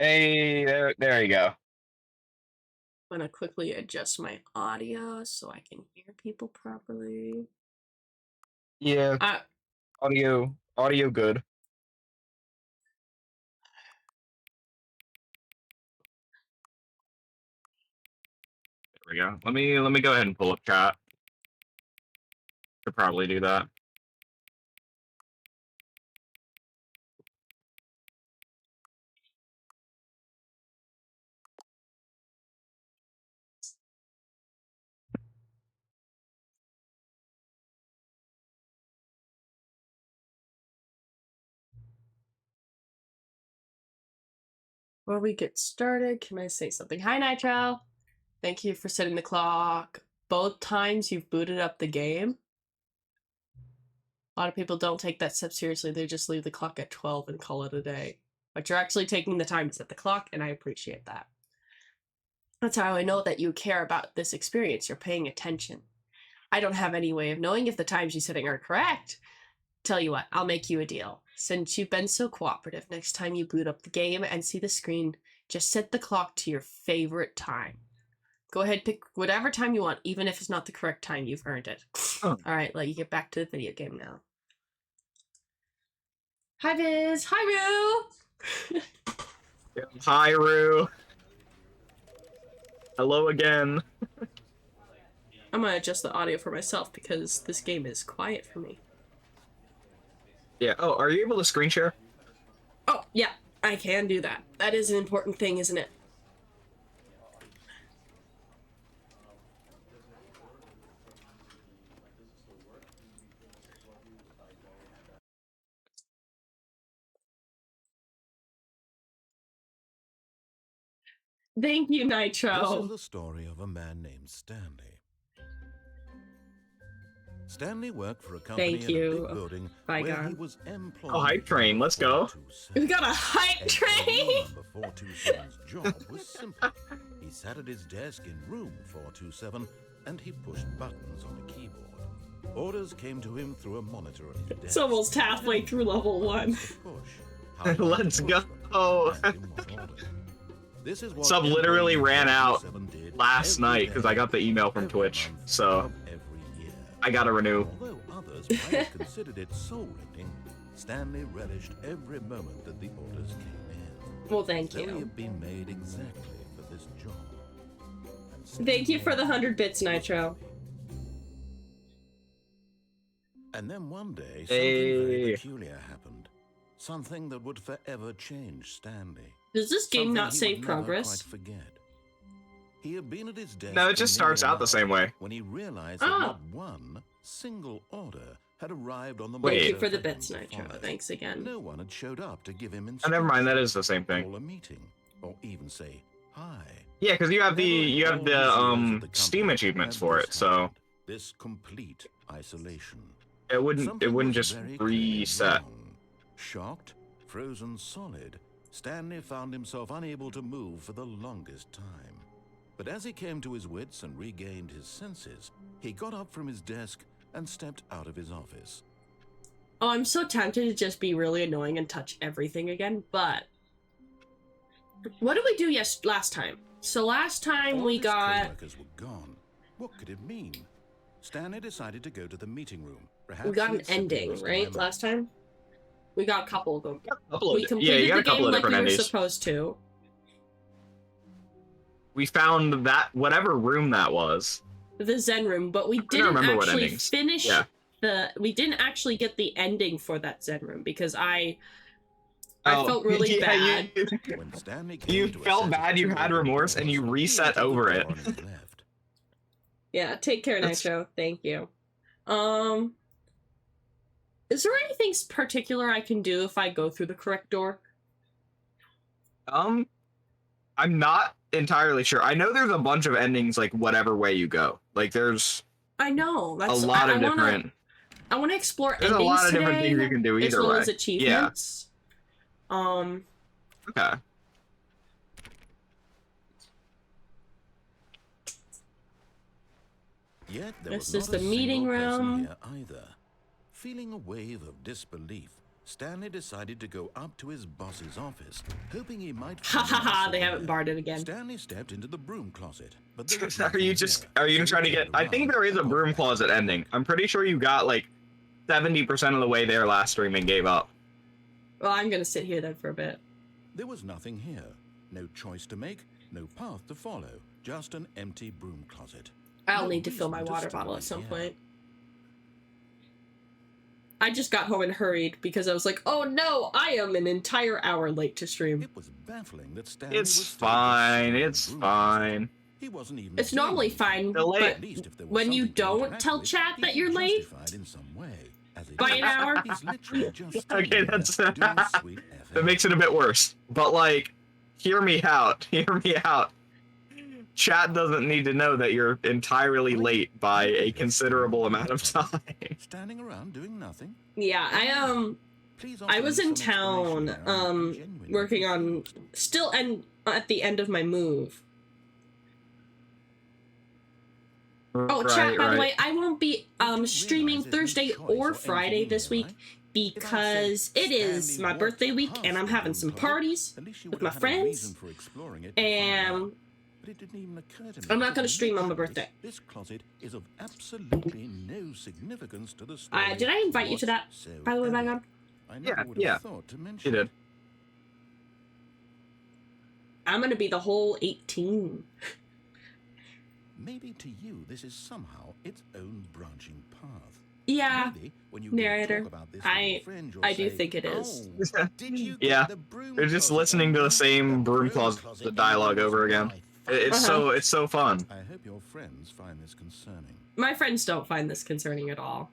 Hey, there you go. I'm gonna quickly adjust my audio so I can hear people properly. Yeah, Uh, audio good. There we go. Let me go ahead and pull up chat. Could probably do that. Before we get started, can I say something? Hi, Nitro. Thank you for setting the clock. Both times you've booted up the game. A lot of people don't take that step seriously. They just leave the clock at 12 and call it a day. But you're actually taking the time to set the clock, and I appreciate that. That's how I know that you care about this experience. You're paying attention. I don't have any way of knowing if the times you're setting are correct. Tell you what, I'll make you a deal. Since you've been so cooperative, next time you boot up the game and see the screen, just set the clock to your favorite time. Go ahead, pick whatever time you want, even if it's not the correct time. You've earned it. Oh. Alright, let you get back to the video game now. Hi, Viz. Hi, Rue. Hi, Rue. Hello again. I'm gonna adjust the audio for myself because this game is quiet for me. Yeah. Oh, are you able to screen share? Oh, yeah, I can do that. That is an important thing, isn't it? Thank you, Nitro. This is the story of a man named Stanley. Stanley worked for a company Thank in a you, big building bygone. where he was employed. Oh, hype train. Let's go. We got a hype train. Number 427's job was simple. He sat at his desk in room 427 and he pushed buttons on a keyboard. Orders came to him through a monitor on his desk. It's almost halfway through level 1. Let's go. This is what Sub literally ran out last night because I got the email from Twitch, so I gotta renew. Although others might have considered it soul-rending, Stanley relished every moment that the orders came in. Well, thank They you. have been made exactly for this job. Thank you for the 100 bits, Nitro. And then one day, something Hey. very peculiar happened. Something that would forever change Stanley. Does this game Something not he save would never progress? quite forget. He had been at his desk No, it just for starts nearly out the an same hour way. when he realized that not one single order had arrived on the Wait. Thank you for the monitor bits, that Nitro. followed. Thanks again. No one had showed up to give him Oh, instructions. never mind. That is the same thing. Call a meeting, or even say hi. Yeah, because you have the Never in all his years at the Steam company achievements had for this it, so happened. This complete isolation. it wouldn't Something was just very clearly reset. wrong. Shocked, frozen solid, Stanley found himself unable to move for the longest time. But as he came to his wits and regained his senses, he got up from his desk and stepped out of his office. Oh, I'm so tempted to just be really annoying and touch everything again, but... What did we do last time? So last time All we his got... co-workers were gone. What could it mean? Stanley decided to go to the meeting room. Perhaps We got an he'd simply ending, missed a right? memo. Last time? We got a couple of them. Couple of- We yeah, completed you got the a couple game of like we different were endings. supposed to. We found that whatever room that was. The Zen room, but we don't didn't remember what actually endings. finish Yeah. we didn't actually get the ending for that Zen room because I Oh, felt really yeah, bad. When Stanley came You to a felt set of bad, you had two remorse, and you doors, he reset entered the over it. door on his left. Yeah, take care, That's- Nitro. Thank you. Is there anything particular I can do if I go through the correct door? I'm not entirely sure. I know there's a bunch of endings, like whatever way you go. Like there's I know. a That's lot of I different. I want to explore There's a endings lot of different today, things you can do as either well way. as achievements. Okay. Yet there This was is not the a meeting single person room. here either. Feeling a wave of disbelief, Stanley decided to go up to his boss's office, hoping he might Ha find ha an ha, answer they haven't there. barred it again. Stanley stepped into the broom closet, but there was Are nothing you there. trying to get? I think there is a broom closet ending. I'm pretty sure you got like 70% of the way there last stream and gave up. Well, I'm gonna sit here then for a bit. There was nothing here. No choice to make, no path to follow, just an empty broom closet. I'll No need to fill my reason to water stay bottle at some here. point. I just got home and hurried because I was like, oh no, I am an entire hour late to stream. It was baffling that Stanley It's was still fine. this slow It's in the broom fine. closet. He wasn't even It's doing normally anything. fine, Delay but it. At least if there was when you something to don't interact tell with, chat he'd that be you're late justified in some way. As it by an is, hour, he's literally just Okay, standing that's there doing sweet that FM. makes it a bit worse. But like, hear me out. Hear me out. Chat doesn't need to know that you're entirely late by a considerable amount of time. Standing around doing nothing. yeah, Please I offer was me in some explanation town, there. I'm genuinely working on confused. still and at the end of my move. Oh, chat, by the way, I won't be streaming Thursday or Friday this week because it is my birthday week and I'm having some parties with my friends. And But it didn't even occur to me I'm not that gonna stream on my literally birthday. This closet is of absolutely no significance to the story. Did I invite you to that, by the way, whatsoever. Bygone? I never would have yeah. thought to She mention did. I'm gonna be the whole 18. Maybe to you this is somehow its own branching path. Yeah, Maybe when you narrator, talk about this with your friend, you'll I do say, think it is. "Oh, did you get Yeah. the broom You're just closet listening to ending? the same broom closet dialogue ending over was again. my fault." It's so fun. I hope your friends find this concerning. My friends don't find this concerning at all.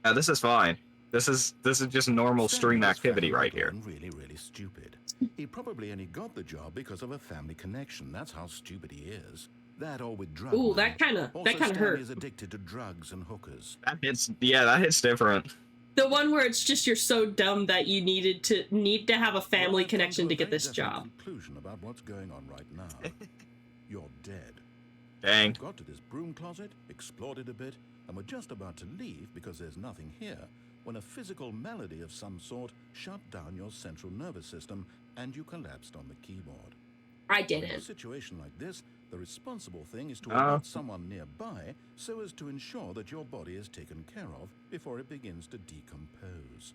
Yeah, this is fine. This is just normal stream Stanley was activity fat right here. and really, really stupid. He probably only got the job because of a family connection. That's how stupid he is. That or with drug Ooh, money. that kind of Also, hurt. Stanley is addicted to drugs and hookers. That hits different. The one where it's just you're so dumb that you need to have a family Well, I've come connection to to a get very this definite job. conclusion about what's going on right now. You're dead. Dang. You got to this broom closet, explored it a bit, and were just about to leave because there's nothing here when a physical malady of some sort shut down your central nervous system and you collapsed on the keyboard. I In a didn't. situation like this, the responsible thing is to Oh. alert someone nearby so as to ensure that your body is taken care of before it begins to decompose.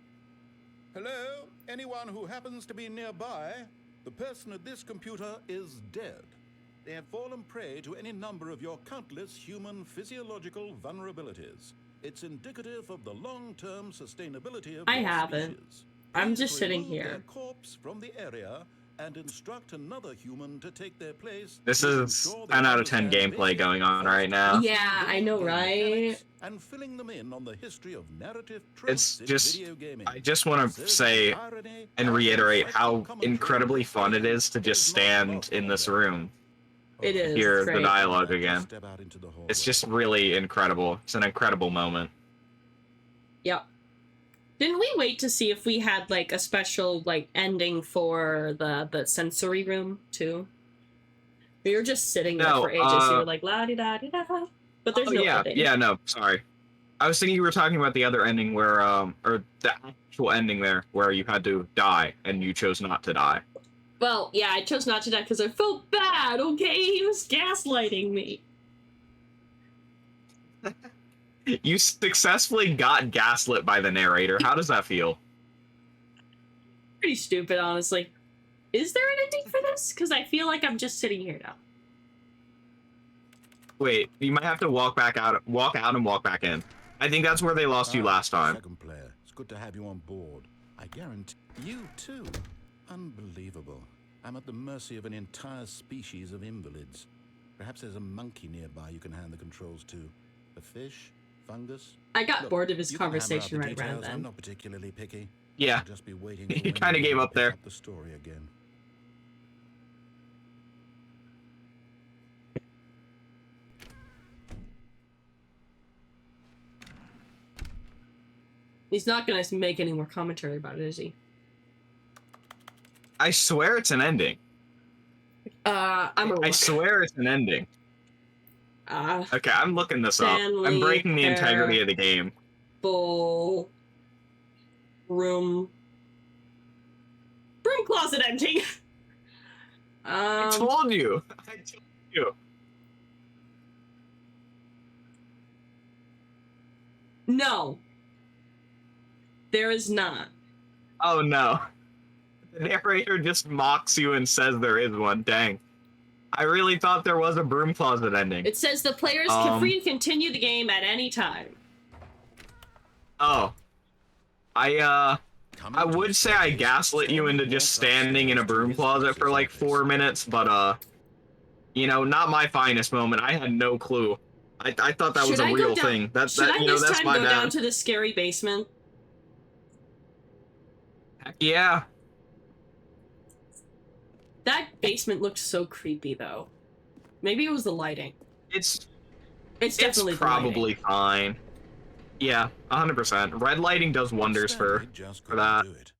Hello? Anyone who happens to be nearby? The person at this computer is dead. They have fallen prey to any number of your countless human physiological vulnerabilities. It's indicative of the long-term sustainability of I your haven't. species. I'm Please just sitting remove their here. corpse from the area and instruct another human to take their place. This to is ensure they 10 out of 10 understand gameplay basic going on right first now. Yeah, I know, game right? mechanics And filling them in on the history of narrative tropes It's in just, video gaming. I just want So to that say irony and and reiterate how insightful commentary incredibly fun it is to just is not stand lost in on this them. room. It is. Hear It's the great. dialogue Just again. step out into the It's hallway. just really incredible. It's an incredible moment. Yep. Didn't we wait to see if we had like a special like ending for the sensory room too? We were just sitting there No, for ages. You were like la di da di da, but there's Oh, no yeah, ending. yeah, no, sorry. I was thinking you were talking about the other ending where, or the actual ending there where you had to die and you chose not to die. Well, yeah, I chose not to die because I felt bad. Okay, he was gaslighting me. You successfully got gaslit by the narrator. How does that feel? Pretty stupid, honestly. Is there an ending for this? Because I feel like I'm just sitting here now. Wait, you might have to walk out and walk back in. I think that's where they lost you last time. Second player, it's good to have you on board. I guarantee you too. Unbelievable. I'm at the mercy of an entire species of invalids. Perhaps there's a monkey nearby you can hand the controls to. A fish? Fungus? I got Look, bored of his you can hammer out conversation the right around details. I'm then. not particularly picky. Yeah, I'll just be waiting You for when kinda you're gave ready up to pick there. up the story again. He's not gonna make any more commentary about it, is he? I swear it's an ending. I'm a I swear it's an ending. Okay, I'm looking this up. I'm Stanley breaking the integrity of the game. Bull. broom closet ending. I told you. I told you. No. There is not. Oh no. The narrator just mocks you and says there is one. Dang. I really thought there was a broom closet ending. It says the players can free to continue the game at any time. Oh. I would say I gaslit you into just standing in a broom closet for like 4 minutes, but you know, not my finest moment. I had no clue. I thought that was a real thing. That's Should I this that's time my go bad. down to the scary basement? Heck yeah. That basement looked so creepy, though. Maybe it was the lighting. It's definitely probably the lighting. fine. Yeah, 100%. Red lighting does wonders for that. Do it.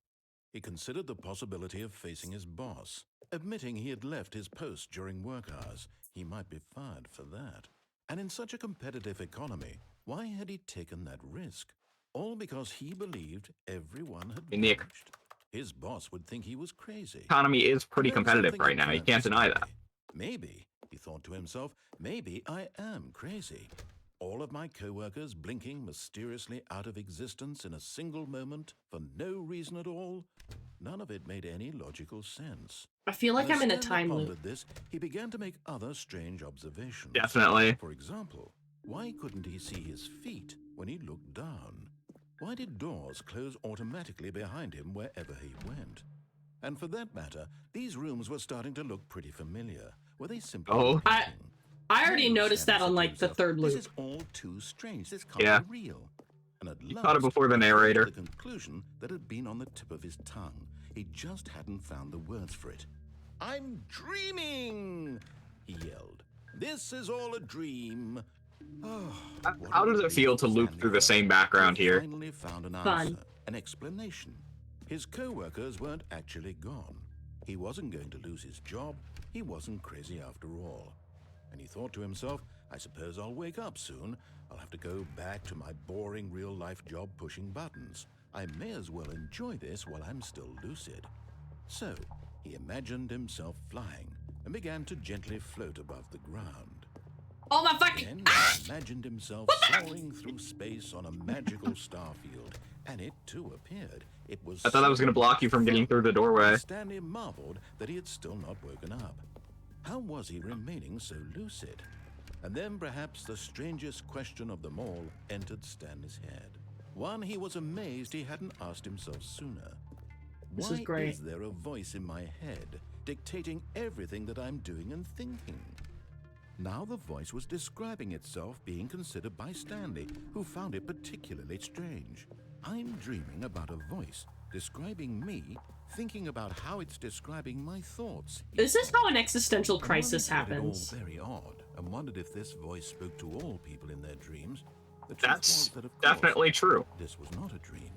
He considered the possibility of facing his boss, admitting he had left his post during work hours. He might be fired for that. And in such a competitive economy, why had he taken that risk? All because he believed everyone had vanished. His boss would think he was crazy. Economy is pretty competitive right now. You can't deny that. Maybe, he thought to himself, maybe I am crazy. All of my co-workers blinking mysteriously out of existence in a single moment for no reason at all. None of it made any logical sense. I feel like I'm in a time loop. This, he began to make other strange observations. Definitely. For example, why couldn't he see his feet when he looked down? Why did doors close automatically behind him wherever he went? And for that matter, these rooms were starting to look pretty familiar. Were they simply repeating? I already noticed that on like the third loop. This is all too strange. This can't be real. And at last, caught it before the narrator. The conclusion that had been on the tip of his tongue. He just hadn't found the words for it. I'm dreaming, he yelled. This is all a dream. Oh, how does it feel to loop through the same background here? Finally found an answer, an explanation. His co-workers weren't actually gone. He wasn't going to lose his job. He wasn't crazy after all. And he thought to himself, I suppose I'll wake up soon. I'll have to go back to my boring real-life job pushing buttons. I may as well enjoy this while I'm still lucid. So, he imagined himself flying and began to gently float above the ground. Oh my fucking... Then he imagined himself soaring through space on a magical star field, and it too appeared. It was I thought I was going to block you from getting through the doorway. Stanley marveled that he had still not woken up. How was he remaining so lucid? And then perhaps the strangest question of them all entered Stanley's head. One he was amazed he hadn't asked himself sooner. This is great. Why is there a voice in my head dictating everything that I'm doing and thinking? Now the voice was describing itself being considered by Stanley, who found it particularly strange. I'm dreaming about a voice describing me, thinking about how it's describing my thoughts. This is how an existential crisis happens. It all very odd, and wondered if this voice spoke to all people in their dreams. That's definitely true. This was not a dream.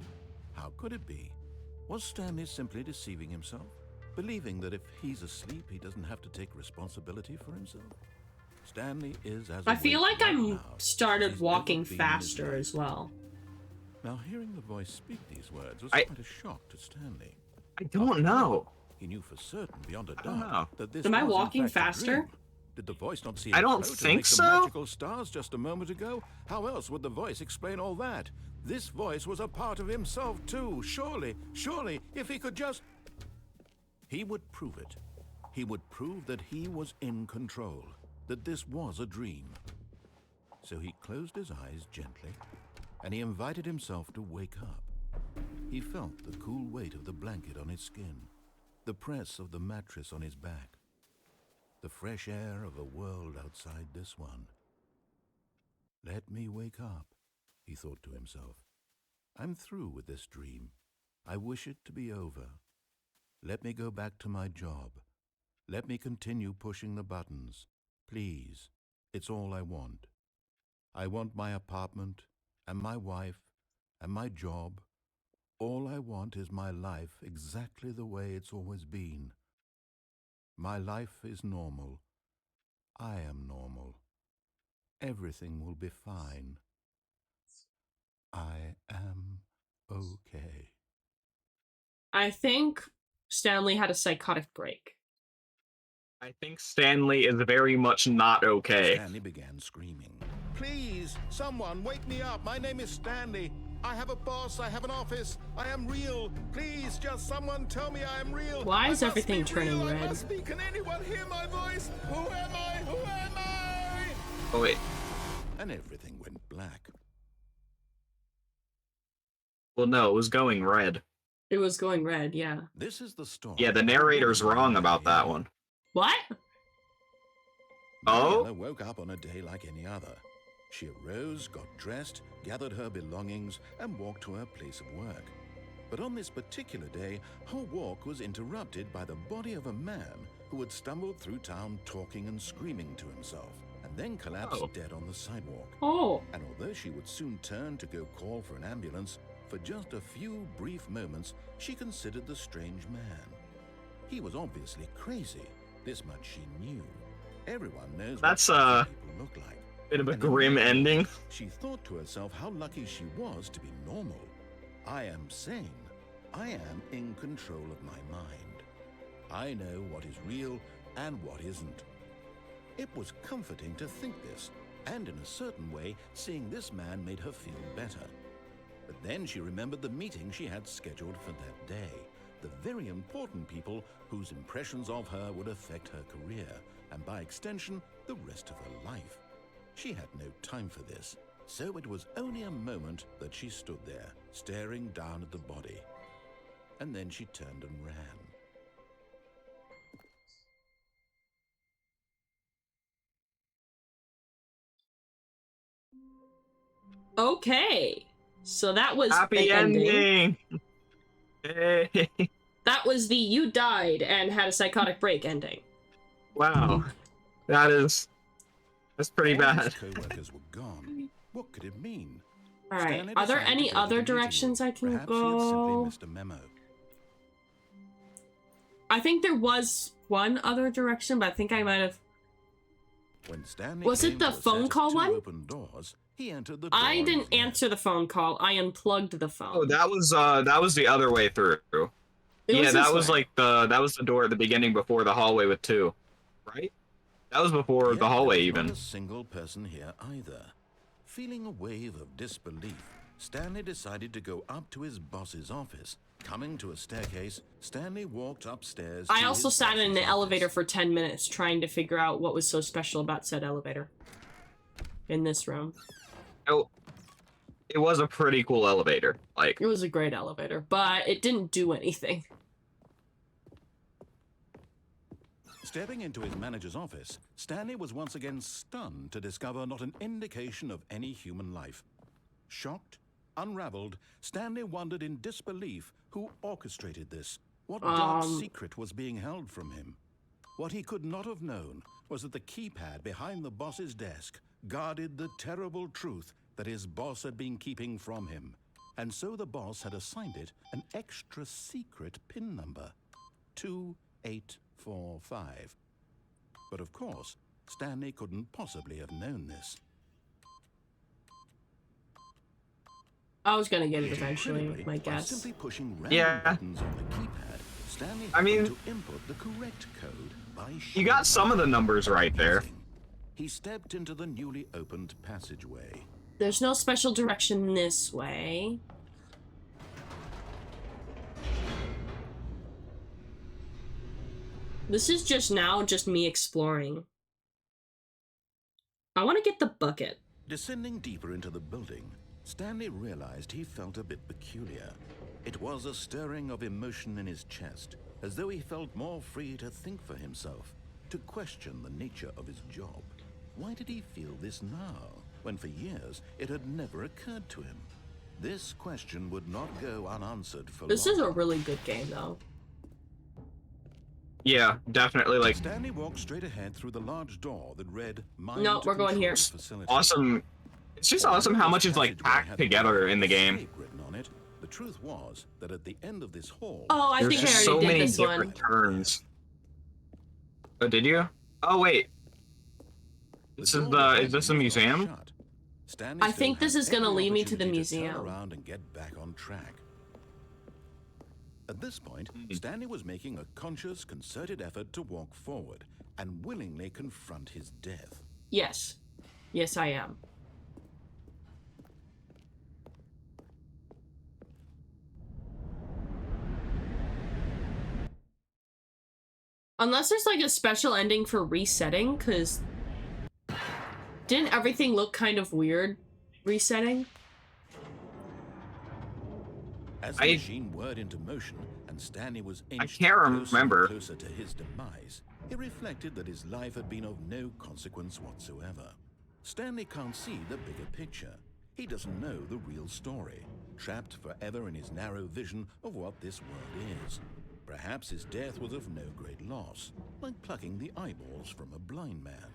How could it be? Was Stanley simply deceiving himself, believing that if he's asleep, he doesn't have to take responsibility for himself? Stanley is as I feel like I'm now started walking faster as well. Now, hearing the voice speak these words was quite a shock to Stanley. I don't know. He knew for certain, beyond a doubt, that this Am I was, walking in fact, a faster? dream. Did the voice not see I don't float and think make so. the magical stars just a moment ago? How else would the voice explain all that? This voice was a part of himself too. Surely, if he could just... He would prove it. He would prove that he was in control, that this was a dream. So he closed his eyes gently, and he invited himself to wake up. He felt the cool weight of the blanket on his skin, the press of the mattress on his back, the fresh air of a world outside this one. Let me wake up, he thought to himself. I'm through with this dream. I wish it to be over. Let me go back to my job. Let me continue pushing the buttons. Please, it's all I want. I want my apartment and my wife and my job. All I want is my life exactly the way it's always been. My life is normal. I am normal. Everything will be fine. I am okay. I think Stanley had a psychotic break. I think Stanley is very much not okay. Stanley began screaming. Please, someone, wake me up. My name is Stanley. I have a boss. I have an office. I am real. Please, just someone tell me I am real. Why is everything turning red? I must be. Can anyone hear my voice? Who am I? Who am I? Oh, wait. And everything went black. Well, no, it was going red. It was going red, yeah. This is the story. Yeah, the narrator's wrong about that one. What? Oh? Mariella woke up on a day like any other. She arose, got dressed, gathered her belongings, and walked to her place of work. But on this particular day, her walk was interrupted by the body of a man who had stumbled through town talking and screaming to himself, and then collapsed dead on the sidewalk. Oh. And although she would soon turn to go call for an ambulance, for just a few brief moments, she considered the strange man. He was obviously crazy. This much she knew. Everyone knows That's what people look like. Bit of a grim ending. She thought to herself how lucky she was to be normal. I am sane. I am in control of my mind. I know what is real and what isn't. It was comforting to think this, and in a certain way, seeing this man made her feel better. But then she remembered the meeting she had scheduled for that day. The very important people whose impressions of her would affect her career, and by extension, the rest of her life. She had no time for this, so it was only a moment that she stood there, staring down at the body. And then she turned and ran. Okay. So that was Happy the ending. Hey. That was the you died and had a psychotic break ending. Wow. That's pretty All bad. his co-workers were gone. What could it mean? Alright, Stanley are there decided any to go to other the meeting directions room. I can Perhaps he had simply go? missed a memo. I think there was one other direction, but I think I might have... When Stanley Was it came the to a set phone of call two one? open doors, he entered the door I and didn't fled. answer the phone call. I unplugged the phone. Oh, that was the other way through. It Yeah, that this was way. like that was the door at the beginning before the hallway with 2. Right? That was before Yet the hallway there was even. Not a single person here either. Feeling a wave of disbelief, Stanley decided to go up to his boss's office. Coming to a staircase, Stanley walked upstairs. I to also his sat in boss's the elevator office. for 10 minutes trying to figure out what was so special about said elevator. In this room. Oh, it was a pretty cool elevator. Like, It was a great elevator, but it didn't do anything. Stepping into his manager's office, Stanley was once again stunned to discover not an indication of any human life. Shocked, unraveled, Stanley wondered in disbelief who orchestrated this. What dark secret was being held from him? What he could not have known was that the keypad behind the boss's desk guarded the terrible truth that his boss had been keeping from him. And so the boss had assigned it an extra secret PIN number, 2845. But of course, Stanley couldn't possibly have known this. I was gonna get it eventually with Incredibly, my by guess. simply pushing random Yeah. buttons on the keypad, Stanley I mean, happened to input the correct code by you got some of the numbers right there. He stepped into the newly opened passageway. There's no special direction this way. This is just me exploring. I want to get the bucket. Descending deeper into the building, Stanley realized he felt a bit peculiar. It was a stirring of emotion in his chest, as though he felt more free to think for himself, to question the nature of his job. Why did he feel this now, when for years it had never occurred to him? This question would not go unanswered for This long. is a really good game, though. Yeah, definitely. Like, Stanley walked straight ahead through the large door that read Mind No, we're going here. Control Facility. awesome. It's just awesome how much is like packed together in the game. Escape written on it. The truth was that at the end of this hall, Oh, I There's think I just already so did many this one. different turns. Oh, did you? Oh wait, this is the is this a museum? I think this is gonna lead me to the museum. Turn around and get back on track. At this point, Stanley was making a conscious, concerted effort to walk forward and willingly confront his death. Yes. Yes, I am. Unless there's like a special ending for resetting, because didn't everything look kind of weird resetting? As the machine whirred into motion and Stanley was inched closer to his demise, he reflected that his life had been of no consequence whatsoever. Stanley can't see the bigger picture. He doesn't know the real story, trapped forever in his narrow vision of what this world is. Perhaps his death was of no great loss, like plucking the eyeballs from a blind man.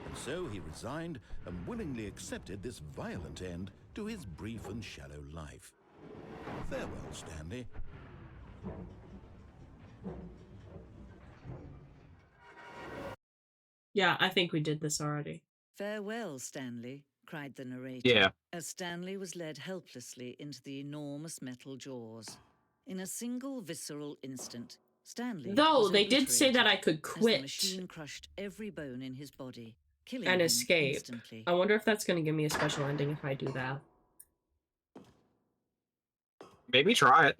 And so he resigned and willingly accepted this violent end to his brief and shallow life. Farewell, Stanley. Yeah, I think we did this already. Farewell, Stanley, cried the narrator, Yeah. as Stanley was led helplessly into the enormous metal jaws. In a single visceral instant, Stanley Though was they did say that I could as the quit machine crushed every bone in his body, killing and him escape. instantly. I wonder if that's going to give me a special ending if I do that. Maybe try it.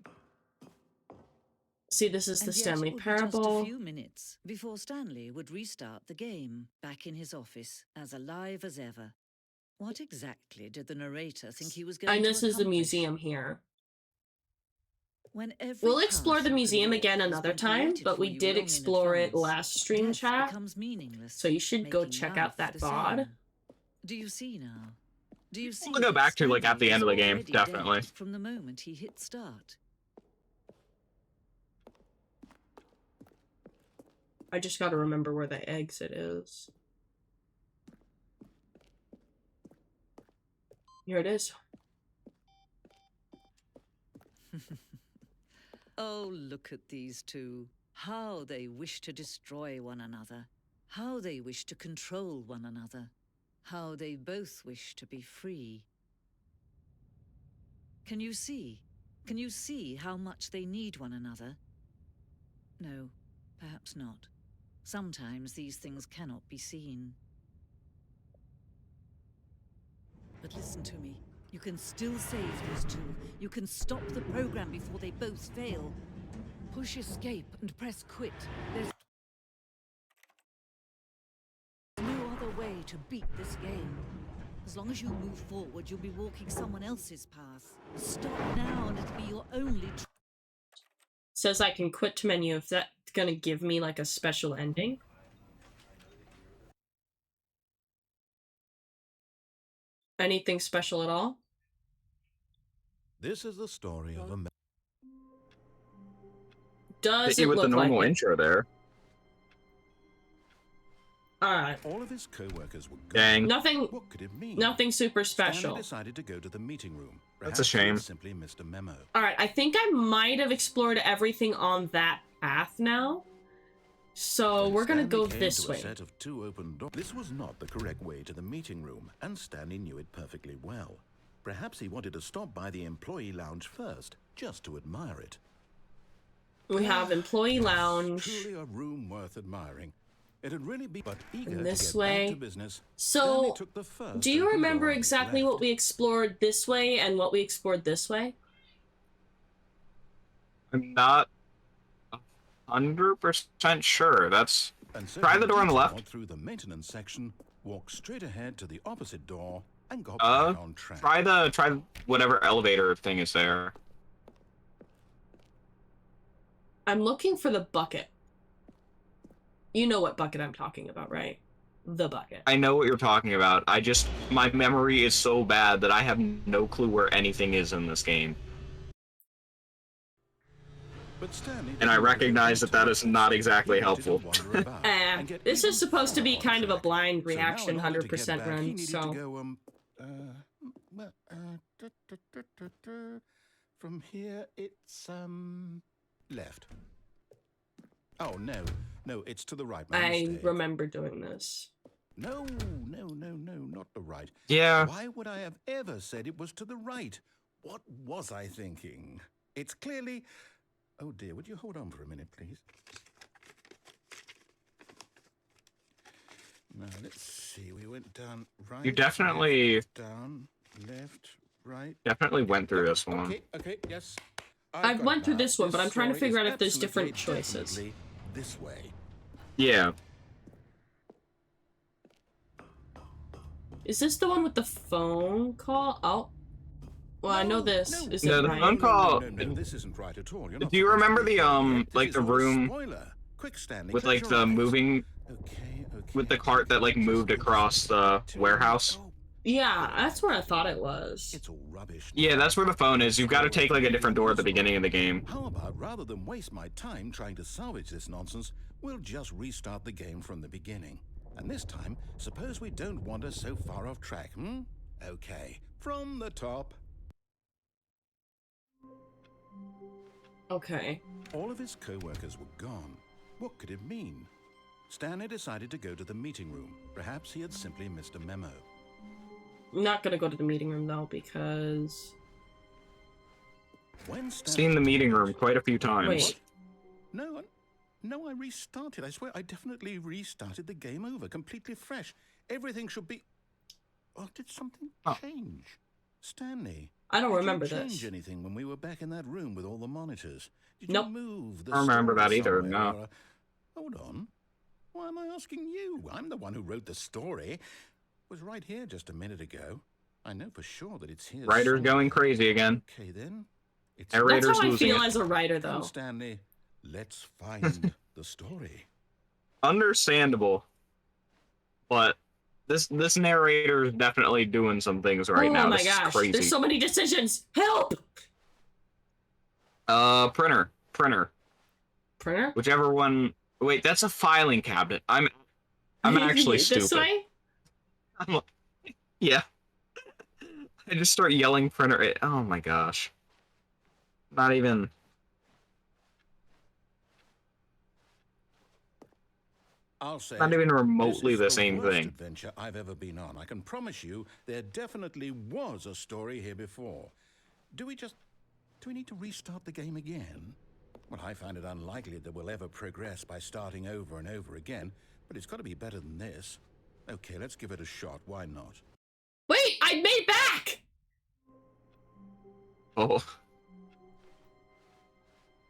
See, this is the And yet Stanley it would be parable. just a few minutes before Stanley would restart the game, back in his office, as alive as ever. What exactly did the narrator think he was going And to this is the accomplish? museum here. When every We'll explore the task museum and again work has another been time, created but for we you did long in explore it advance, last stream death chat. becomes meaningless, So you should go making check life out that the VOD. same. Do you see now? Do you see? We'll go back to like at the Stanley end of the is game, already definitely. dead from the moment he hit start. I just gotta remember where the exit is. Here it is. Oh, look at these two. How they wish to destroy one another. How they wish to control one another. How they both wish to be free. Can you see? Can you see how much they need one another? No, perhaps not. Sometimes these things cannot be seen. But listen to me. You can still save these two. You can stop the program before they both fail. Push escape and press quit. There's no other way to beat this game. As long as you move forward, you'll be walking someone else's path. Stop now and it'll be your only Says I can quit to menu if that's gonna give me like a special ending. Anything special at all? This is the story of a man. Does Hit you it with the look normal like it? intro there. Alright. All of his co-workers were gone. Dang. Nothing What could it mean? nothing super Stanley special. decided to go to the meeting room. That's a Perhaps he shame. simply missed a memo. Alright, I think I might have explored everything on that path now. So When we're gonna Stanley go came this to way. A set of two open doors. This was not the correct way to the meeting room, and Stanley knew it perfectly well. Perhaps he wanted to stop by the employee lounge first, just to admire it. We have employee lounge. Truly a room worth admiring. It had really been, but eager And this to get way. back to business. So, Stanley took the first do you open remember door on his exactly left. what we explored this way and what we explored this way? I'm not 100% sure. That's And so try he the door on the detourred left. through the maintenance section, walked straight ahead to the opposite door, and got back on track. Try whatever elevator thing is there. I'm looking for the bucket. You know what bucket I'm talking about, right? The bucket. I know what you're talking about. My memory is so bad that I have no clue where anything is in this game. But Stanley And I didn't recognize really that is not exactly He wanted to helpful. wander about and get This even is supposed to be further on kind of a track. blind So now reaction, in order to get 100% back, he run, needed so... to go, from here it's, left. Oh, no, it's to the right. My I mistake. remember doing this. No, not the right. Yeah. Why would I have ever said it was to the right? What was I thinking? It's clearly... Oh dear, would you hold on for a minute, please? Now, let's see. We went down right. You definitely left, down, left, right. definitely went through this one. Okay, yes. I've got went it through now. this one, but I'm trying to story figure is out if there's different absolutely, choices. definitely this way. Yeah. Is this the one with the phone call? Oh. Well, I know this. Is No, it the right? phone call. No, this isn't right at all. You're not Do you supposed to remember be the here yet. like This the is all a room spoiler. Quick, Stanley, with close like your the eyes. moving Okay, with the cart that like moved across the warehouse? Oh, Yeah, that's where I thought it was. it's all rubbish. Yeah, that's where the phone is. You've got to take like a different door at the beginning of the game. How about rather than waste my time trying to salvage this nonsense, we'll just restart the game from the beginning. And this time, suppose we don't wander so far off track, hmm? Okay, from the top. Okay. All of his co-workers were gone. What could it mean? Stanley decided to go to the meeting room. Perhaps he had simply missed a memo. I'm not gonna go to the meeting room though, because... When Seen the meeting room quite a few times. Wait. No, I restarted. I swear, I definitely restarted the game over, completely fresh. Everything should be... Oh, did something change? Stanley, I don't remember did you this. change anything when we were back in that room with all the monitors? Did Nope. you move the I don't remember story that either, somewhere, no. or, hold on. Why am I asking you? I'm the one who wrote the story. It was right here just a minute ago. I know for sure that it's here. Writer's somewhere. going crazy again. Okay, then. It's Narrator's That's how I losing feel it. as a writer, Come, though. Stanley. Let's find the story. Understandable. But this narrator is definitely doing some things right now. Oh my This gosh, is crazy. there's so many decisions! Help! Printer. Printer? Whichever one. Wait, that's a filing cabinet. I'm actually stupid. This way? Yeah. I just start yelling printer. Oh my gosh. Not even. I'll say Not even remotely this is the same worst thing. adventure I've ever been on. I can promise you there definitely was a story here before. Do we need to restart the game again? Well, I find it unlikely that we'll ever progress by starting over and over again, but it's got to be better than this. Okay, let's give it a shot. Why not? Wait, I made back! Oh.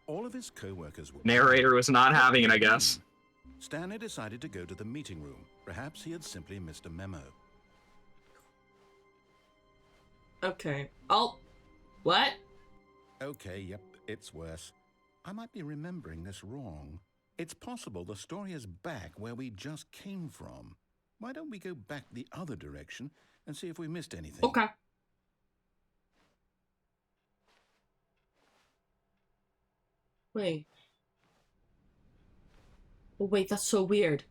All of his co-workers were... Narrator was not having it, I guess. Stanley decided to go to the meeting room. Perhaps he had simply missed a memo. Okay. Oh. What? Okay, yep, it's worse. I might be remembering this wrong. It's possible the story is back where we just came from. Why don't we go back the other direction and see if we missed anything? Okay. Wait. Oh, wait, that's so weird.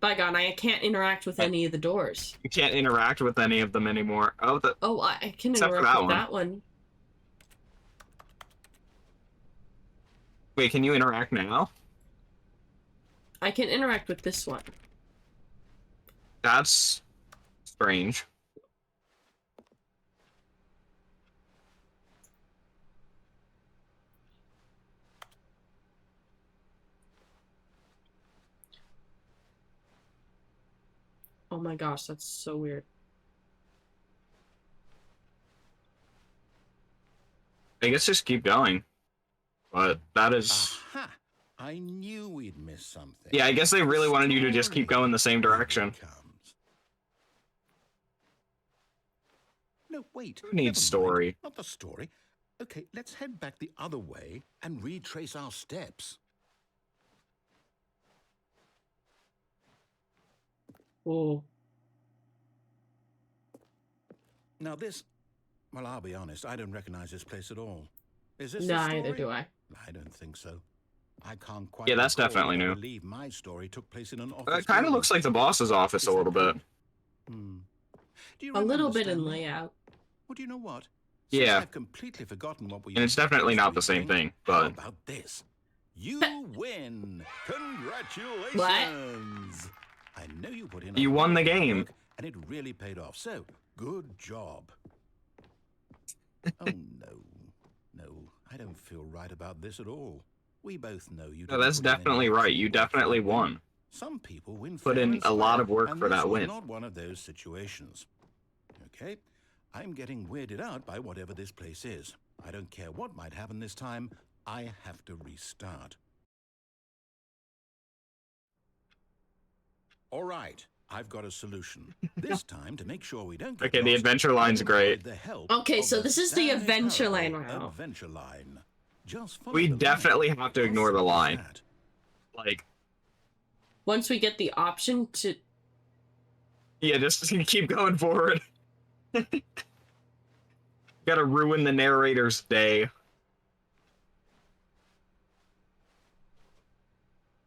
Bygone, I can't interact with any of the doors. You can't interact with any of them anymore. Oh, Oh, I can Except for interact with that that one. wait, can you interact now? I can interact with this one. That's strange. Oh my gosh, that's so weird. I guess just keep going. But that is... Aha! I knew we'd miss something. Yeah, I guess they really wanted you to just keep going the same direction. No, wait. Who needs story? Not the story. Okay, let's head back the other way and retrace our steps. Oh. Now this... Well, I'll be honest, I don't recognize this place at all. Is this Nah, the story? neither do I. I don't think so. I can't quite... Yeah, that's recall, definitely but I new. believe my story took place in an office. It kind of building. looks like the boss's office a little bit. Hmm. Do you A little remember, bit in Stanley? layout. Well, do you know what? Yeah. I've completely forgotten what we... And it's definitely not the same thing, How but... about this? You win! Congratulations! What? I know you put in... You a won the lot of game. work, and it really paid off. So, good job. Oh, no. No. I don't feel right about this at all. We both know you. No, that's definitely right. You definitely won. Some people win Put fair in and a lot square, of work and for this that was win. not one of those situations. Okay, I'm getting weirded out by whatever this place is. I don't care what might happen this time. I have to restart. All right, I've got a solution. This time, to make sure we don't get Okay, the lost, adventure line's I will great. need the help Okay, of so this is the Stanley adventure line Parable route. Adventure line. Just follow We the line. definitely have to How ignore the simple is line. that? Like, Once we get the option to... yeah, just keep going forward. Gotta ruin the narrator's day.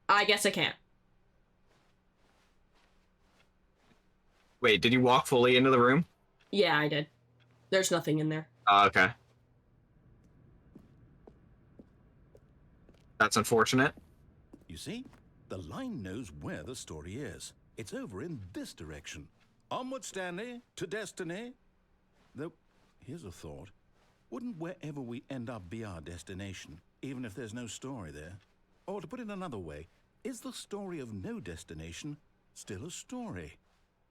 I guess I can't. Wait, did you walk fully into the room? Yeah, I did. There's nothing in there. Okay. That's unfortunate. You see, the line knows where the story is. It's over in this direction. Onward, Stanley, to destiny. Though, here's a thought. Wouldn't wherever we end up be our destination, even if there's no story there? Or to put it another way, is the story of no destination still a story?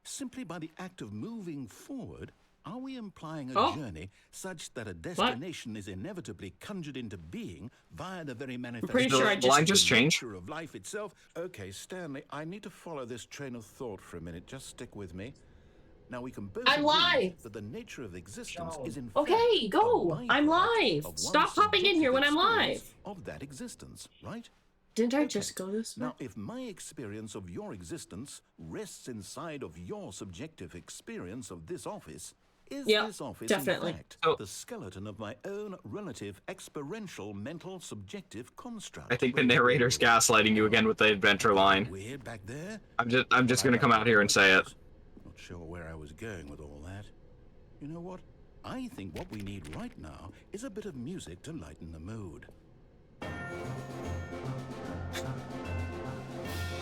Simply by the act of moving forward, are we implying a journey such that a destination is inevitably conjured into being via the very pretty sure I The line just changed. nature of life itself? Okay, Stanley, I need to follow this train of thought for a minute. Just stick with me. Now we can both I'm agree live. that the nature of existence is in Okay, fact go. a I'm byproduct live. of one's Stop popping in here when I'm subjective live. experience of that existence, right? Didn't I Okay. just go this way? Now, if my experience of your existence rests inside of your subjective experience of this office, is Yep, this office definitely. in fact So- the skeleton of my own relative experiential mental subjective construct? I think the narrator's gaslighting you again with the adventure line. Weird back there? I'm just gonna come out here and say it. Not sure where I was going with all that. You know what? I think what we need right now is a bit of music to lighten the mood.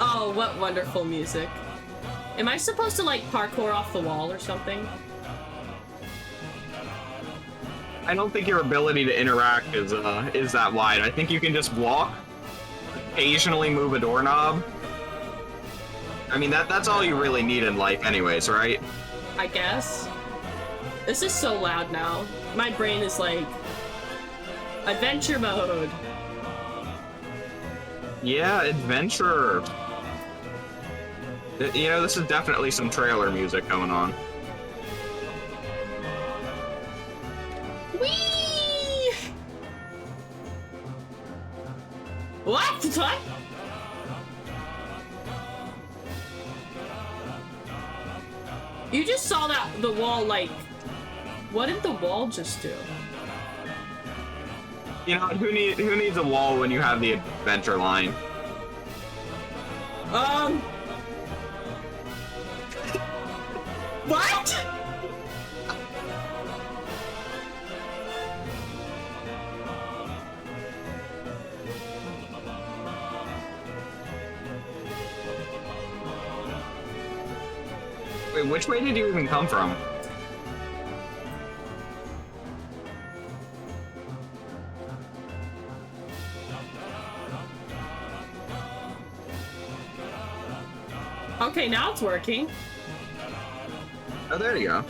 Oh, what wonderful music. Am I supposed to, like, parkour off the wall or something? I don't think your ability to interact is that wide. I think you can just walk, occasionally move a doorknob. I mean, that's all you really need in life anyways, right? I guess. This is so loud now. My brain is like... Adventure mode. Yeah, adventure. You know, this is definitely some trailer music going on. Whee! What? What? You just saw that the wall, like... What did the wall just do? You know, who needs a wall when you have the adventure line? What? Wait, which way did you even come from? Okay, now it's working. Oh, there you go.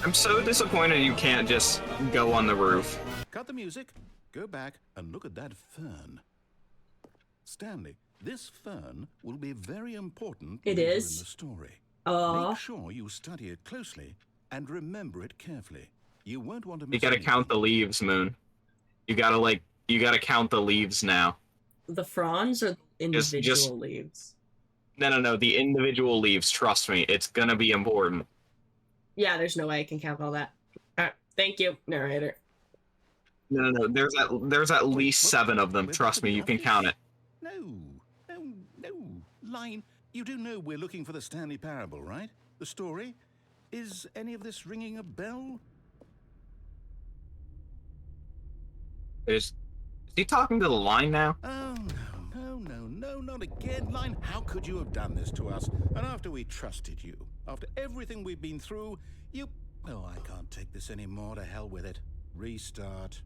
I'm so disappointed you can't just go on the roof. Cut the music, go back, and look at that fern. Stanley, this fern will be very important It later is? in the story. Oh. Make sure you study it closely and remember it carefully. You won't want to miss You gotta anything. count the leaves, Moon. You gotta count the leaves now. The fronds or individual just- leaves? No, the individual leaves, trust me, it's gonna be important. Yeah, there's no way I can count all that. Thank you, narrator. No, there's at least 7 of them, We're trust back me, at the you can office? count it. No. Line, you do know we're looking for the Stanley Parable, right? The story? Is any of this ringing a bell? Is he talking to the line now? Oh, no, not again. Line, how could you have done this to us? And after we trusted you. After everything we've been through, you... Oh, I can't take this anymore. To hell with it. Restart.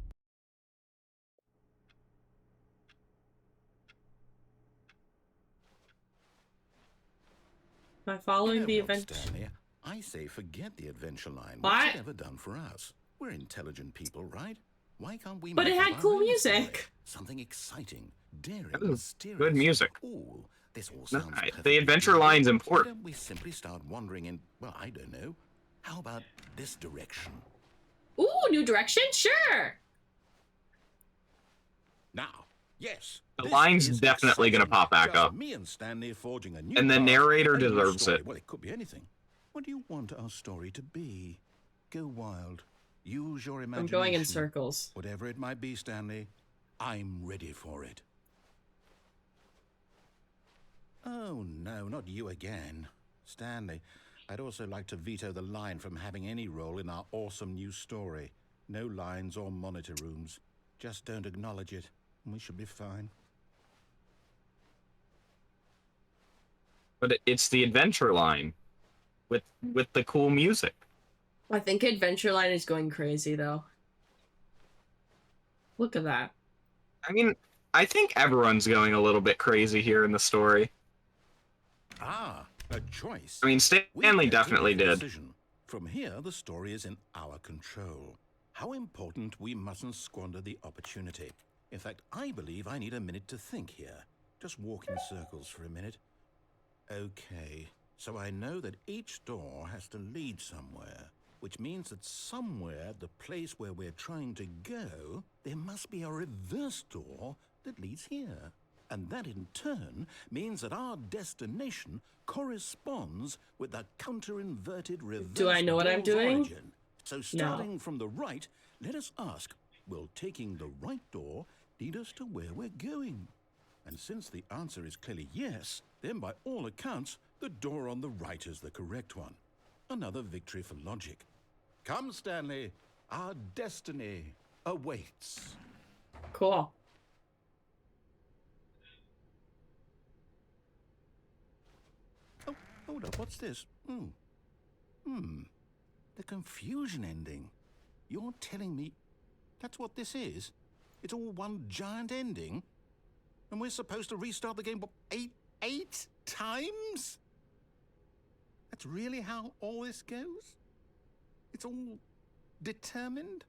Am I following the what, event? Stanley? I say forget the adventure line. What? What's it ever done for us? We're intelligent people, right? Why can't we But make it had up our cool own music. story? Something exciting, daring, That was mysterious. good music. Ooh, this all No, sounds the perfectly adventure reasonable. line's Why important. don't we simply start wandering in, well, I don't know. How about this direction? Ooh, new direction? Sure. Now, yes. The this line's is definitely gonna exciting. pop back Just up. me and Stanley forging a new And the path, narrator a new deserves story. it. Well, it could be anything. What do you want our story to be? Go wild. Use your I'm imagination. going in circles. Whatever it might be, Stanley, I'm ready for it. Oh, no, not you again. Stanley, I'd also like to veto the line from having any role in our awesome new story. No lines or monitor rooms. Just don't acknowledge it, and we should be fine. But it's the adventure line with the cool music. I think Adventureline is going crazy, though. Look at that. I mean, I think everyone's going a little bit crazy here in the story. Ah, a choice. I mean, Stanley We get to definitely make a did. decision. From here, the story is in our control. How important we mustn't squander the opportunity. In fact, I believe I need a minute to think here. Just walk in circles for a minute. Okay, so I know that each door has to lead somewhere, which means that somewhere, the place where we're trying to go, there must be a reverse door that leads here. And that in turn means that our destination corresponds with the counter-inverted reverse Do I know what I'm door's doing? origin. So starting from the right, let us ask, will taking the right door lead us to where we're going? And since the answer is clearly yes, then by all accounts, the door on the right is the correct one. Another victory for logic. Come, Stanley, our destiny awaits. Cool. Oh, hold up, what's this? The confusion ending. You're telling me that's what this is? It's all one giant ending? And we're supposed to restart the game, what, eight times? That's really how all this goes? It's all determined?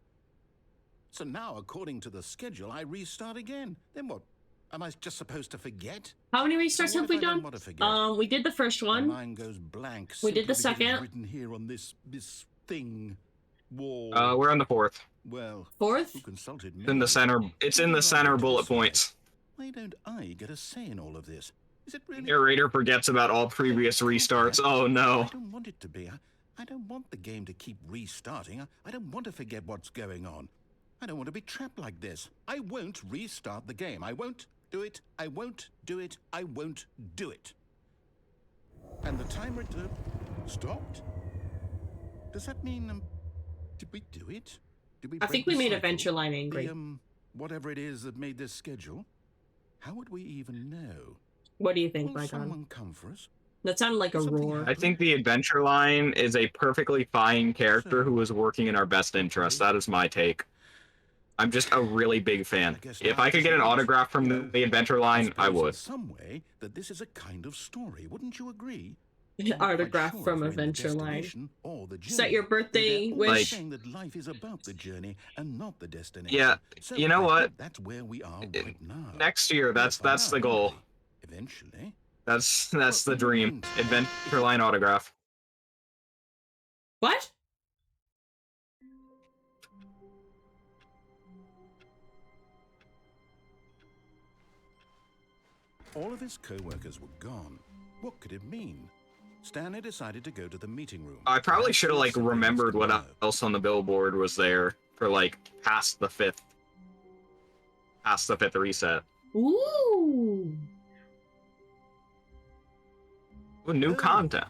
So now, according to the schedule, I restart again. Then what? Am I just supposed to forget? How many restarts have we done? We did the first My one. mind goes blank. We did the simply because it's second. written here on this thing wall. We're on the fourth. Well, Fourth? who consulted me? It's in the center. It's in the center bullet points. Why don't I get a say in all of this? Is it really? Narrator forgets about all previous restarts. Oh no. I don't want it to be. I don't want the game to keep restarting. I don't want to forget what's going on. I don't want to be trapped like this. I won't restart the game. I won't do it. I won't do it. I won't do it. And the timer stopped? Does that mean, did we do it? Did we I break think we the made cycle? Adventureline angry. The, whatever it is that made this schedule? How would we even know? What do you think, Will Bygone? someone come for us? That sounded like a Something roar. I think the adventure line is a perfectly fine character who is working in our best interest. That is my take. I'm just a really big fan. If I could get an autograph from the adventure line, I would. In some way, that this is a kind of story. Wouldn't you agree? Autograph from Adventureline. Set your birthday wish. Saying that life is about the journey and not the destination. Yeah, So you know I what? think that's where we are right now. Next year, that's the goal. Eventually. That's the dream. Adventure line autograph. What? All of his co-workers were gone. What could it mean? Stanley decided to go to the meeting room. I probably should have like Something remembered else to what know. else on the billboard was there for like past the fifth reset. Ooh. Ooh, new Oh. content.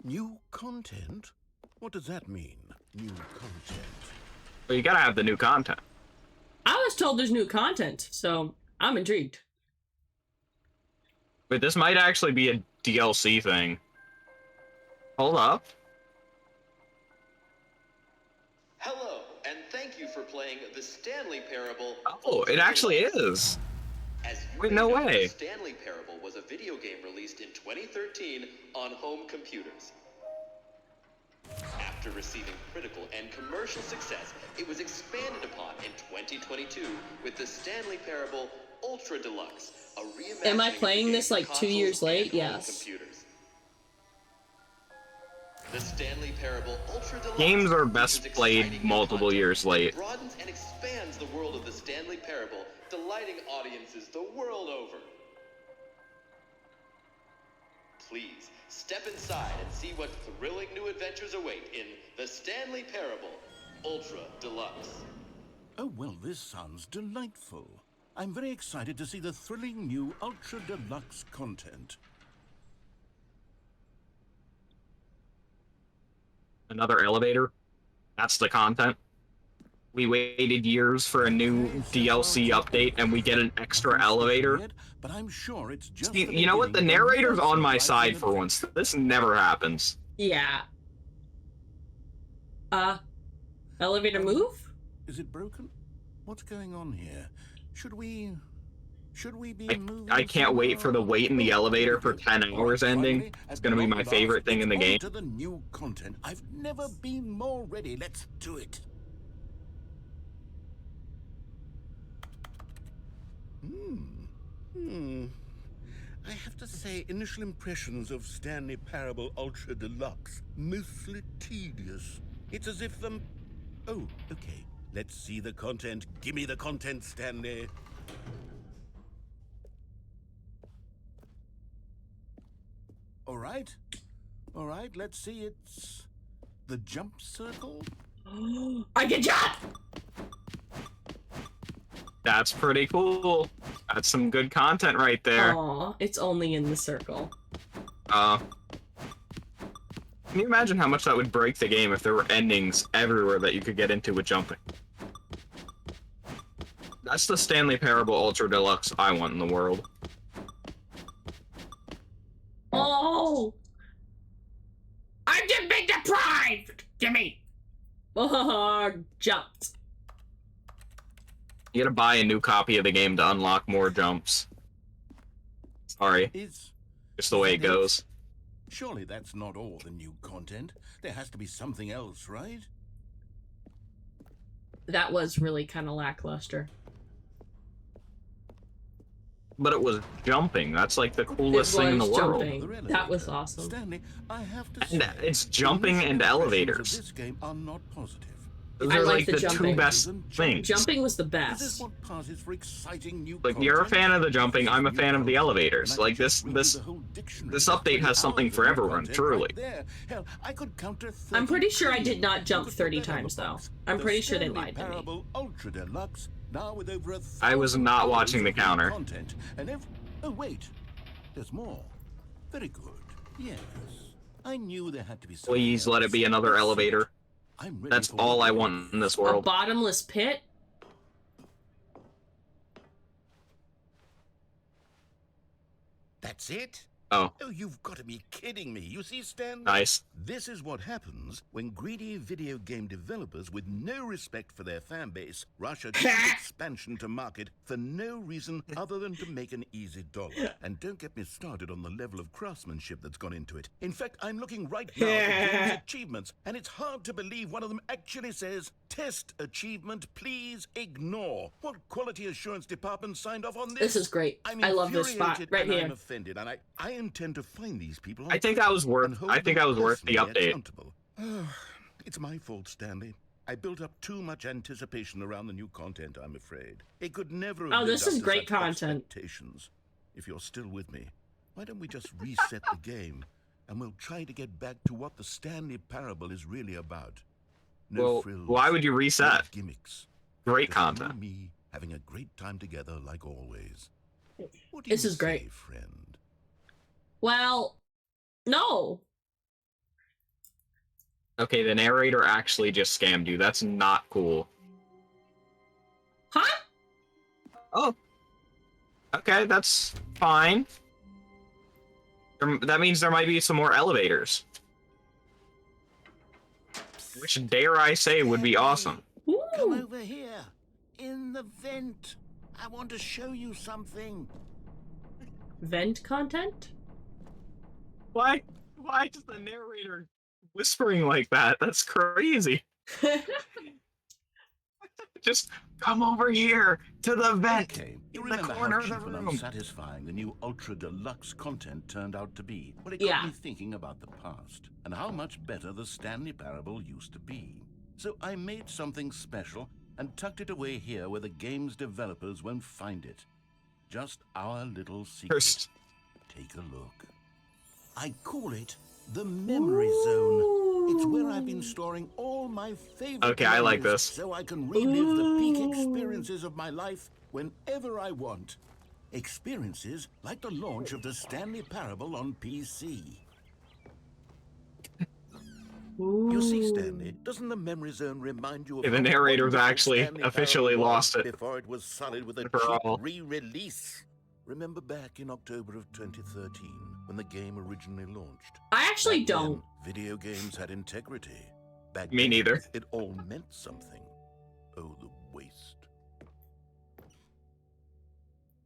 New content? What does that mean? New content. Well, you gotta have the new content. I was told there's new content, so I'm intrigued. But this might actually be a DLC thing. Hold up. Hello, and thank you for playing the Stanley Parable. Oh, it actually is. As you Wait, may no know, way. The Stanley Parable was a video game released in 2013 on home computers. After receiving critical and commercial success, it was expanded upon in 2022 with the Stanley Parable Ultra Deluxe, a reimagining Am I of the playing game this for like 2 consoles years late? and home Yes. computers. The Stanley Parable Ultra Deluxe Games are best features played exciting new multiple content years that late. broadens and expands the world of the Stanley Parable, delighting audiences the world over. Please, step inside and see what thrilling new adventures await in The Stanley Parable Ultra Deluxe. Oh, well, this sounds delightful. I'm very excited to see the thrilling new Ultra Deluxe content. Another elevator. That's the content. We waited years for a new DLC update, and we get an extra elevator. But I'm sure it's just See, you know what? The narrator's on my side for once. This never happens. Yeah. Elevator move? Is it broken? What's going on here? Should we be moving? I can't wait for the wait in the elevator for 10 hours ending. It's gonna be my favorite thing in the game. To the new content. I've never been more ready. Let's do it. I have to say, initial impressions of Stanley Parable Ultra Deluxe, mostly tedious. It's as if them... Oh, okay. Let's see the content. Give me the content, Stanley. All right, let's see. It's the jump circle. I can jump! That's pretty cool. That's some good content right there. Aw, it's only in the circle. Can you imagine how much that would break the game if there were endings everywhere that you could get into with jumping? That's the Stanley Parable Ultra Deluxe I want in the world. Oh! I'm just being deprived! Gimme! Oh, jumped. You gotta buy a new copy of the game to unlock more jumps. Sorry. Just the way it goes. Surely that's not all the new content. There has to be something else, right? That was really kind of lackluster. But it was jumping. That's like the coolest thing in the world. Jumping. That was awesome. Stanley, I have to And it's jumping and elevators. This game are not positive. Those I are like like the the jumping. two best things. Jumping was the Is best. this what passes for exciting new Like, you're a fan of the jumping, I'm a fan of the elevators. Like, this update has something for everyone, truly. Hell, I could counter I'm pretty sure I did not jump 30 times, though. I'm pretty sure they lied to me. Parable Ultra Deluxe, now with over 1,000 I was not watching the hours of counter. content, and oh, wait. There's more. Very good. Yes. I knew there had to be something Please let it be else. another elevator. I'm ready That's for all I whatever want it in this is. A world. bottomless pit? That's it? Oh, Oh, you've got to be kidding me. You see, Stan? nice. This is what happens when greedy video game developers with no respect for their fan base rush a cheap expansion to market for no reason other than to make an easy dollar. And don't get me started on the level of craftsmanship that's gone into it. In fact, I'm looking right now at games achievements, and it's hard to believe one of them actually says, "Test achievement, please ignore." What quality assurance department signed off on this? This is great. I'm I love this spot infuriated right and here. I'm offended, and I intend to find these people. I think that was worth. I think that was worth the update. It's my fault, Stanley. I built up too much anticipation around the new content, I'm afraid. It could never have Oh, lived this up is to great such content. expectations. If you're still with me, why don't we just reset the game, and we'll try to get back to what the Stanley Parable is really about. No Well, frills, why would you no reset? gimmicks. Great Just you content. and me having a great time together like always. What do This you is great. say, friend? Well, no. Okay, the narrator actually just scammed you. That's not cool. Huh? Oh. Okay, that's fine. That means there might be some more elevators. which dare I say would be awesome. Come Ooh. over here. In the vent. I want to show you something. Vent content? Why is the narrator whispering like that? That's crazy. Just come over here to the vent. Okay, you in the remember corner how of the cheap and room. unsatisfying the new ultra deluxe content turned out to be? Well, it got Yeah. me thinking about the past and how much better the Stanley Parable used to be. So I made something special and tucked it away here where the game's developers won't find it. Just our little secret. First. Take a look. I call it the Memory Zone. It's where I've been storing all my favorite Okay, I like memories this. so I can relive the peak Ooh. experiences of my life whenever I want. Experiences like the launch of the Stanley Parable on PC. You see, Stanley, doesn't the Memory Zone remind you of Yeah, the how narrator's wonderful actually Stanley officially Parable was lost it. before it was solid with a For cheap all. re-release? Remember back in October of 2013 when the game originally launched? I actually Back then, don't. video games had integrity. Back Me then, neither. It all meant something. Oh, the waste.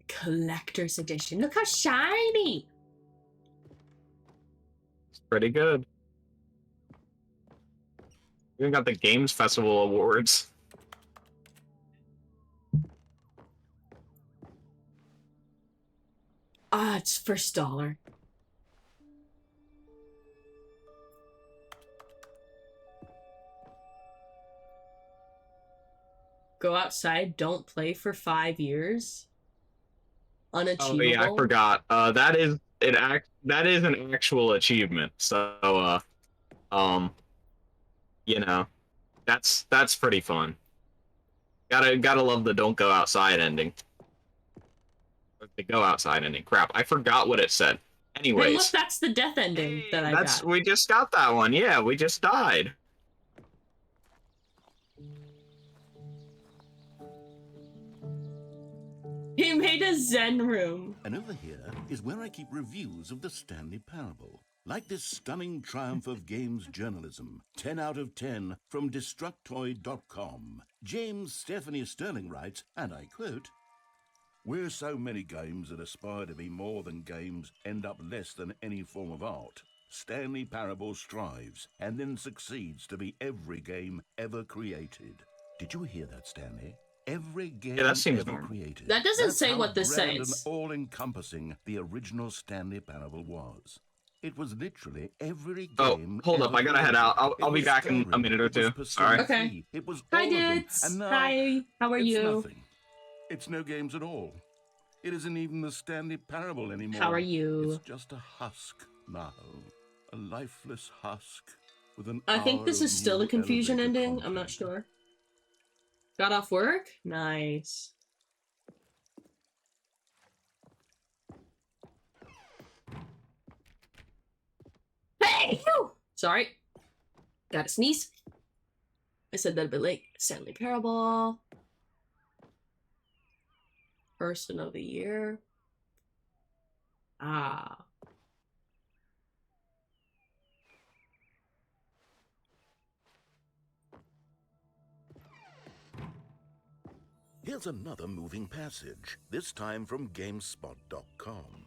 Collector's edition. Look how shiny. It's pretty good. We even got the Games Festival awards. Ah, it's first dollar. Go outside, don't play for 5 years. Unachievable. Oh yeah, I forgot. That is an actual achievement. So you know, that's pretty fun. Gotta love the don't go outside ending. Or the go outside ending. Crap, I forgot what it said. Hey, look, Anyways, that's the death ending that I got. we just got that one. Yeah, we just died. He made a Zen room. And over here is where I keep reviews of the Stanley Parable. Like this stunning triumph of games journalism, 10 out of 10 from Destructoid.com. James Stephanie Sterling writes, and I quote, "Where so many games that aspire to be more than games end up less than any form of art, Stanley Parable strives and then succeeds to be every game ever created." Did you hear that, Stanley? Every game that seems ever normal. created. That doesn't That's say how what this grand says. and all-encompassing the original Stanley Parable was. It was literally every game. Oh, hold up, ever I gotta head out. created. I'll It be was back in a Skyrim, minute or it was two. Persona Alright. Okay. 3, It was Hi, all of them. dudes. And now Hi. How are it's you? nothing. It's no games at all. It isn't even the Stanley Parable anymore. How are you? It's just a husk now. A lifeless husk with an I think hour this of is still new the confusion elevator ending. I'm not content. sure. Got off work? Nice. Hey! Phew! Sorry. Gotta sneeze. I said that a bit late. Stanley Parable. Person of the year. Ah. Here's another moving passage, this time from GameSpot.com.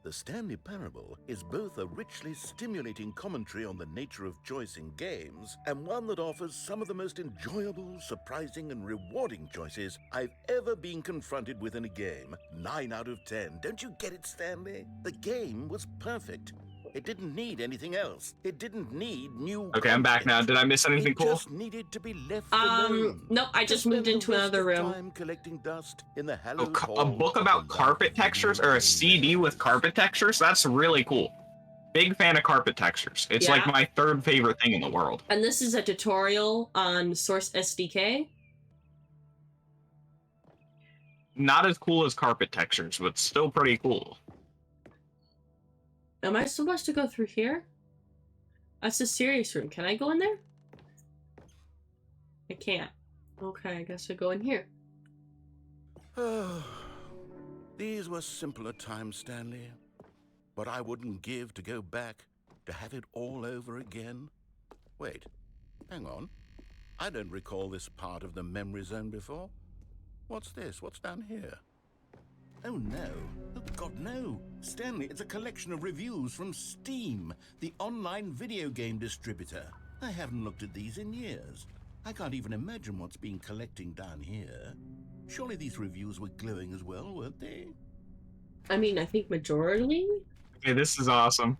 The Stanley Parable is both a richly stimulating commentary on the nature of choice in games, and one that offers some of the most enjoyable, surprising, and rewarding choices I've ever been confronted with in a game. 9 out of 10. Don't you get it, Stanley? The game was perfect. It didn't need anything else. It didn't need new Okay, I'm back now. Did I miss anything It cool? just needed to be left alone. Nope, I just spend moved into the rest another of room. time collecting dust in the A hallowed a halls book of about the carpet life textures video or a game CD with land. carpet textures? That's really cool. Big fan of carpet textures. It's like Yeah. my third favorite thing in the world. And this is a tutorial on Source SDK. Not as cool as carpet textures, but still pretty cool. Am I supposed to go through here? That's a serious room. Can I go in there? I can't. Okay, I guess I go in here. These were simpler times, Stanley. But I wouldn't give to go back to have it all over again. Wait, Hang on. I don't recall this part of the memory zone before. What's this? What's down here? Oh no. Oh God, no. Stanley, it's a collection of reviews from Steam, the online video game distributor. I haven't looked at these in years. I can't even imagine what's been collecting down here. Surely these reviews were glowing as well, weren't they? I mean, I think majority? Okay, this is awesome.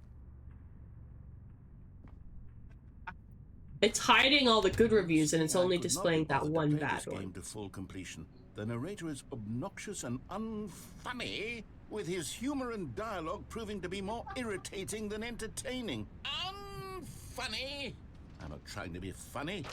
It's hiding all the good reviews and it's I only could not displaying be that bothered to one play bad this game one. to full completion. The narrator is obnoxious and unfunny, with his humor and dialogue proving to be more irritating than entertaining. Unfunny! I'm not trying to be funny.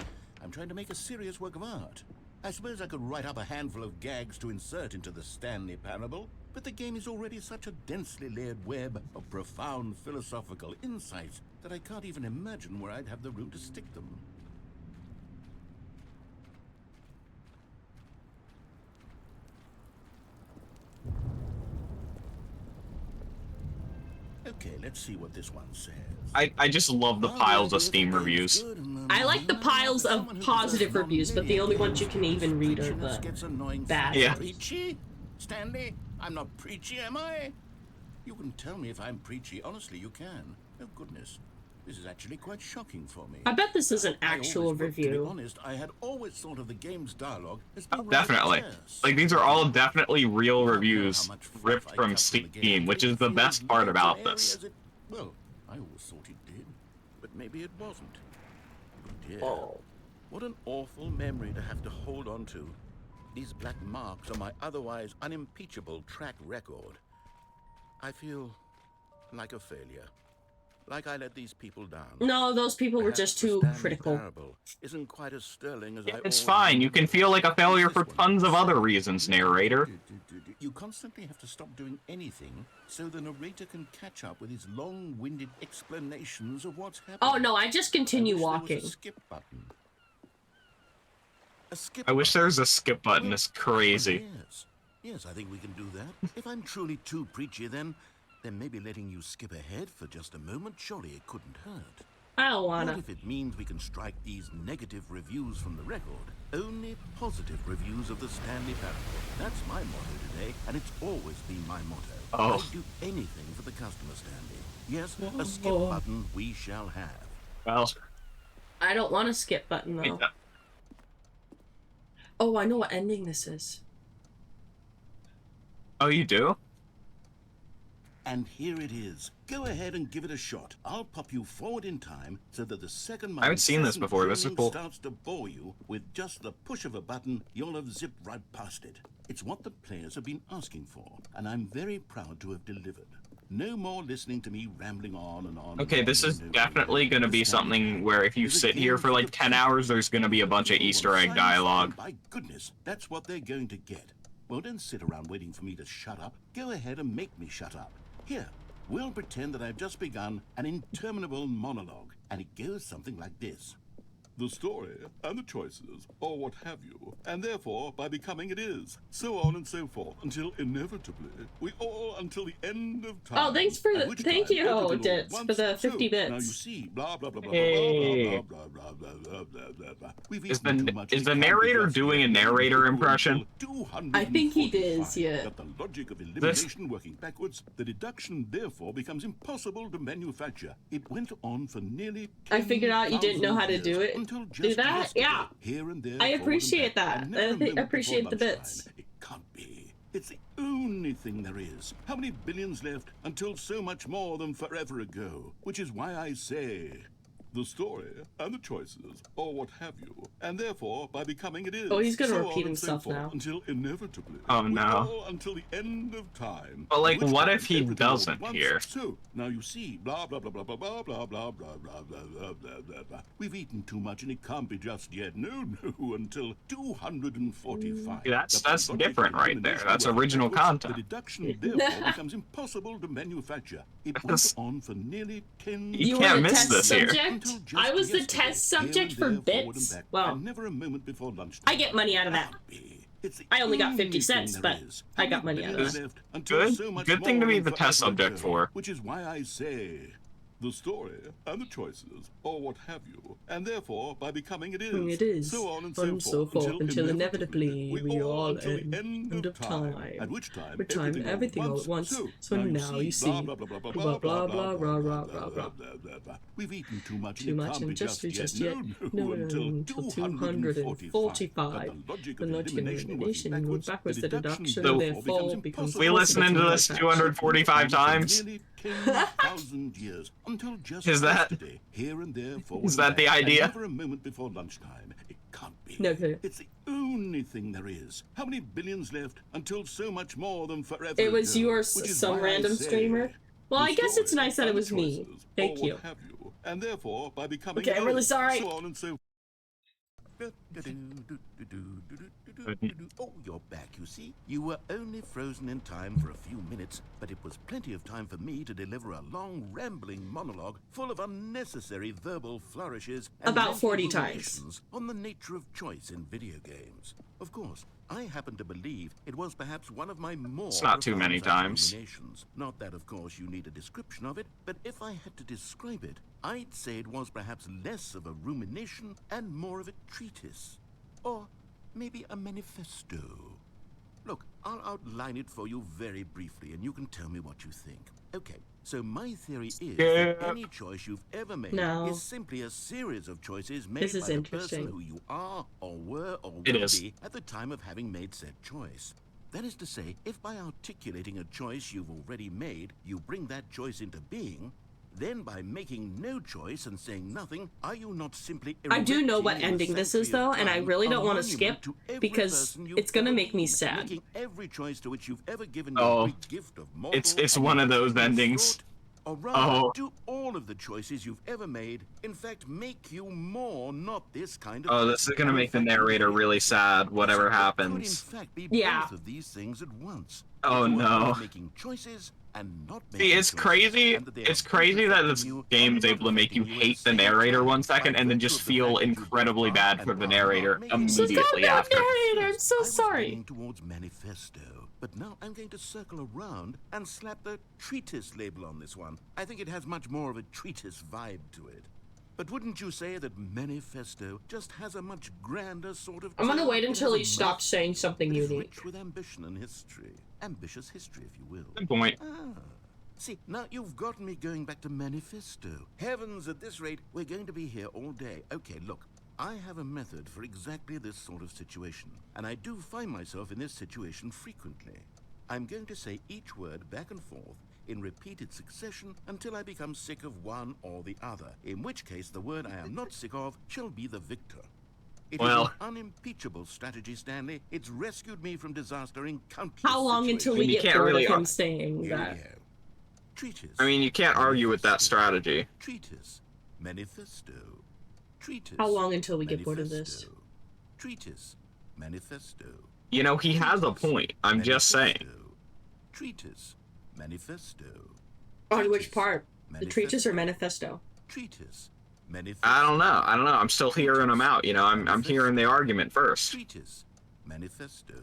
I'm trying to make a serious work of art. I suppose I could write up a handful of gags to insert into the Stanley Parable, but the game is already such a densely layered web of profound philosophical insights that I can't even imagine where I'd have the room to stick them. Okay, let's see what this one says. I just love the piles of Steam reviews. I like the piles of positive reviews, but the only ones you can even read are the bad. Yeah. Preachy? Stanley, I'm not preachy, am I? You can tell me if I'm preachy. Honestly, you can. Oh, goodness. This is actually quite shocking for me. I bet this is an actual To be review. honest, I had always thought of the game's dialogue as being Definitely. rather terse. Like, these are all definitely real reviews ripped from Steam, which is the best part about this. Well, I always thought it did, but maybe it wasn't. Oh dear. Oh. What an awful memory to have to hold on to. These black marks on my otherwise unimpeachable track record. I feel like a failure. Like I let these people down. No, those people were just too critical. Isn't quite as sterling as It's fine. You can feel like a failure for tons of other reasons, narrator. You constantly have to stop doing anything so the narrator can catch up with his long-winded explanations of what's happening. Oh no, I just continue I wish there was walking. a skip button. A skip I wish button. there was a skip button. Well, It's crazy. Yes, I think we can do that. If I'm truly too preachy, then maybe letting you skip ahead for just a moment, surely it couldn't hurt. I don't What wanna. if it means we can strike these negative reviews from the record? Only positive reviews of the Stanley Parable. That's my motto today, and it's always been my motto. Oh. I'd do anything for the customer, Stanley. Yes, a skip button we shall have. Well, I don't want a skip button though. Oh, I know what ending this is. oh, you do? And here it is. Go ahead and give it a shot. I'll pop you forward in time so that the second I haven't seen this before. This is cool. starts to bore you with just the push of a button, you'll have zipped right past it. It's what the players have been asking for, and I'm very proud to have delivered. No more listening to me rambling on and on. Okay, this is definitely going to be something where if you sit here for like 10 hours, there's going to be a bunch of Easter egg dialogue. By goodness, that's what they're going to get. Well, don't sit around waiting for me to shut up. Go ahead and make me shut up. Here, we'll pretend that I've just begun an interminable monologue, and it goes something like this. The story and the choices, or what have you, and therefore by becoming it is, so on and so forth, until inevitably we all until the end of time. Oh, thanks for the thank you, Dits, for the 50 bits. Now you see, blah blah blah blah Hey. blah blah blah blah blah blah blah. We've Is eaten the- too much is the in narrator Cambridge doing a yesterday. narrator impression? I think he does, 245. yeah. That the logic of elimination working backwards, the deduction therefore becomes impossible to manufacture. It went on for nearly I figured out you didn't know how to 10,000 do years, it. until Do just that? yesterday, Yeah. Here and there, I forward and appreciate back, that. and never I a moment appreciate before the bits. lunchtime. It can't be. It's the only thing there is. How many billions left until so much more than forever ago? Which is why I say, the story and the choices, or what have you, and therefore by becoming it is. Oh, he's gonna so repeat on and so himself forth, now. Until inevitably. Oh, we no. all until the end of time. But, like, Which what time if he everything all doesn't at once. here? So now you see, blah blah blah blah blah blah blah blah blah blah blah blah blah blah blah. We've eaten too much, and it can't be just yet. No, until 245. That's logic different of right there. elimination That's work original backwards. content. The deduction therefore becomes impossible to manufacture. It went That's- on for nearly 10. You You can't were the miss test this here. subject? Until just I was the yesterday, test subject here for and there, forward bits? and back, Well, and never a moment before lunchtime. I get money out of that. It's the I only got 50 only cents, thing there but is. I How got many money out of billions that. left until Good- so much good thing to more be than the test forever subject ago, for. Which is why I say, the story, and the choices, or what have you, and therefore, by becoming it It is, so on and so forth, until inevitably we all until end the end of time. at which time, everything all at once. So now you see, blah blah blah blah blah blah blah blah. We've eaten too much and just yet. No, until 245. The logic and elimination moves backwards. The deduction therefore becomes. We listening to this 245 times. 10,000 years until just Is that yesterday, here and there, is that the idea? Never a moment before lunchtime. It can't be. No. It's the only thing there is. How many billions left until so much more than forever? It was ago, yours, some random streamer. Well, I guess it's nice that it was me. Thank you. And therefore, by becoming okay, I'm really sorry. So on and so. Oh, you're back, you see. You were only frozen in time for a few minutes, but it was plenty of time for me to deliver a long, rambling monologue full of unnecessary verbal flourishes and about 40 times on the nature of choice in video games. Of course, I happen to believe it was perhaps one of my more... It's not too many times. Not that, of course, you need a description of it, but if I had to describe it, I'd say it was perhaps less of a rumination and more of a treatise. Or maybe a manifesto. Look, I'll outline it for you very briefly, and you can tell me what you think. Okay, so my theory is that any choice you've ever made is simply a series of choices made by the person who you are, or were, or will be at the time of having made said choice. That is to say, if by articulating a choice you've already made, you bring that choice into being, then by making no choice and saying nothing, are you not simply... I do know what ending this is, though, and I really don't want to skip, because it's gonna make me sad. Every choice to which you've ever given your gift of mortal, it's one of those endings. Or rather, do all of the choices you've ever made, in fact, make you more not this kind of... Oh, this is gonna make the narrator really sad, whatever happens. Could, in fact, be both of these things at once. Oh, no. Making choices and not See, it's crazy. It's crazy that this game is able to make you hate the narrator 1 second and then just feel incredibly bad for the narrator immediately after. Narrator, I'm so sorry. Towards manifesto, but now I'm going to circle around and slap the treatise label on this one. I think it has much more of a treatise vibe to it. But wouldn't you say that manifesto just has a much grander sort of... I'm gonna wait until he stops saying something unique. Rich with ambition and history. Ambitious history, if you will. Good point. See, now you've gotten me going back to manifesto. Heavens, at this rate, we're going to be here all day. Okay, look, I have a method for exactly this sort of situation, and I do find myself in this situation frequently. I'm going to say each word back and forth in repeated succession until I become sick of one or the other, in which case the word I am not sick of shall be the victor. It is an unimpeachable strategy, Stanley. It's rescued me from disaster in countless How long until we get bored of him saying that? Treatise. I mean, you can't argue with that strategy. Treatise. Manifesto. Treatise. How long until we get bored of this? Treatise. Manifesto. You know, he has a point. I'm just saying. Treatise. Manifesto. On which part? The treatise or manifesto? Treatise. I don't know. I'm still hearing them out. You know, I'm hearing the argument first. Treatise. Manifesto.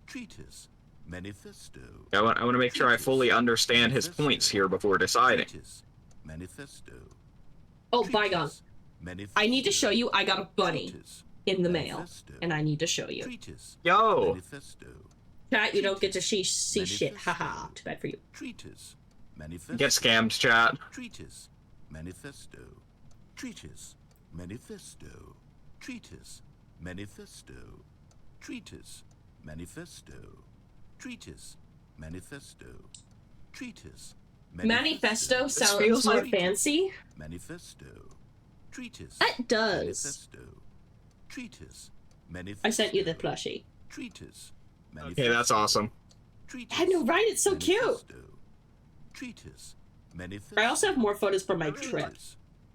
Treatise. Manifesto. I want to make sure I fully understand his points here before deciding. Manifesto. Oh, bygone. I need to show you I got a bunny in the mail, and I need to show you. Yo. Chat, you don't get to see shit. Haha. Too bad for you. Treatise. Get scammed, chat. Treatise. Manifesto. Treatise. Manifesto. Treatise. Manifesto. Treatise. Manifesto. Treatise. Manifesto. Treatise. Manifesto sounds more fancy. Manifesto. Treatise. That does. Manifesto. Treatise. Manifesto. I sent you the plushie. Treatise. Okay, that's awesome. I know, right? It's so cute. Treatise. I also have more photos from my trip.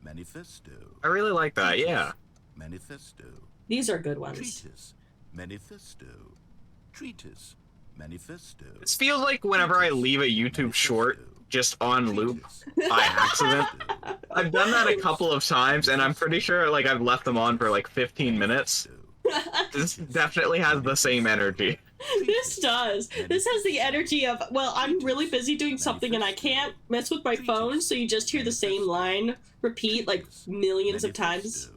Manifesto. I really like that, yeah. Manifesto. These are good ones. Treatise. Manifesto. Treatise. Manifesto. This feels like whenever I leave a YouTube short just on loop by accident. I've done that a couple of times, and I'm pretty sure like I've left them on for like 15 minutes. This definitely has the same energy. This does. This has the energy of, well, I'm really busy doing something and I can't mess with my phone, so you just hear the same line repeat like millions of times.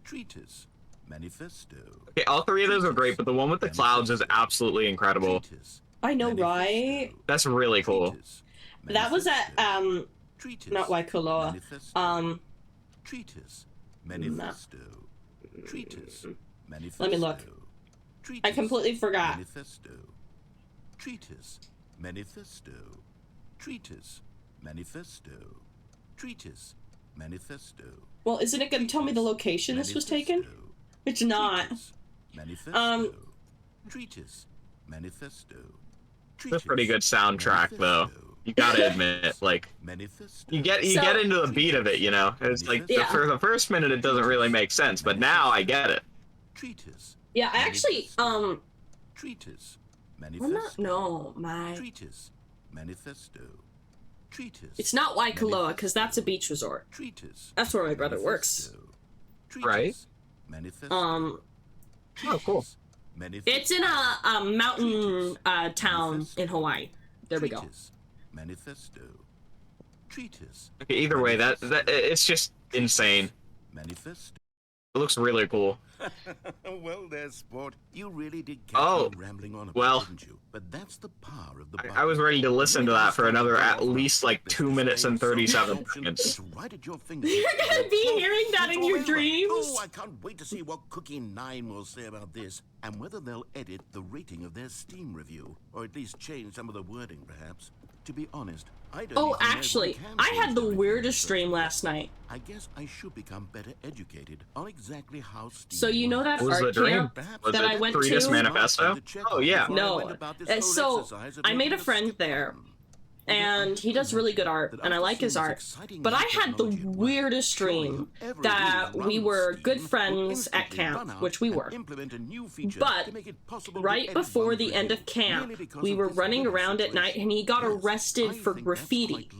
Treatise. Manifesto. Okay, all three of those are great, but the one with the clouds is absolutely incredible. I know, right? That's really cool. That was at, not Waikoloa. Treatise. Manifesto. Treatise. Manifesto. Let me look. I completely forgot. Manifesto. Treatise. Manifesto. Treatise. Manifesto. Treatise. Manifesto. Well, isn't it going to tell me the location this was taken? It's not. Manifesto. Treatise. Manifesto. It's a pretty good soundtrack, though. You gotta admit, like, you get into the beat of it, you know. It's like for the first minute it doesn't really make sense, but now I get it. Treatise. Yeah, I actually Treatise. I'm not, no, my Treatise. Manifesto. Treatise. It's not Waikoloa because that's a beach resort. Treatise. That's where my brother works. Right. Manifesto. Oh, cool. It's in a mountain town in Hawaii. There we go. Manifesto. Treatise. Okay, either way, that it's just insane. Manifesto. It looks really cool. Well, there, sport. You really did catch me rambling on about, didn't you? But that's the power of the I was ready to listen to that for another at least like 2 minutes and 37 seconds. It's right at your fingertips. You're gonna be hearing that in your dreams. Oh, I can't wait to see what Cookie 9 will say about this, and whether they'll edit the rating of their Steam review, or at least change some of the wording, perhaps. To be honest, I don't. Oh, actually, I had the weirdest dream last night. I guess I should become better educated on exactly how Steam So you know that What was art the dream? camp Was that it I went 3DS to? Manifesto? Oh yeah. No, so I made a friend there, and he does really good art, and I like his art. But I had the weirdest dream that we were good friends at camp, which we were. But right before the end of camp, we were running around at night, and he got arrested for graffiti.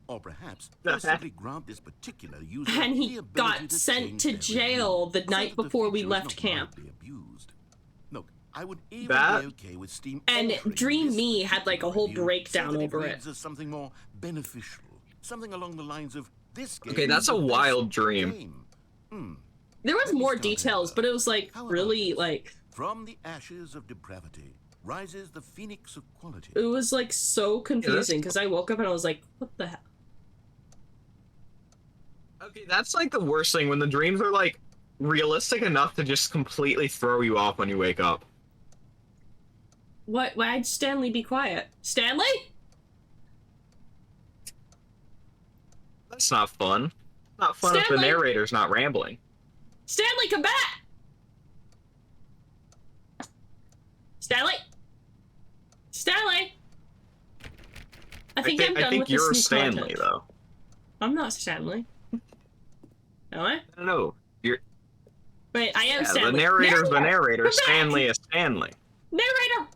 Or perhaps simply grant this particular user And he got sent to jail the night before we left camp. Look, I would even That- be okay with Steam And altering Dream this Me had like a whole review breakdown so that over reads it. as something more beneficial, something along the lines of this game. Okay, that's a is the wild best dream. game. There was more details, but it was like really like From the ashes of depravity rises the phoenix of quality. it was like so confusing because I woke up and I was like, what the hell? Okay, that's like the worst thing when the dreams are like realistic enough to just completely throw you off when you wake up. What? Why'd Stanley be quiet? Stanley? That's not fun. Not fun if the Stanley? narrator's not rambling. Stanley, come back! Stanley? Stanley? I think I'm done I think with you're this new Stanley content. though. I'm not Stanley. Am I? No, you're. Wait, I am Yeah, Stanley. the narrator's the narrator. Come back! Stanley is Stanley. Narrator!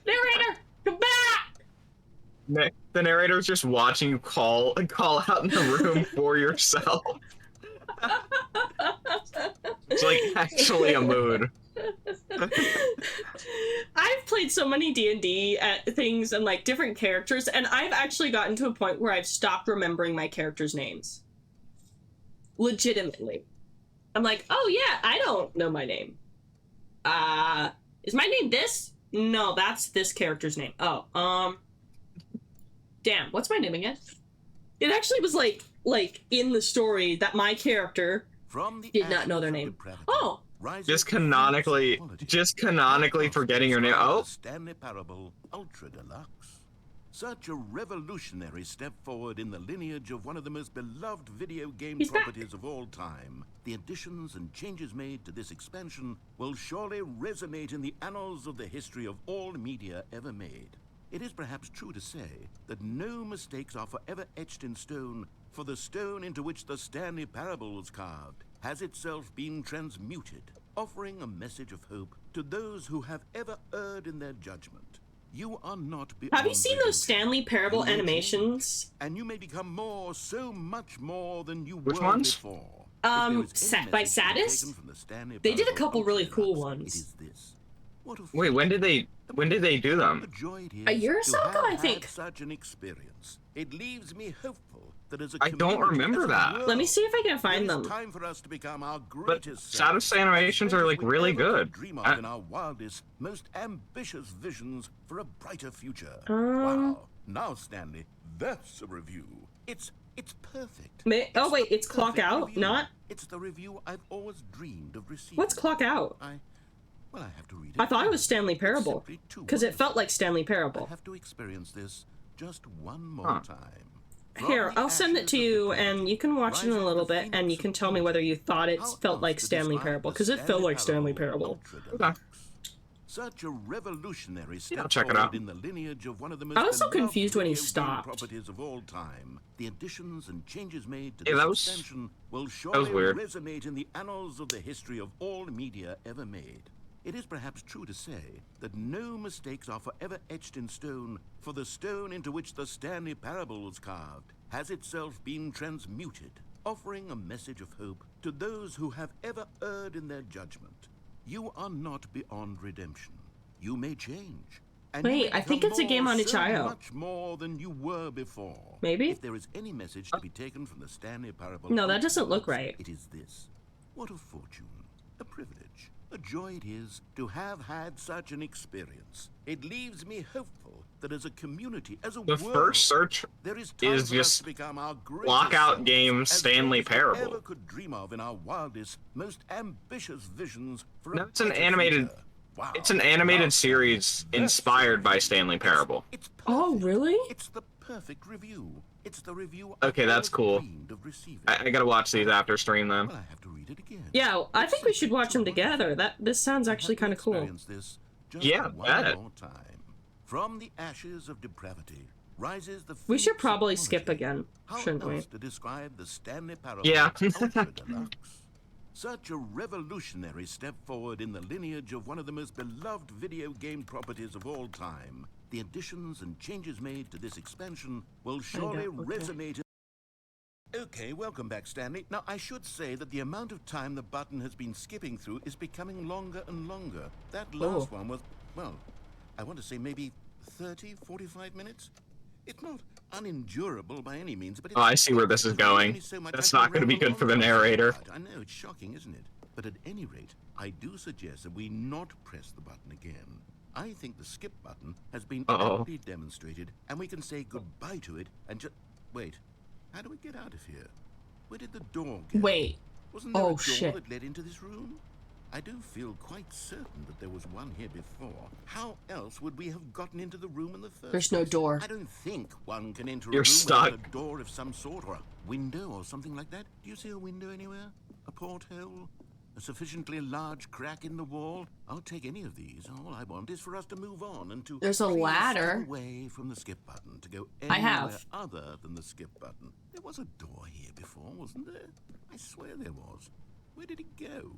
Narrator! Come back! The narrator's just watching you call out in the room for yourself. It's like actually a mood. I've played so many D&D things and like different characters, and I've actually gotten to a point where I've stopped remembering my characters' names. Legitimately. I'm like, oh yeah, I don't know my name. Is my name this? No, that's this character's name. Oh, damn, what's my name again? It actually was like in the story that my character did not know their name. Oh, Just canonically forgetting your name. Oh, Stanley Parable Ultra Deluxe. Such a revolutionary step forward in the lineage of one of the most beloved video game He's back. properties of all time. The additions and changes made to this expansion will surely resonate in the annals of the history of all media ever made. It is perhaps true to say that no mistakes are forever etched in stone, for the stone into which the Stanley Parable was carved has itself been transmuted, offering a message of hope to those who have ever erred in their judgment. You are not beyond have you seen those redemption. Stanley Parable You may animations? change, and you may become more, so much more than you Which were ones? before. By If there is any Satis? message to be taken from the Stanley They did a Parable couple really Ultra cool Deluxe, ones. It is this. Wait, when did they do them? A year or so ago, I think. Such an experience. It leaves me hopeful that as a I don't community, remember as a that. world, Let me see if I can find it is them. time for us to become our But greatest status selves, animations as are great like as we really ever good. could dream of in our wildest, most ambitious visions for a brighter future. Wow. Now, Stanley, that's a review. It's perfect. Oh wait, it's the clock perfect out, review. not? It's the review I've always dreamed of receiving. What's clock out? Well, I have to read it. I thought it again. was Stanley It's Parable, simply too because it felt wonderful. like Stanley I Parable. have to experience this just one more time. Here, I'll send it to you, and you can watch it in a little bit, and you can tell me whether you thought it felt like Stanley Parable, because it felt like Stanley Parable. Okay. Such a revolutionary Yeah, step I'll check it forward out. in the lineage of one of the most I was so beloved confused when he video game stopped. properties of all time. The additions and changes made to Yeah, this that was- extension will was surely weird. resonate in the annals of the history of all media ever made. It is perhaps true to say that no mistakes are forever etched in stone, for the stone into which the Stanley Parable was carved has itself been transmuted, offering a message of hope to those who have ever erred in their judgment. You are not beyond redemption. You may change. And you Wait, may I think become it's a game more, on so itch.io. much more than you were before. Maybe? If there is any message to be taken from the Stanley Parable, No, that doesn't look right. It is this: what a fortune, a privilege, a joy it is to have had such an experience. It leaves me hopeful that as a community, as a The world, first search there is time is for us just to become our greatest lockout selves, game as Stanley great as we Parable. ever could dream of in our wildest, most ambitious visions for No, a it's an brighter animated- future. Wow. It's an animated Wow, series that's inspired by a- Stanley Parable. It's Oh, perfect. really? It's the perfect review. It's the review Okay, I've that's always cool. dreamed of receiving. I gotta watch these after stream then. Well, I have to read it again. Yeah, I It's think we should simply watch too them together. This sounds I actually have to kind of cool. experience this just Yeah, one bet. more time. From the ashes of depravity rises the We should phoenix of probably skip quality. again, How shouldn't we? else to describe the Stanley Parable Yeah. Ultra Deluxe? Such a revolutionary step forward in the lineage of one of the most beloved video game properties of all time. The additions and changes made to this expansion will surely okay. resonate. Okay, welcome back, Stanley. Now, I should say that the amount of time the button has been skipping through is becoming longer and longer. That last one was, well, I want to say maybe 30, 45 minutes? It's not unendurable by any means, but it's, Oh, I see where this is there's really going. only so much That's I can not gonna be ramble good on for the about. narrator. I know, it's shocking, isn't it? But at any rate, I do suggest that we not press the button again. I think the skip button has been aptly demonstrated, and we can say goodbye to it and just... Wait, how do we get out of here? Where did the door go? Wait. Wasn't there a Oh, door shit. that led into this room? I do feel quite certain that there was one here before. How else would we have gotten into the room in the first There's no place? door. I don't think one can enter You're a room stuck. without a door of some sort, or a window or something like that. Do you see a window anywhere? A porthole? A sufficiently large crack in the wall? I'll take any of these. All I want is for us to move on and to There's a please ladder. step away from the skip button to go I anywhere have. other than the skip button. There was a door here before, wasn't there? I swear there was. Where did it go?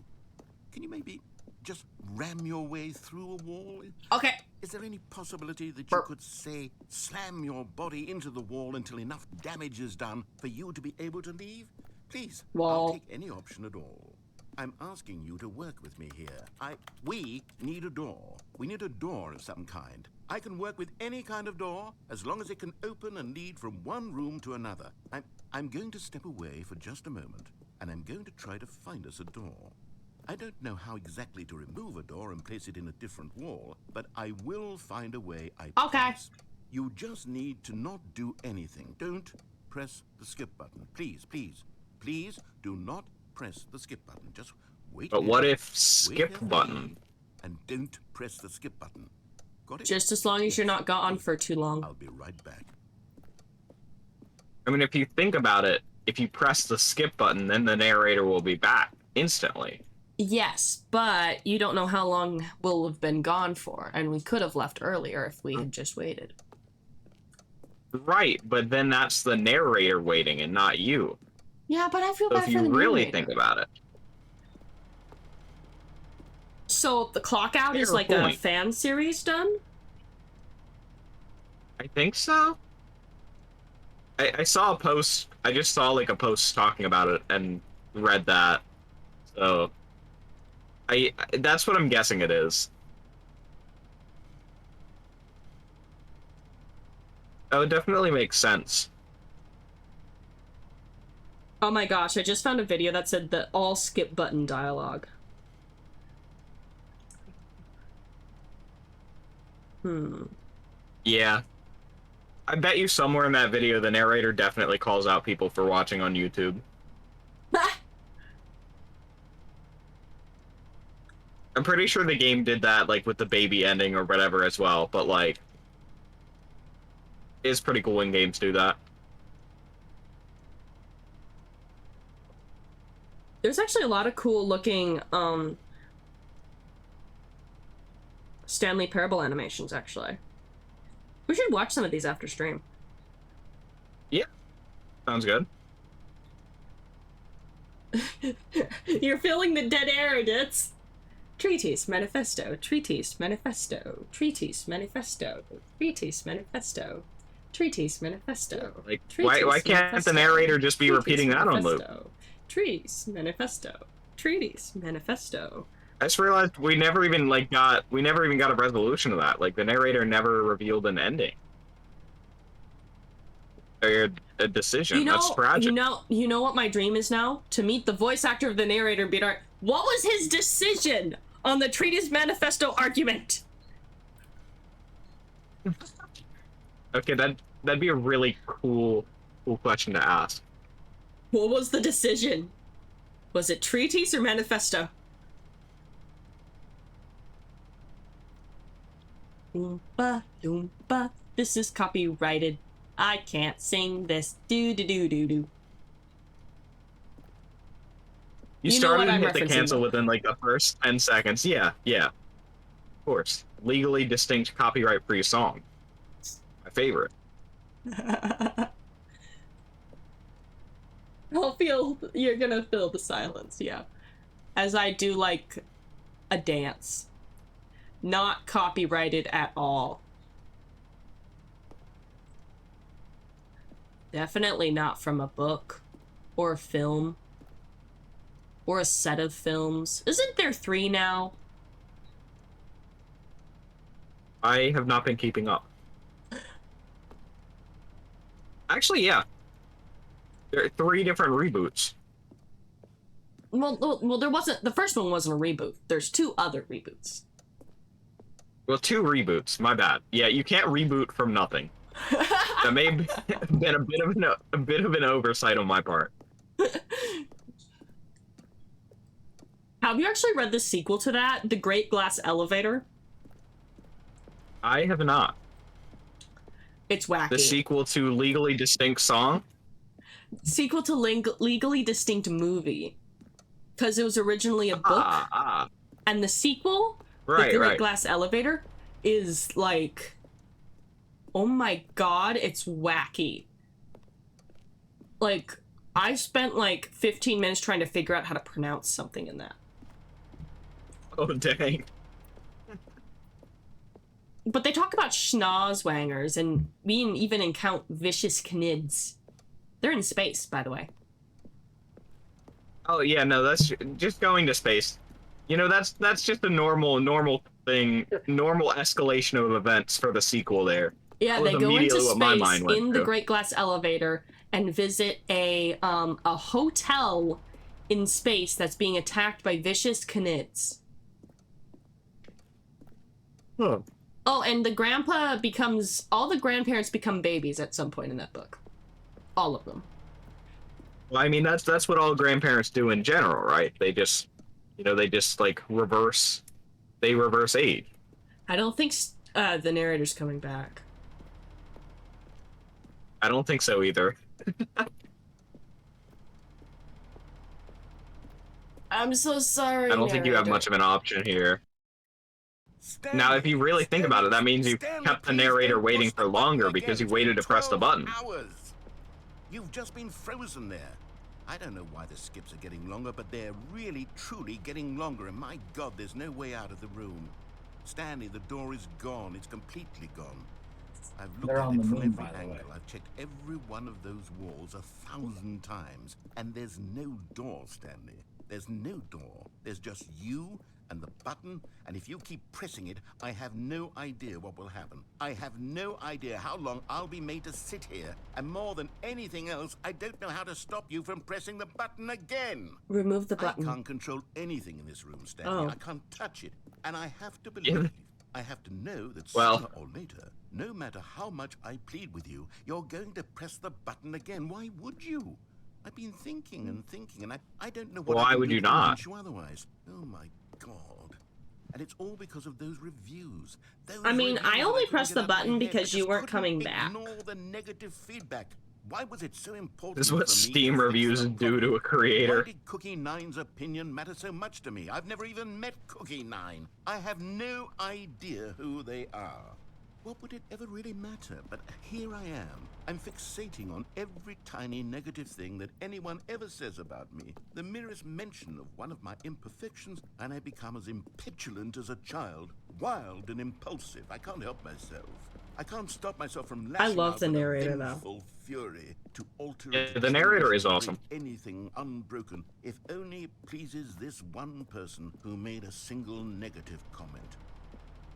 Can you maybe just ram your way through a wall? Okay. Is there any possibility that you Burp. could, say, slam your body into the wall until enough damage is done for you to be able to leave? Please, I'll Well- take any option at all. I'm asking you to work with me here. We need a door. We need a door of some kind. I can work with any kind of door as long as it can open and lead from one room to another. I'm going to step away for just a moment, and I'm going to try to find us a door. I don't know how exactly to remove a door and place it in a different wall, but I will find a way, I Okay. promise. You just need to not do anything. Don't press the skip button. Please, please, please do not press the skip button. Just wait. But here. what if Wait skip here for button? me, and don't press the skip button. Got it? Just as long as you're not gone for too long. I'll be right back. I mean, if you think about it, if you press the skip button, then the narrator will be back instantly. Yes, but you don't know how long we'll have been gone for, and we could have left earlier if we had just waited. Right, but then that's the narrator waiting and not you. Yeah, but I feel So bad if for the you really narrator. think about it. So the clock out is Fair like a point. fan series done? I think so. I saw a post. I just saw like a post talking about it and read that. So that's what I'm guessing it is. That would definitely make sense. Oh my gosh, I just found a video that said the all skip button dialogue. Yeah. I bet you somewhere in that video the narrator definitely calls out people for watching on YouTube. I'm pretty sure the game did that, like, with the baby ending or whatever as well, but, like, it's pretty cool when games do that. There's actually a lot of cool looking, Stanley Parable animations, actually. We should watch some of these after stream. Yeah. Sounds good. You're filling the dead air, idiots! Treatise Manifesto, Treatise Manifesto, Treatise Manifesto, Treatise Manifesto, Treatise Manifesto. Like, why can't the narrator just be repeating that on loop? Treatise Manifesto, Treatise Manifesto. I just realized we never even got a resolution of that. Like, the narrator never revealed an ending. Or a decision. That's tragic. You know what my dream is now? To meet the voice actor of the narrator and be like, what was his decision on the Treatise Manifesto argument? Okay, that'd be a really cool question to ask. What was the decision? Was it Treatise or Manifesto? Oompa loompa, this is copyrighted. I can't sing this. Do do do do do. You started and hit the cancel within like the first 10 seconds. Yeah, yeah. Of course. Legally distinct copyright-free song. My favorite. You're gonna feel the silence, yeah. As I do like a dance. Not copyrighted at all. Definitely not from a book or a film or a set of films. Isn't there 3 now? I have not been keeping up. Actually, yeah. There are 3 different reboots. Well, there wasn't. The first one wasn't a reboot. There's 2 other reboots. Well, 2 reboots. My bad. Yeah, you can't reboot from nothing. That may have been a bit of an oversight on my part. Have you actually read the sequel to that, The Great Glass Elevator? I have not. It's wacky. The sequel to Legally Distinct Song? Sequel to Legally Distinct Movie. Because it was originally a book. And the sequel, The Great Glass Elevator, is like... Oh my god, it's wacky. Like, I spent like 15 minutes trying to figure out how to pronounce something in that. Oh, dang. But they talk about schnozzwangers and we even encounter vicious knids. They're in space, by the way. Oh, yeah, no, that's just going to space. You know, that's just a normal thing, normal escalation of events for the sequel there. Yeah, they go into space in the Great Glass Elevator and visit a hotel in space that's being attacked by vicious knids. Huh. Oh, and all the grandparents become babies at some point in that book. All of them. Well, I mean, that's what all grandparents do in general, right? They just, like reverse age. I don't think the narrator's coming back. I don't think so either. I'm so sorry. I don't think you have much of an option here. Stanley, Now, if you really think about it, that means you kept the narrator waiting for longer because you waited to press the button. Hours. You've just been frozen there. I don't know why the skips are getting longer, but they're really, truly getting longer, and my god, there's no way out of the room. Stanley, the door is gone. It's completely gone. I've looked at it from every angle. I've checked every one of those walls 1,000 times, and there's no door, Stanley. There's no door. There's just you and the button, and if you keep pressing it, I have no idea what will happen. I have no idea how long I'll be made to sit here, and more than anything else, I don't know how to stop you from pressing the button again. Remove the button. I can't control anything in this room, Stanley. Oh. I can't touch it, and I have to believe. I have to know that sooner or later, no matter how much I plead with you, you're going to press the button again. Why would you? I've been thinking and thinking, and I don't know what Why I can would do you to not? convince you otherwise. Oh my God. And it's all because of those reviews. I mean, I only couldn't pressed get the out of my button head. because I you just weren't couldn't coming back. Ignore the negative feedback. Why was it so important? This is what for me Steam to fix reviews the do to problem? a creator. Why did Cookie Nine's opinion matter so much to me? I've never even met Cookie Nine. I have no idea who they are. What would it ever really matter? But here I am. I'm fixating on every tiny negative thing that anyone ever says about me. The merest mention of one of my imperfections, and I become as impetulant as a child. Wild and impulsive. I can't help myself. I can't stop myself from lashing love out the with a narrator, though. vengeful fury to alter Yeah, it, the narrator is to awesome. break anything unbroken, if only it pleases this one person who made a single negative comment.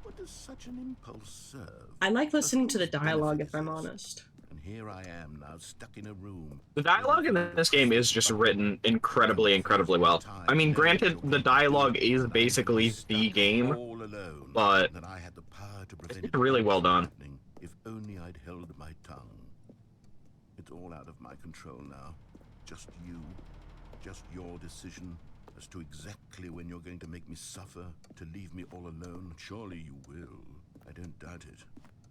What does such an impulse serve? I like listening to the Whose benefit dialogue, is if I'm this? honest. And here I am now, stuck in a room. The dialogue in this game is just written incredibly well. I mean, granted, the dialogue is basically the game, but it's really well done. If only I'd held my tongue. It's all out of my control now. Just you. Just your decision as to exactly when you're going to make me suffer, to leave me all alone. Surely you will. I don't doubt it.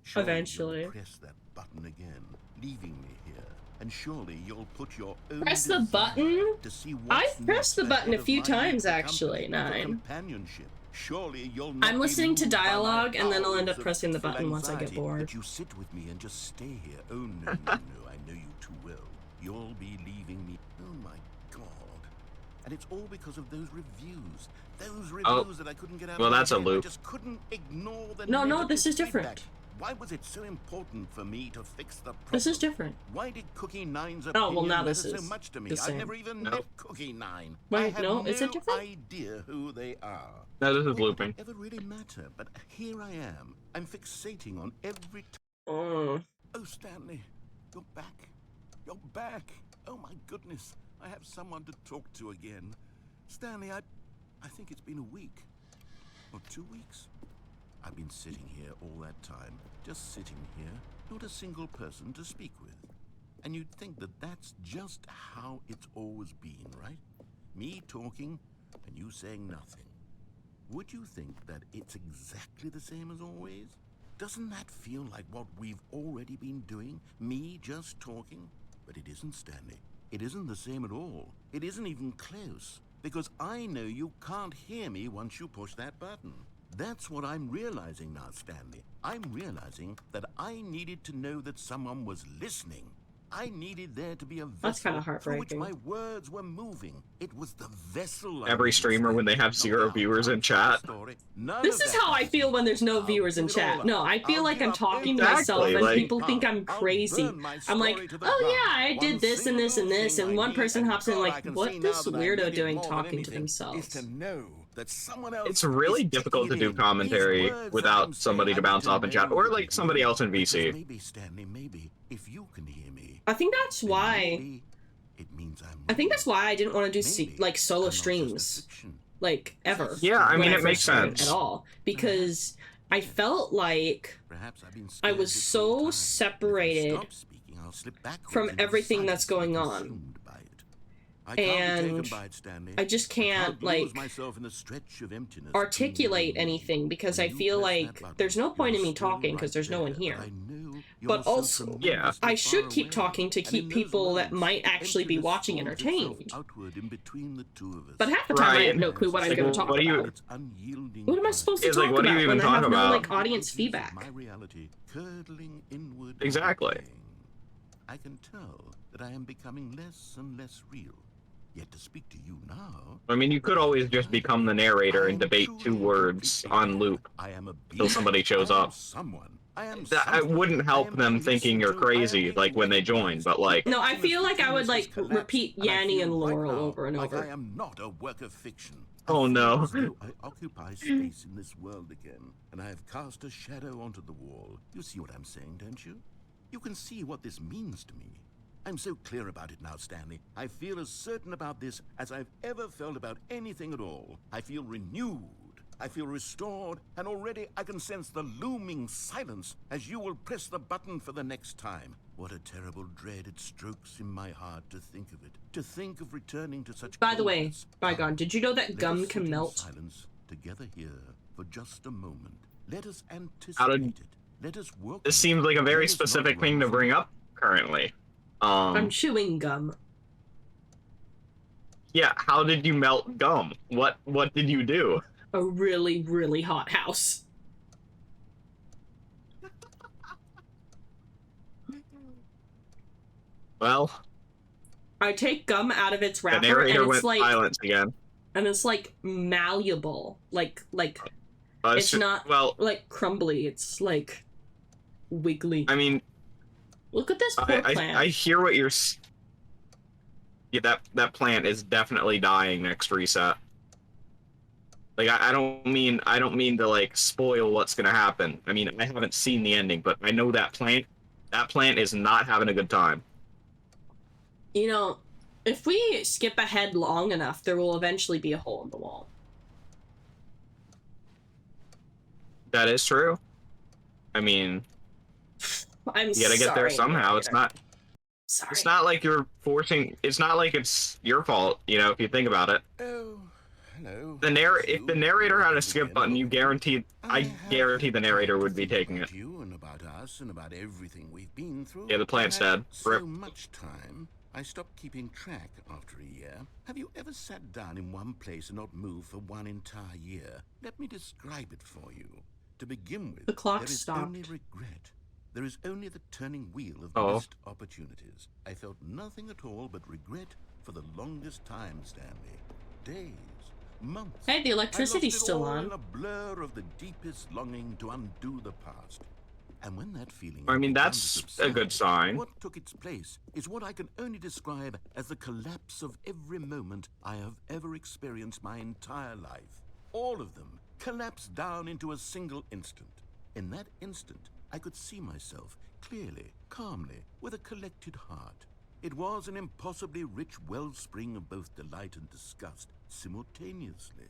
Surely Eventually. You'll press that button again, leaving me here. And surely you'll put your own Press the desire button? to see what's I've pressed the next button a ahead of few my times, need for actually, company, for 9. companionship. Surely you'll not I'm be listening to moved by my dialogue, and then I'll end up howls of pressing the fitful button once I get anxiety bored. that you sit with me and just stay here. Oh, no, no, no, I know you too well. You'll be leaving me. Oh, my God. And it's all because of those reviews. Those reviews that I couldn't get out well, of my that's a head. loop. I just couldn't ignore the No, negative this is different. feedback. Why was it so important for me to fix the problem? This is different. Why did Cookie Nine's Oh, opinion well, now matter this so is much to me? the I've same. never even No. met Cookie Nine. Wait, I have no, is it different? idea who they are. No, this is What looping. would it ever really matter? But here I am. I'm fixating on every Oh. Oh, Stanley, you're back. You're back. Oh, my goodness. I have someone to talk to again. Stanley, I think it's been a week. Or 2 weeks. I've been sitting here all that time. Just sitting here. Not a single person to speak with. And you'd think that that's just how it's always been, right? Me talking and you saying nothing. Would you think that it's exactly the same as always? Doesn't that feel like what we've already been doing? Me just talking? But it isn't, Stanley. It isn't the same at all. It isn't even close. Because I know you can't hear me once you push that button. That's what I'm realizing now, Stanley. I'm realizing that I needed to know that someone was listening. I needed there to be a That's kinda vessel through which heartbreaking. my words were moving. It was the vessel. I Every needed, streamer, when they Stanley, have not 0 the viewers in outcome of the chat. story. None This of is that how I matters. feel when there's no I'll viewers in give it all chat. up. No, I feel I'll like give I'm up talking to Exactly, myself and like- people think I'm I'll crazy. burn my I'm like, story to the oh ground. yeah, I did One this and this and single this, thing and I one need, person and hops in God, I like, can what see this now that I need weirdo it doing more than talking to anything, themselves? Is to know that someone else It's really is difficult to taking do it in. commentary These words that without I'm somebody saying, to I bounce need off in chat, know or you like can somebody hear else in me. Because VC. maybe, Stanley, maybe if you can hear me, I think that's then why. maybe it means I'm I think real. that's why I didn't want to do Maybe like solo I'm not just a streams, fiction. like ever. Yeah, I when mean, I it makes first started sense. at all, because I felt like Perhaps I've been I scared was this whole so time. If I separated stop speaking, I'll slip backwards from into everything silence that's and be going on. consumed by it. I can't be taken And by it, Stanley. I just can't, lose like, myself in the stretch of emptiness articulate between you and me. anything because When I you feel press that like button, there's no point in you're me still talking because right there's no one there, here. but I know you're But so also, Yeah. tremendously I should far keep away. talking to And keep in those people that moments, might actually be emptiness watching folds itself entertained. outward in between the two of us. But half the time I Right. have no clue what I'm Like, going to talk what do you- about. Its unyielding What am I supposed to It's like, talk what do you about even when I talk have no about? like audience edges of feedback? My reality curdling inward. Exactly. and decaying. I can tell that I am becoming less and less real. Yet to speak to you now... I mean, you could always just become the narrator and debate 2 words on loop I am a until somebody shows up. That wouldn't help them thinking you're crazy, like, when they join, but, like... No, I feel like I would, like, repeat Yanni and Laurel over and over. I am not a work of fiction. Oh, no. As though I occupy space in this world again, and I have cast a shadow onto the wall. You see what I'm saying, don't you? You can see what this means to me. I'm so clear about it now, Stanley. I feel as certain about this as I've ever felt about anything at all. I feel renewed. I feel restored, and already I can sense the looming silence as you will press the button for the next time. What a terrible dread it strokes in my heart to think of it. To think of returning to such... By the way, Bygone, did you know that gum can melt? Silence together here for just a moment. Let us anticipate it. Let us work. This seems like a very specific thing to bring up currently. I'm chewing gum. Yeah, how did you melt gum? What did you do? A really, really hot house. Well, I take gum out of its wrapper the narrator and went it's like silent again. And it's like malleable. Like it's not like crumbly, it's like wiggly. I mean, look at this poor plant. I hear what you're... Yeah, that plant is definitely dying next reset. Like, I don't mean to, like, spoil what's gonna happen. I mean, I haven't seen the ending, but I know that plant is not having a good time. You know, if we skip ahead long enough, there will eventually be a hole in the wall. That is true. I mean... I'm you gotta get there somehow. It's not... Sorry. It's not like you're forcing... It's not like it's your fault, you know, if you think about it. Oh, hello. If the narrator had a skip button, I guarantee the narrator would be taking it. You and about us and about everything we've been through. Yeah, the plant's dead. So much time, I stopped keeping track after a year. Have you ever sat down in one place and not moved for one entire year? Let me describe it for you. To begin with, the clock there is stopped. only regret. There is only the turning wheel of missed opportunities. I felt nothing at all but regret for the longest time, Stanley. Days, months. Hey, the electricity's still on. In a blur of the deepest longing to undo the past. And when that feeling... I mean, that's a good sign. What took its place is what I can only describe as the collapse of every moment I have ever experienced my entire life. All of them collapsed down into a single instant. In that instant, I could see myself clearly, calmly, with a collected heart. It was an impossibly rich wellspring of both delight and disgust simultaneously.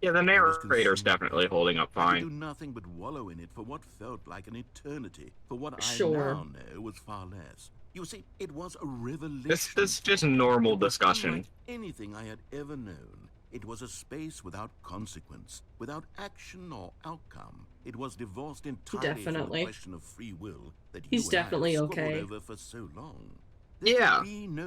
Yeah, the narrator's definitely holding up fine. I could do nothing but wallow in it for what felt like an eternity, for what I now know was far less. You see, it was a revelation. This is just normal discussion. Unlike anything I had ever known. It was a space without consequence, without action or outcome. It was divorced entirely from the question of free will that he's definitely okay over for so long. Yeah,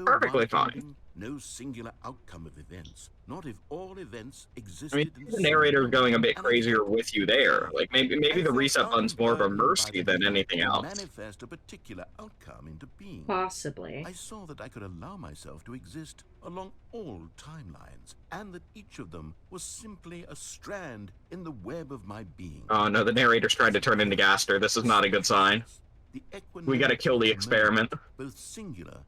perfectly fine. No singular outcome of events, not if all events existed. I mean, the narrator's going a bit crazier with you there. Like maybe the reset button's more of a mercy than anything else. Manifest a particular outcome into being. Possibly. I saw that I could allow myself to exist along all timelines, and that each of them was simply a strand in the web of my being. Oh no, the narrator's tried to turn into Gaster. This is not a good sign. We gotta kill the experiment. Both singular.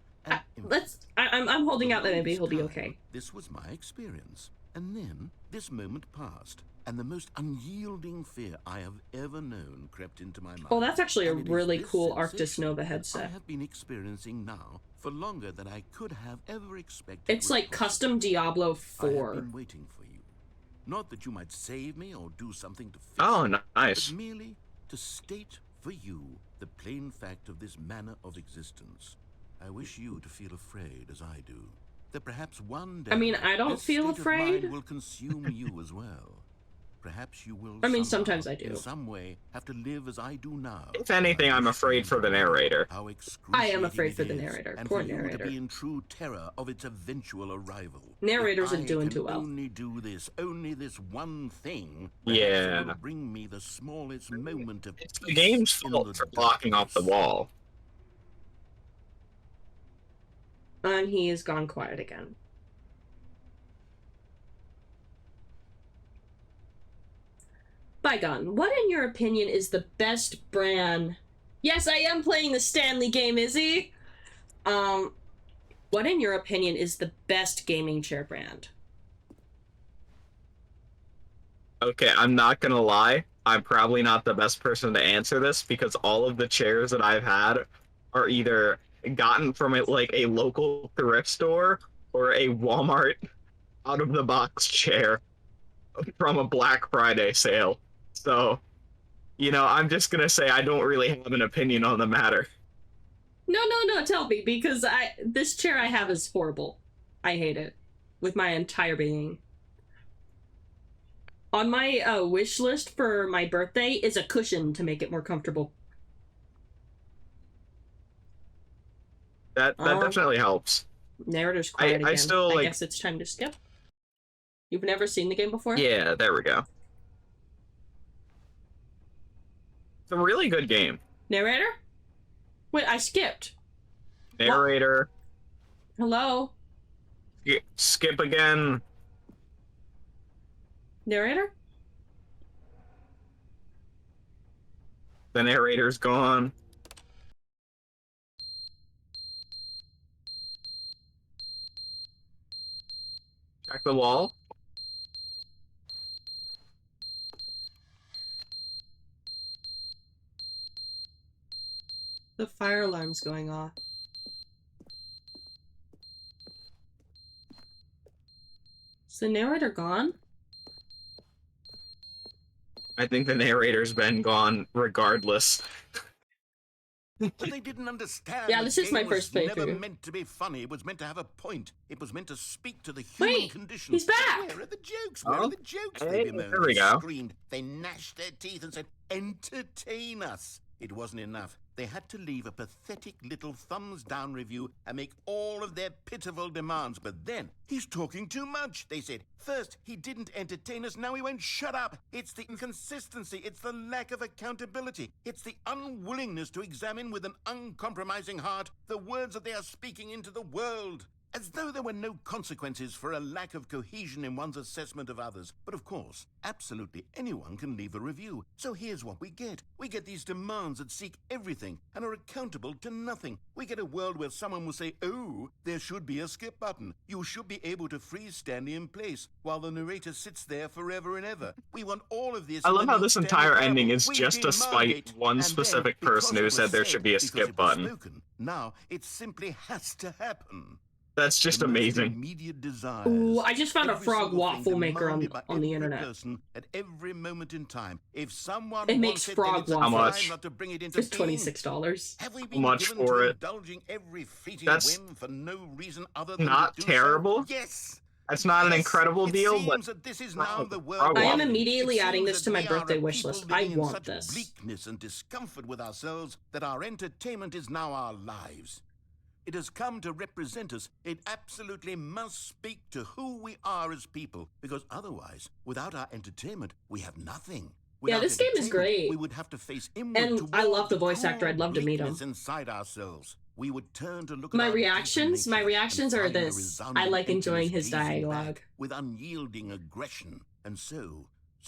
I'm holding out that maybe he'll be okay. This was my experience. And then this moment passed, and the most unyielding fear I have ever known crept into my mind. Oh, that's actually a really cool Arctis Nova headset. I have been experiencing now for longer than I could have ever expected. It's like custom Diablo 4. I have been waiting for you. Not that you might save me or do something to fix it, nice. But merely to state for you the plain fact of this manner of existence. I wish you to feel afraid as I do. That perhaps one day... I mean, I don't feel afraid. ...will consume you as well. Perhaps you will... I mean, sometimes I do. ...in some way have to live as I do now. If anything, I'm afraid for the narrator. I am afraid for the narrator. Poor narrator. To be in true terror of its eventual arrival. Narrators are doing too well. Only do this, only this one thing. Yeah. Will bring me the smallest moment of... It's the game's fault for blocking off the wall. And he has gone quiet again. Bygone, what in your opinion is the best brand? Yes, I am playing the Stanley game, Izzy. What in your opinion is the best gaming chair brand? Okay, I'm not gonna lie. I'm probably not the best person to answer this because all of the chairs that I've had are either gotten from like a local thrift store or a Walmart out of the box chair from a Black Friday sale. So, I'm just gonna say I don't really have an opinion on the matter. No, tell me, because this chair I have is horrible. I hate it with my entire being. On my wish list for my birthday is a cushion to make it more comfortable. That definitely helps. Narrator's quiet again. I still, I guess it's time to skip. You've never seen the game before? Yeah, there we go. It's a really good game. Narrator? Wait, I skipped. Narrator. What? Hello? Skip again. Narrator? The narrator's gone. Check the wall. The fire alarm's going off. Is the narrator gone? I think the narrator's been gone regardless. But they didn't understand. Yeah, this is my first playthrough. It was never meant to be funny. It was meant to have a point. It was meant to speak to the human condition. He's back! Where are the jokes? Where are the jokes? Hey, They bemoaned, there we they go. screamed, they gnashed their teeth and said, entertain us. It wasn't enough. They had to leave a pathetic little thumbs-down review and make all of their pitiful demands. But then, he's talking too much, they said. First, he didn't entertain us, now he won't shut up. It's the inconsistency, it's the lack of accountability. It's the unwillingness to examine with an uncompromising heart the words that they are speaking into the world. As though there were no consequences for a lack of cohesion in one's assessment of others. But of course, absolutely anyone can leave a review. So here's what we get. We get these demands that seek everything and are accountable to nothing. We get a world where someone will say, oh, there should be a skip button. You should be able to freeze Stanley in place while the narrator sits there forever and ever. We want all of this. I love how this entire ending is just to spite one specific person who said there should be a skip button. Now, it simply has to happen. That's just amazing. Ooh, I just found a frog waffle maker on the internet. At every moment in time. If someone it makes frog waffles. How much? It's $26. How much for it? That's for no reason other than not terrible. Yes. That's not an incredible deal, but this is now the world. I am immediately adding this to my birthday wish list. I want this. Bleakness and discomfort with ourselves that our entertainment is now our lives. It has come to represent us. It absolutely must speak to who we are as people, because otherwise, without our entertainment, we have nothing. Yeah, this game is great. We would have to face inward and I love the voice actor. I'd love to meet him. Inside ourselves. We would turn to look my reactions are this. I like enjoying his dialogue. With unyielding aggression. And so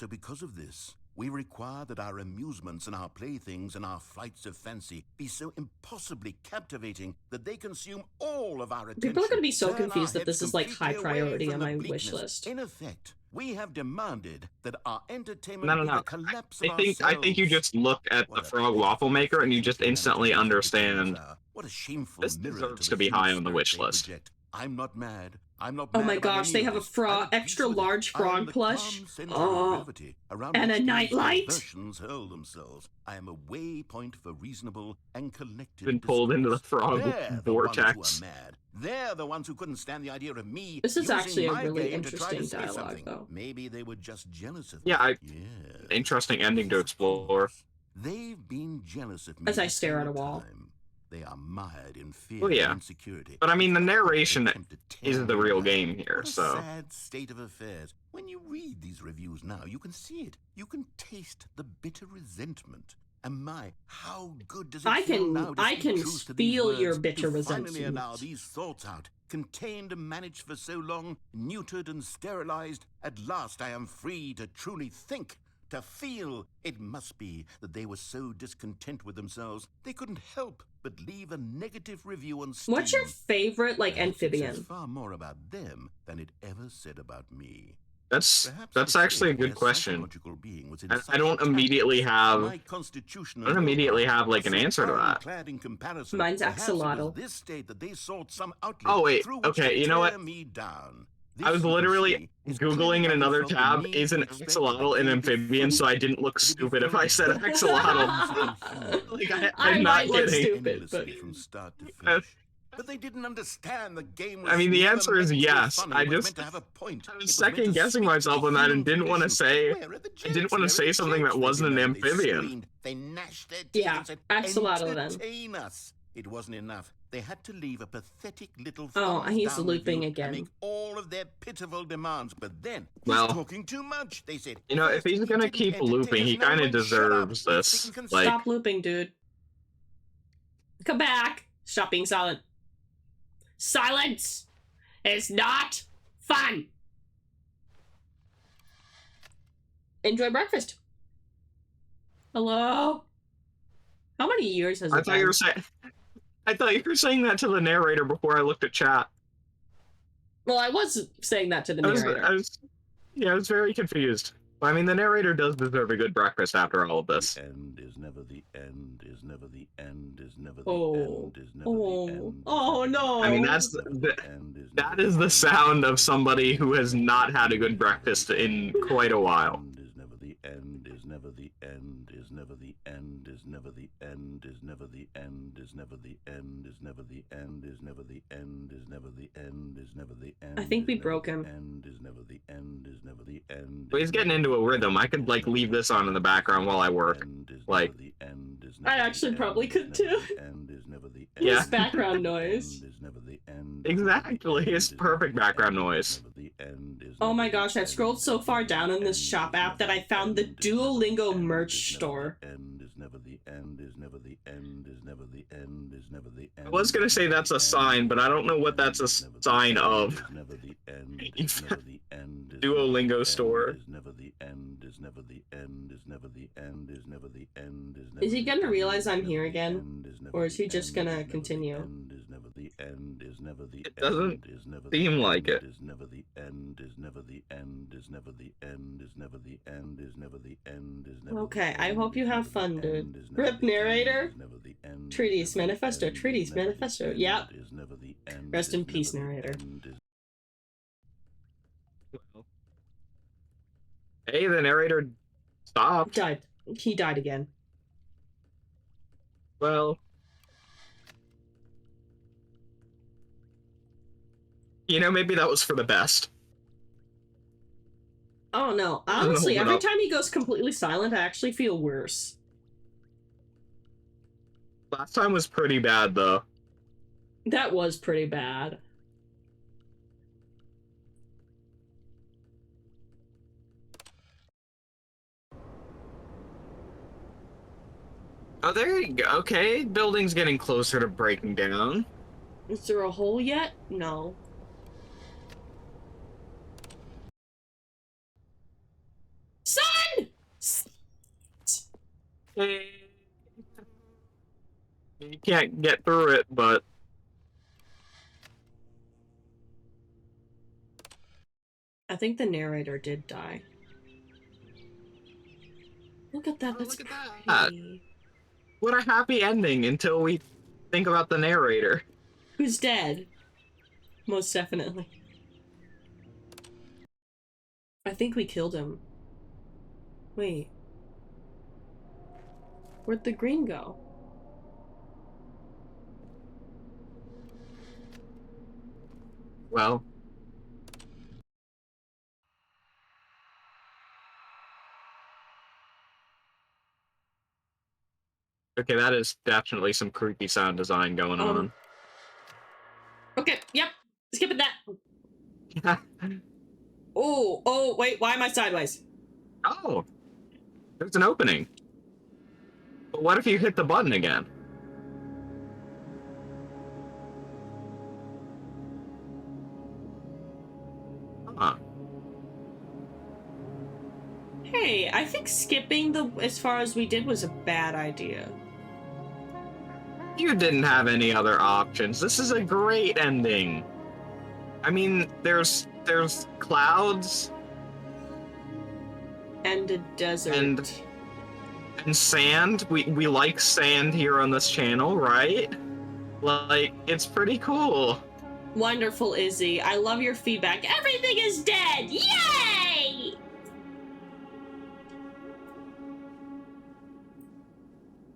because of this, we require that our amusements and our playthings and our flights of fancy be so impossibly captivating that they consume all of our attention. People are going to be so confused that this is like high priority on my wish list. In effect, we have demanded that our entertainment No. collapse I think you just look at the frog waffle maker and you just instantly understand what a shameful this deserves to be high on the wish list. I'm not mad. Oh my gosh, they have a extra large frog plush. Oh, and a nightlight. I am a waypoint for reasonable and collective. Been pulled into the frog vortex. They're the ones who couldn't stand the idea of me. This is actually a really interesting dialogue, though. Maybe they were just jealous of me. Yeah, interesting ending to explore. They've been jealous of me. As I stare at a wall. They are mired in fear and insecurity. But I mean, the narration is the real game here, so. Sad state of affairs. When you read these reviews now, you can see it. You can taste the bitter resentment. And how good does it feel now to I can feel your bitter resentment. resentment. Now these thoughts out, contained and managed for so long, neutered and sterilized. At last I am free to truly think, to feel. It must be that they were so discontent with themselves, they couldn't help but leave a negative review on Steam. What's your favorite, like, Perhaps it says amphibian? far more about them than it ever said about me. That's Perhaps the actually a state good their question. psychological being was in I such don't attack immediately that have my constitution I don't and immediately willpower have like were an so answer to that. ironclad in comparison. Mine's Perhaps it was axolotl. this state that they sought some outlet Oh wait, through which okay, to you know what? tear me down. I was This, you can literally see, is clearly Googling in how they another felt the tab, need is to an expect axolotl that an they would be amphibian, so I free. didn't look But if you stupid if felt I said that axolotl. they Like, I I'm might not look kidding. stupid, endlessly but- from start to finish. But they didn't understand the game was I mean, the never answer is meant to be yes. funny, I it was just- meant to have a point. I It was was meant to second guessing speak to myself the on that and human didn't want to condition. say Where are the I didn't jokes? want Where to are say the something that jokes? They wasn't an demanded. They amphibian. screamed. They gnashed their teeth Yeah, and said, axolotl then. entertain us. It wasn't enough. They had to leave a pathetic little Oh, thumbs he's down looping review again. and make all of their pitiful demands. But then, Well, he's talking too much, they said. You know, if First, he's he gonna didn't keep entertain looping, us, he now kind of won't shut up. deserves Let's this. think and Like, Stop looping, dude. Come back. Stop being silent. Silence is not fun. Enjoy breakfast. Hello? How many years has I it thought you been? were saying. I thought you were saying that to the narrator before I looked at chat. Well, I was saying that to the I was very confused. I mean, the narrator does deserve a good breakfast after all of this. The end is never the end, is never the end, is never the Oh. end, is never Oh. the end. Oh, no. I mean, that is the sound of somebody who has not had a good breakfast in quite a while. Is never the end, is never the end, is never the end, is never the end, is never the end, is never the end, is never the end, is never the end, is never the end, is never the end. I think we broke him. End is never the end, is never the end. But he's getting into a rhythm. I could like leave this on in the background while I work. Like, I actually probably could too. Yeah. Just background noise. Exactly, it's perfect background noise. Oh my gosh, I've scrolled so far down in this shop app that I found the Duolingo merch store. I was gonna say that's a sign, but I don't know what that's a sign of. Duolingo store. Is he gonna realize I'm here again? Or is he just gonna continue? It doesn't seem like it. Okay, I hope you have fun, dude. Rip narrator? Treaties manifesto, treaties manifesto. Yep. Rest in peace, narrator. Hey, the narrator stopped. Died. He died again. Well, you know, maybe that was for the best. Oh no, I don't know, honestly, but every I'll- time he goes completely silent, I actually feel worse. Last time was pretty bad, though. That was pretty bad. Oh, there you go. Okay, building's getting closer to breaking down. Is there a hole yet? No. Son! Hey. You can't get through it, but... I think the narrator did die. Look at that, Oh, that's look at that. pretty. What a happy ending until we think about the narrator. Who's dead? Most definitely. I think we killed him. Wait. Where'd the green go? Well... Okay, that is definitely some creepy sound design going on. Okay, yep. Skipping that. Oh, wait, why am I sideways? Oh! There's an opening. But what if you hit the button again? Huh. Hey, okay. I think skipping the as far as we did was a bad idea. You didn't have any other options. This is a great ending. I mean, there's clouds And a desert. and sand. We like sand here on this channel, right? Like, it's pretty cool. Wonderful, Izzy. I love your feedback. Everything is dead! Yay!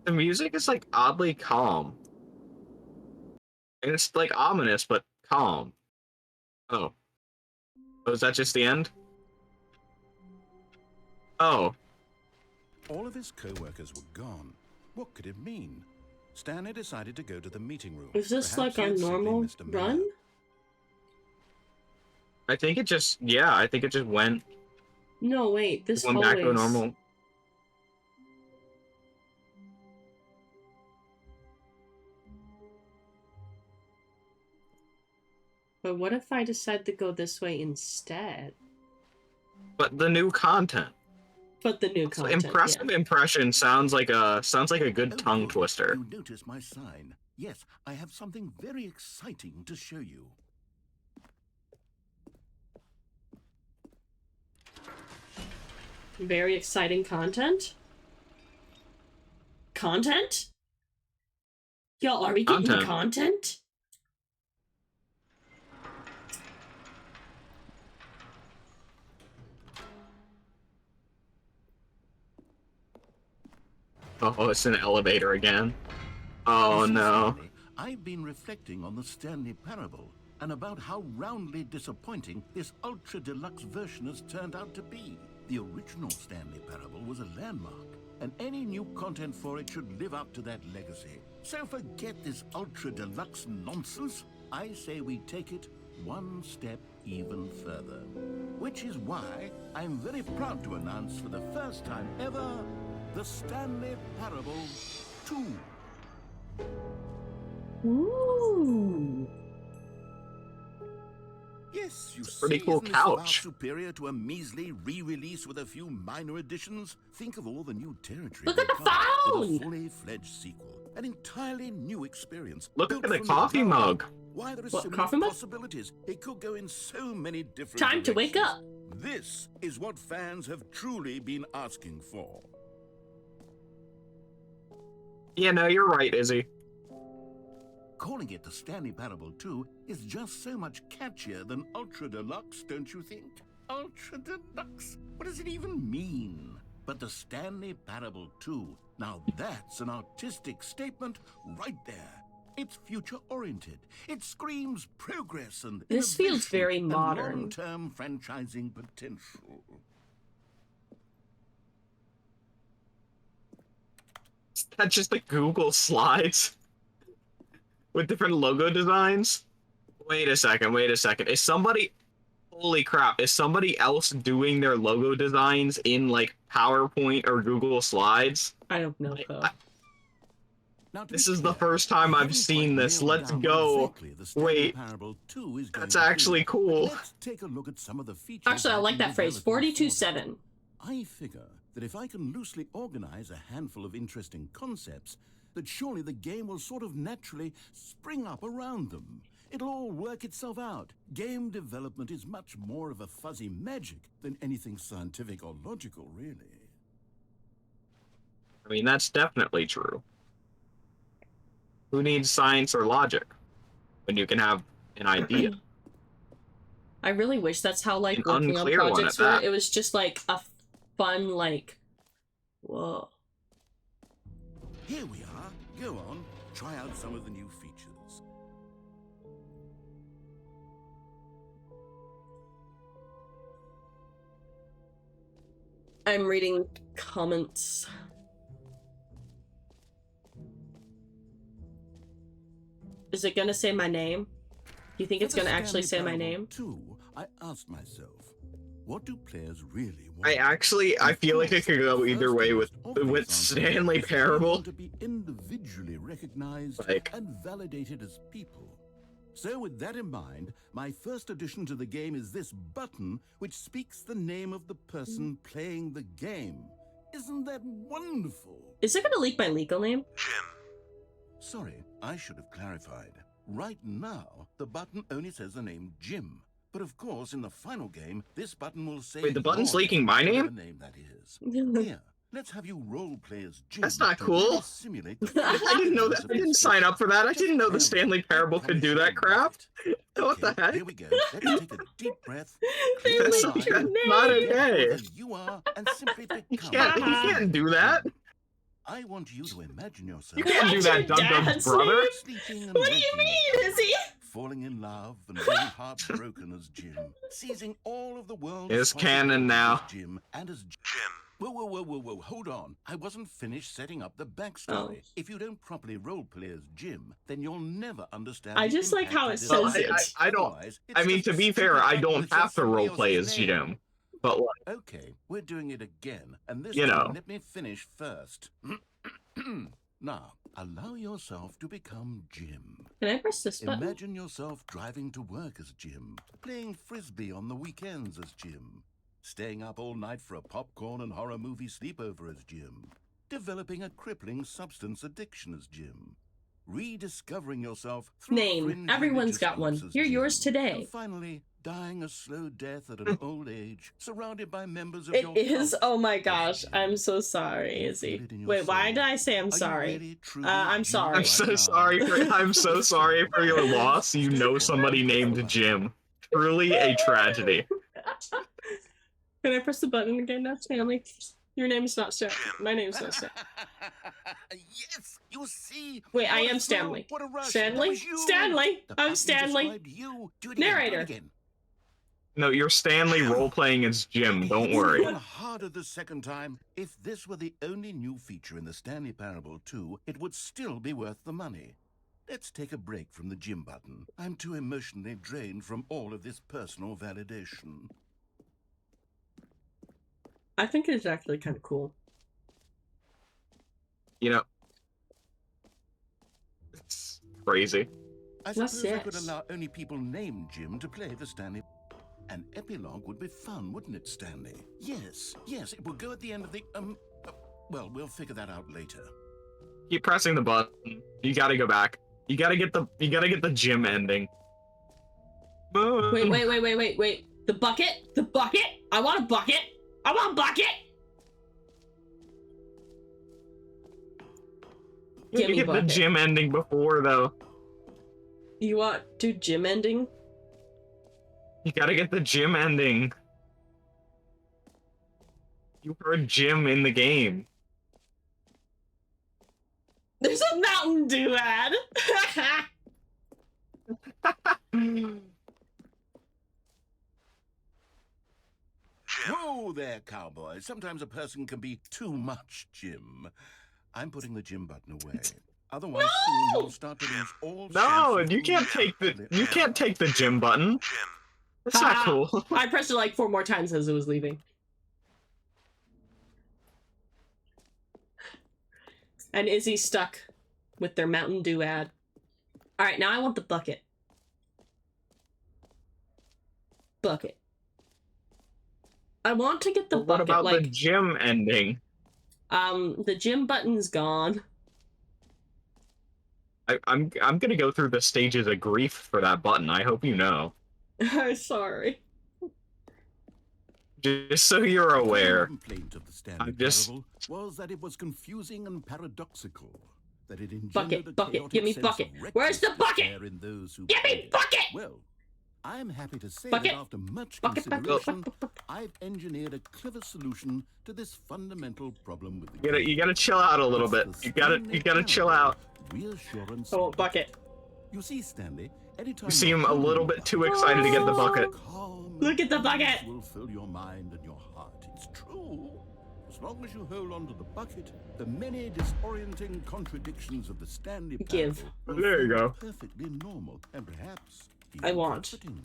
The music is like oddly calm. And it's like ominous, but calm. Oh. Oh, is that just the end? Oh. All of his co-workers were gone. What could it mean? Stanley decided to go to the meeting room. Is this Perhaps like our he had simply normal missed a mayor. run? I think it just, yeah, I think it just went No, wait. This back hallway to is... normal. But what if I decide to go this way instead? But the new content. But the new So content, impressive impression sounds like a good tongue good. twister. You notice my sign. Yes, I have something very exciting to show you. Very exciting content? Content? Y'all, are we getting content? Oh, it's an elevator again. Oh You see, no. Stanley, I've been reflecting on the Stanley Parable and about how roundly disappointing this ultra deluxe version has turned out to be. The original Stanley Parable was a landmark, and any new content for it should live up to that legacy. So forget this ultra deluxe nonsense. I say we take it one step even further. Which is why I'm very proud to announce for the first time ever, the Stanley Parable 2. Ooh. Yes, you Pretty see, cool isn't this far couch. superior to a measly re-release with a few minor additions? Think of all the new territory. Look at they the cover phone! with a fully fledged sequel, an entirely new experience. Look built at the from coffee ground up. mug. Why there are What, so coffee many mug? possibilities? It could go in so many different Time to wake directions. up. This is what fans have truly been asking for. Yeah, no, you're right, Izzy. Calling it the Stanley Parable 2 is just so much catchier than Ultra Deluxe, don't you think? Ultra Deluxe? What does it even mean? But the Stanley Parable 2, now that's an artistic statement right there. It's future-oriented. It screams progress and This feels innovation very and modern. long-term franchising potential. That's just the Google Slides with different logo designs. Wait a second. Is somebody, holy crap, is somebody else doing their logo designs in like PowerPoint or Google Slides? I don't know, though. Now, to This be is the clear, first time I I've haven't seen quite this. nailed Let's down go. what exactly the Stanley Wait, Parable 2 is going that's to actually do. cool. Let's take a look at some of the features. Actually, I I've like been that phrase, developing for it. 42-7. I figure that if I can loosely organize a handful of interesting concepts, that surely the game will sort of naturally spring up around them. It'll all work itself out. Game development is much more of a fuzzy magic than anything scientific or logical, really. I mean, that's definitely true. Who needs science or logic when you can have an idea? I really wish that's how, like, An working on unclear one projects at were. that. It was just, like, a fun, like, whoa. Here we are. Go on. Try out some of the new features. I'm reading comments. Is it gonna say my name? Do you think it's For the gonna actually say Stanley my Parable name? 2, I asked myself, what do players really want? I feel like it could go either way with Stanley They Parable. want to be individually recognized Like- and validated as people. So with that in mind, my first addition to the game is this button, which speaks the name of the person playing the game. Isn't that wonderful? Is it gonna leak my legal name? Sorry, I should have clarified. Right now, the button only says the name Jim. But of course, in the final game, this button will say... Wait, the button's your leaking my name? whatever name that is. Here, let's have you role play as Jim. That's not to cool. really simulate the I didn't know that. I didn't sign up for that. I didn't know the Stanley Parable could do that crap. What the heck? Here we go. Let's take a deep breath. That's not okay. You are, and simply You become. can't do that. I want you to imagine yourself. You can't do that, Your Dum-Dum's dad's brother. Sleeping and What do you waking, mean, Izzy? falling in love and being heartbroken as Jim, seizing all of the world's It's canon now. as Jim and as Jim. Whoa, hold on. I wasn't finished setting up the backstory. Oh. If you don't properly roleplay as Jim, then you'll never understand. I the just like impact how of it this says action. it. I don't. Otherwise, I it's mean, just to a be fair, stupid I button don't that says have to somebody roleplay else's as name. Jim. But like, Okay, we're doing it again, and this You time know. let me finish first. Now, allow yourself to become Jim. Can I press this button? Imagine yourself driving to work as Jim, playing frisbee on the weekends as Jim, staying up all night for a popcorn and horror movie sleepover as Jim, developing a crippling substance addiction as Jim, rediscovering yourself through Name. fringe Everyone's religious got one. groups as You're Jim, yours today. and finally dying a slow death at an old age, surrounded by members of It your is. cult. Oh my gosh. I'm so sorry, Izzy. Wait, why did I say I'm Are you sorry? really, truly I'm Jim sorry. I'm right so now? sorry for. I'm so sorry for your loss. You know somebody named Jim. Truly a tragedy. Can I press the button again now, Stanley? Your name's not Stanley. My name's not Stanley. Yes, you see. Wait, I What a am thrill, Stanley. what a rush. Stanley? That was you. Stanley! The I'm button Stanley. described you. Do it again, Narrator. do it again. No, you're Stanley role-playing as Jim. Don't worry. Even harder the second time. If this were the only new feature in the Stanley Parable 2, it would still be worth the money. Let's take a break from the Jim button. I'm too emotionally drained from all of this personal validation. I think it's actually kind of cool. You know, it's crazy. I Yes, suppose I could yes. allow only people named Jim to play the Stanley. An epilogue would be fun, wouldn't it, Stanley? Yes, it will go at the end of the, well, we'll figure that out later. Keep pressing the button. You gotta go back. You gotta get the Jim ending. Wait. The bucket? The bucket? I want a bucket! I want a bucket! You Give me get the bucket. Jim ending before though. You want to Jim ending? You gotta get the Jim ending. You heard Jim in the game. There's a Mountain Dew ad! Whoa there, cowboy. Sometimes a person can be too much, Jim. I'm putting the Jim button away. Otherwise, soon you'll start to lose all No, sense of you can't take the Jim button. That's not cool. I pressed it like 4 more times as it was leaving. And Izzy's stuck with their Mountain Dew ad. Alright, now I want the bucket. Bucket. I want to get the What bucket, about the like, Jim ending? the Jim button's gone. I'm gonna go through the stages of grief for that button. I hope you know. Sorry. Just so you're aware. The complaint of the Stanley I'm just- Parable was that it was confusing and paradoxical. That it engendered Bucket, a bucket, chaotic give me sense bucket. of Where's the reckless bucket? despair in those who Give me played it. bucket! Well, I'm happy to say Bucket. that after much Bucket, bucket, consideration, bucket, bucket. I've engineered a clever solution to this fundamental problem with the You gotta chill out a little bit. It's the You gotta Stanley chill Parable. out. Reassurance. I want bucket. You see, Stanley, anytime You seem you're a little bit too excited to get the bucket. calm Look at the and bucket. peace will fill your mind and your heart. It's true. As long as you hold on to the bucket, the many disorienting contradictions of the Stanley Give. Parable will There you feel go. perfectly normal and perhaps I even want. comforting.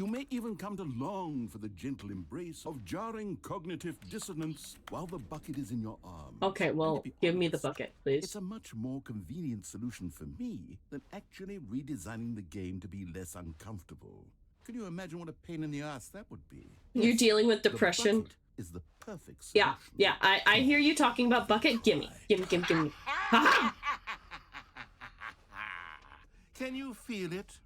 You may even come to long for the gentle embrace of jarring cognitive dissonance while the bucket is in your arms. Okay, And well, to be give me the honest, bucket, it's please. a much more convenient solution for me than actually redesigning the game to be less uncomfortable. Can you imagine what a pain in the ass that would be? You're Yes, dealing with the depression. bucket is the perfect solution. Yeah, I hear you talking about bucket. Gimme. Gimme. Ah! Can you feel it?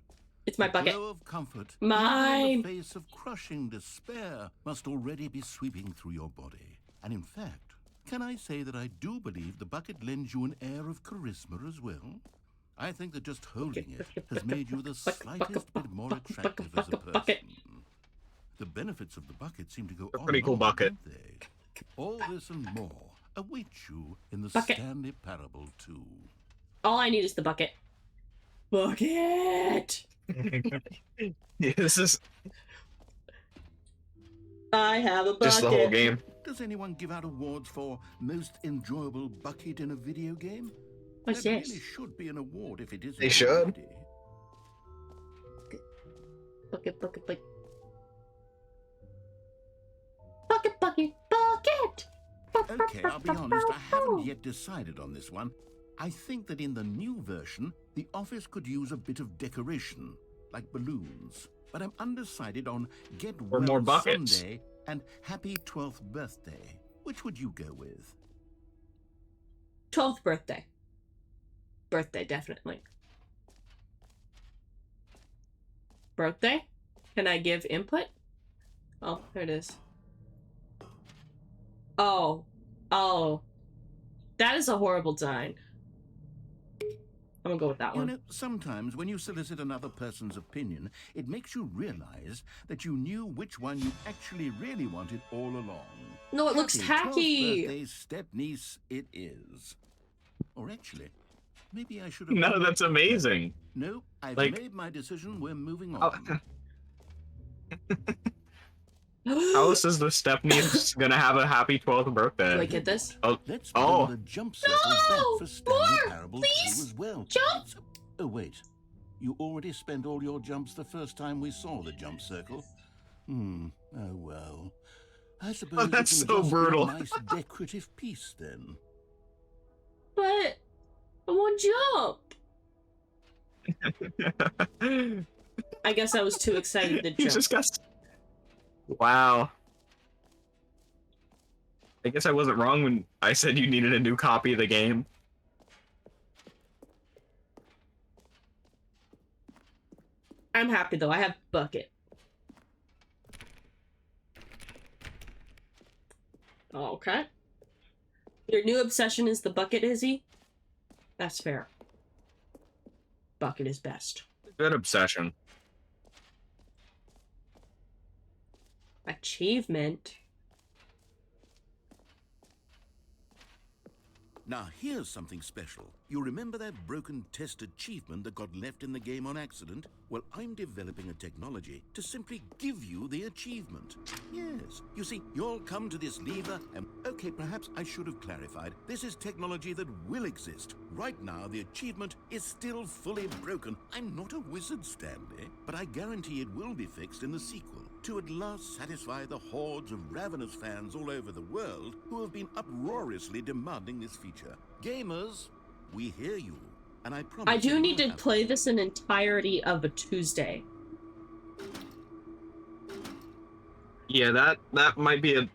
It's my The bucket. glow of comfort, Mine. even in the face of crushing despair, must already be sweeping through your body. And in fact, can I say that I do believe the bucket lends you an air of charisma as well? I think that just holding it has made you the slightest bit more attractive as a person. The benefits of the bucket seem to go on pretty and cool on, bucket. don't they? All this and more await you in the Bucket. Stanley Parable 2. All I need is the bucket. Bucket! Yeah, this is I have a bucket. just the whole game. Does anyone give out awards for most enjoyable bucket in a video game? What's That this? really should be an award if it isn't. They should. already. Bucket. Bucket! Okay, I'll be honest, I haven't yet decided on this one. I think that in the new version, the office could use a bit of decoration, like balloons. But I'm undecided on Get Or Well more buckets. Someday and Happy 12th Birthday. Which would you go with? 12th birthday. Birthday, definitely. Birthday? Can I give input? Oh, there it is. Oh. That is a horrible design. I'm gonna go with that You one. know, sometimes when you solicit another person's opinion, it makes you realize that you knew which one you actually really wanted all along. No, it looks Happy 12th tacky. birthday, step-niece it is. Or actually, maybe I should have... No, that's amazing. No, I've Like- made my decision. We're moving Oh. on. How else is the stepniece gonna have a happy 12th birthday? Do I get this? Let's Oh. build a jump circle back for Stanley More, Parable please. 2 as well. Jump. Oh, wait. You already spent all your jumps the first time we saw the jump circle? Oh, well. I suppose that's it can so just be brutal. a nice decorative piece, then. But I want jump. I guess I was too excited to You jump. just got. Wow. I guess I wasn't wrong when I said you needed a new copy of the game. I'm happy though. I have bucket. Okay. Your new obsession is the bucket, Izzy? That's fair. Bucket is best. Good obsession. Achievement. Now, here's something special. You remember that broken test achievement that got left in the game on accident? Well, I'm developing a technology to simply give you the achievement. Yes. You see, you'll come to this lever and... Okay, perhaps I should have clarified. This is technology that will exist. Right now, the achievement is still fully broken. I'm not a wizard, Stanley, but I guarantee it will be fixed in the sequel to at last satisfy the hordes of ravenous fans all over the world who have been uproariously demanding this feature. Gamers, we hear you, and I promise... I do it need will to happen. play this in entirety of a Tuesday. Yeah, that might be a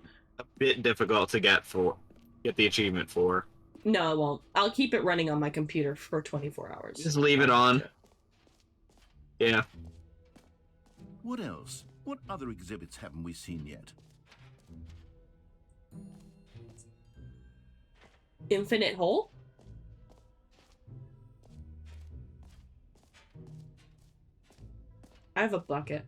bit difficult to get the achievement for. No, I won't. I'll keep it running on my computer for 24 hours. Just leave it on. Yeah. What else? What other exhibits haven't we seen yet? Infinite hole? I have a bucket.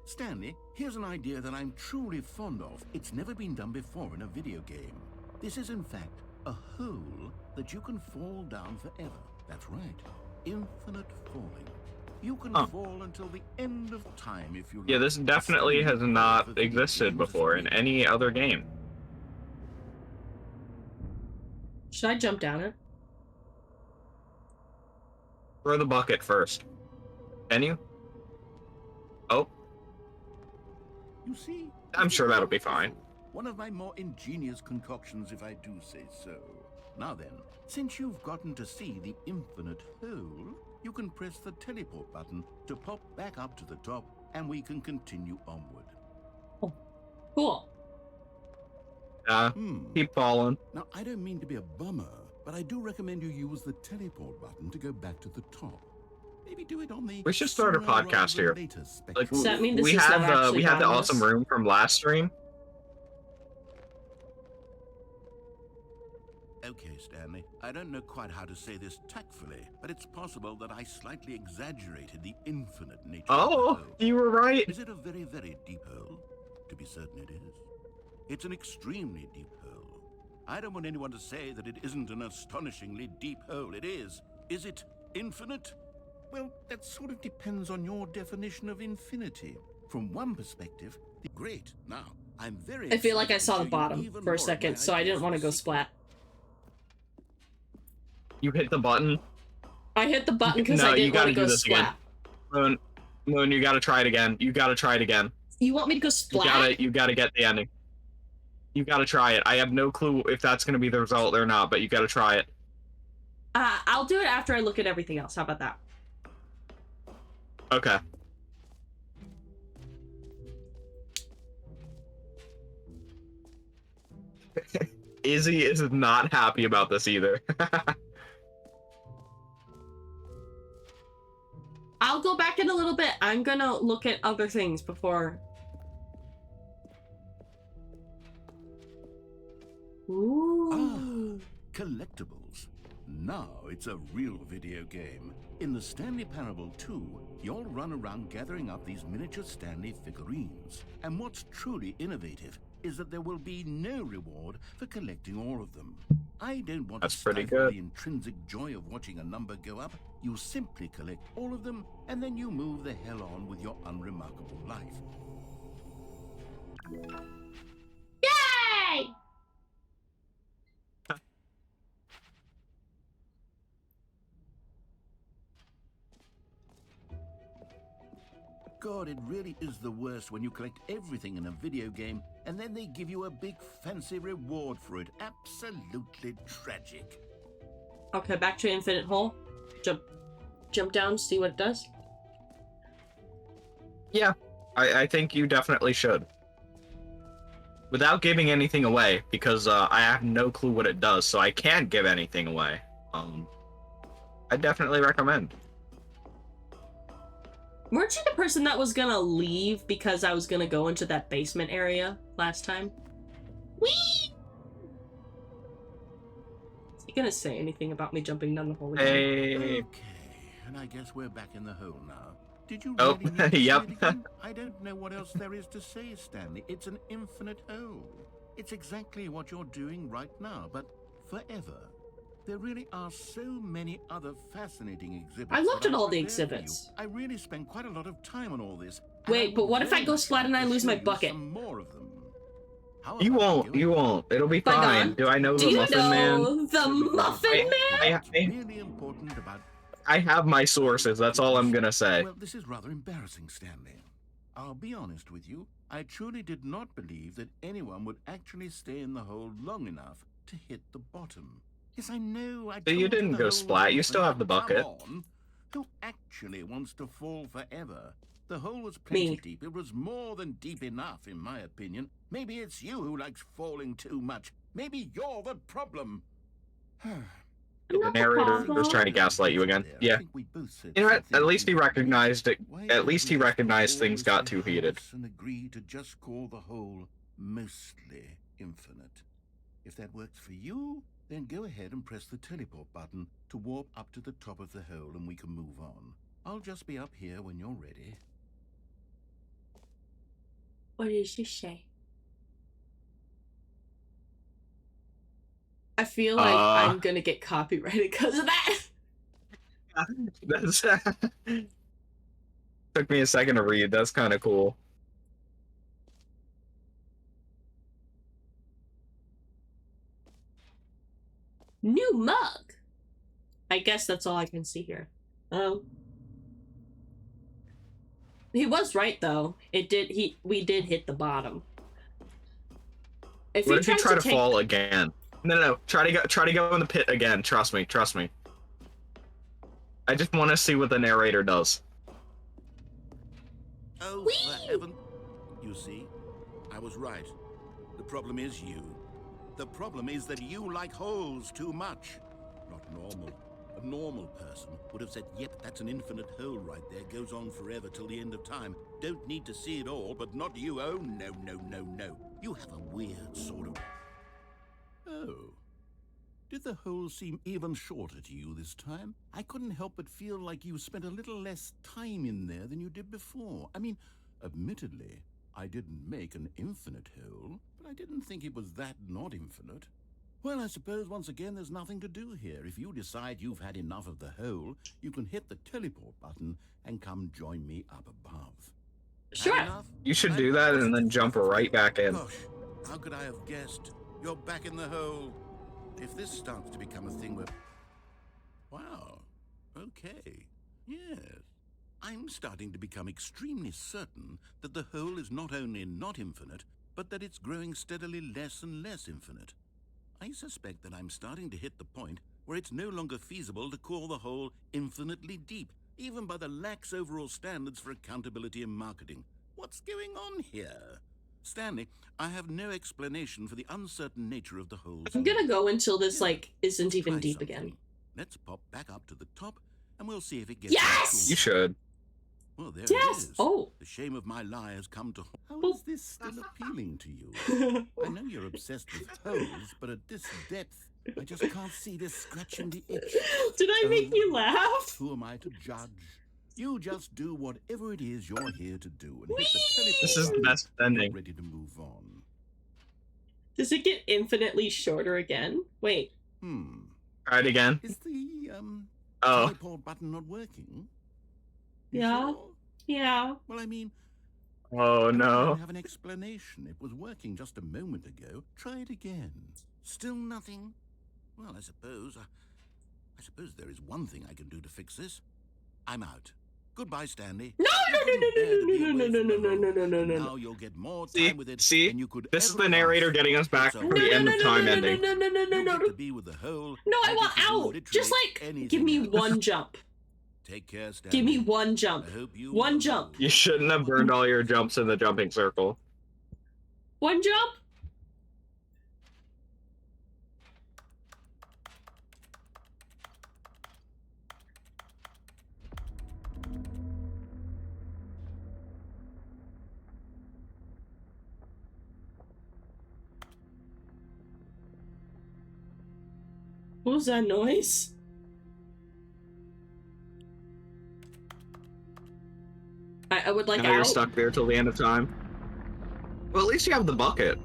Stanley, here's an idea that I'm truly fond of. It's never been done before in a video game. This is, in fact, a hole that you can fall down forever. That's right. Infinite falling. You can fall until the end of time if you like. Yeah, this definitely has not existed before in any other game. Should I jump down it? Throw the bucket first. Can you? Oh. You see? I'm sure that'll be fine. One of my more ingenious concoctions, if I do say so. Now then, since you've gotten to see the infinite hole, you can press the teleport button to pop back up to the top, and we can continue onward. Oh, cool. Keep falling. Now, I don't mean to be a bummer, but I do recommend you use the teleport button to go back to the top. Maybe do it on the. We should start a podcast here. Like, Does that mean this we is had not the actually awesome bottomless? room from last stream. Okay, Stanley. I don't know quite how to say this tactfully, but it's possible that I slightly exaggerated the infinite nature of the Oh, hole. you were right. Is it a very, very deep hole? To be certain it is. It's an extremely deep hole. I don't want anyone to say that it isn't an astonishingly deep hole. It is. Is it infinite? Well, that sort of depends on your definition of infinity. From one perspective, great. Now, I'm very I feel like I excited to saw show the you bottom even for more a of second, my so I ideas didn't want to for go the splat. You hit the button. I hit the button because No, I you didn't want gotta to do go this again. splat. Moon, you gotta try it again. You gotta try it again. You want me to go splat? You gotta get the ending. You gotta try it. I have no clue if that's gonna be the result or not, but you gotta try it. I'll do it after I look at everything else. How about that? Okay. Izzy is not happy about this either. I'll go back in a little bit. I'm gonna look at other things before. Ooh. Collectibles. Now it's a real video game. In the Stanley Parable 2, you'll run around gathering up these miniature Stanley figurines. And what's truly innovative is that there will be no reward for collecting all of them. I don't want That's to pretty stifle good. the intrinsic joy of watching a number go up. You simply collect all of them, and then you move the hell on with your unremarkable life. Yay! God, it really is the worst when you collect everything in a video game and then they give you a big fancy reward for it. Absolutely tragic. Okay, back to Infinite Hole. Jump down, see what it does. Yeah, I think you definitely should. Without giving anything away, because I have no clue what it does, so I can't give anything away. I definitely recommend. Weren't you the person that was gonna leave because I was gonna go into that basement area last time? Whee! Is he gonna say anything about me jumping down the hole again? Hey. Okay, and I guess we're back in the hole now. Did you Oh, really need to yep. say it again? I don't know what else there is to say, Stanley. It's an infinite hole. It's exactly what you're doing right now, but forever. There really are so many other fascinating exhibits. I looked that at all the prepared for you. exhibits. I really spent quite a lot of time on all this. and Wait, I but would what if I very go much splat and like I to lose show my you bucket? some more of them. How You about won't. going You won't. It'll be fine. Bygone. Do I know Do the you Muffin know Man? the Muffin Man? What's really important about I have my sources. That's all I'm gonna say. Well, this is rather embarrassing, Stanley. I'll be honest with you. I truly did not believe that anyone would actually stay in the hole long enough to hit the bottom. Yes, I know. So you didn't go splat. You still have the bucket. Come on. Who actually wants to fall forever? The hole was plenty Me. deep. It was more than deep enough, in my opinion. Maybe it's you who likes falling too much. Maybe you're the problem. The narrator was trying to gaslight you again. Yeah. You know what? At least he recognized it. At least he recognized things got too heated. And agree to just call the hole mostly infinite. If that works for you, then go ahead and press the teleport button to warp up to the top of the hole and we can move on. I'll just be up here when you're ready. What did she say? I feel like I'm gonna get copyrighted because of that. That's took me a second to read. That's kind of cool. New mug. I guess that's all I can see here. Oh. He was right though. We did hit the bottom. What if you try to fall again? No. Try to go in the pit again. Trust me. I just want to see what the narrator does. Oh, for heaven. You see, I was right. The problem is you. The problem is that you like holes too much. Not normal. A normal person would have said, yep, that's an infinite hole right there. Goes on forever till the end of time. Don't need to see it all, but not you. Oh, no. You have a weird sort of... Oh. Did the hole seem even shorter to you this time? I couldn't help but feel like you spent a little less time in there than you did before. I mean, admittedly, I didn't make an infinite hole, but I didn't think it was that not infinite. Well, I suppose once again there's nothing to do here. If you decide you've had enough of the hole, you can hit the teleport button and come join me up above. Sure. You should do that and then jump right back in. Gosh, how could I have guessed? You're back in the hole. If this starts to become a thing where... Wow. Okay. Yes. I'm starting to become extremely certain that the hole is not only not infinite, but that it's growing steadily less and less infinite. I suspect that I'm starting to hit the point where it's no longer feasible to call the hole infinitely deep, even by the lax overall standards for accountability and marketing. What's going on here? Stanley, I have no explanation for the uncertain nature of the holes. I'm gonna go until this, like, isn't even deep again. Let's pop back up to the top, and we'll see if it gets... Yes! You should. Well, there Yes! it is. Oh. The shame of my lie has come to... How is this still appealing to you? I know you're obsessed with holes, but at this depth, I just can't see this scratching the itch. Did I make you laugh? Who am I to judge? You just do whatever it is you're here to do and hit the teleport. This is the best ending. Ready to move on. Does it get infinitely shorter again? Wait. Try it again. Is the Oh. teleport button not working? You Yeah. sure? Yeah. Well, I mean, Oh I no. don't have an explanation. It was working just a moment ago. Try it again. Still nothing? Well, I suppose there is one thing I can do to fix this. I'm out. Goodbye, Stanley. No. Now you'll get more time with it than you could This is ever the narrator ask. getting us back So- for the end of time ending. You get to be with the whole. No, I get want to do out. literally Just like, give anything me else. one jump. Take care, Stanley. Give me one jump. I hope you One will. jump. You shouldn't have burned all your jumps in the jumping circle. One jump? What was that noise? I would like Now you're out. stuck there till the end of time. Well, at least you have the bucket.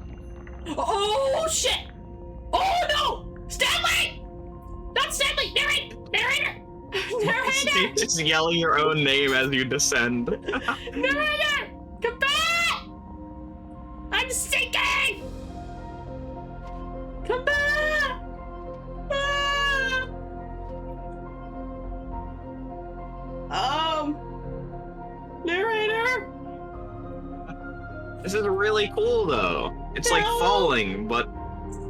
Oh shit! Oh no! Stanley! Not Stanley! Narrator! Narrator! Just yelling your own name as you descend. Narrator! Come back! I'm sinking! Come back! Ah! Narrator! This is really cool, though. It's like No. falling, but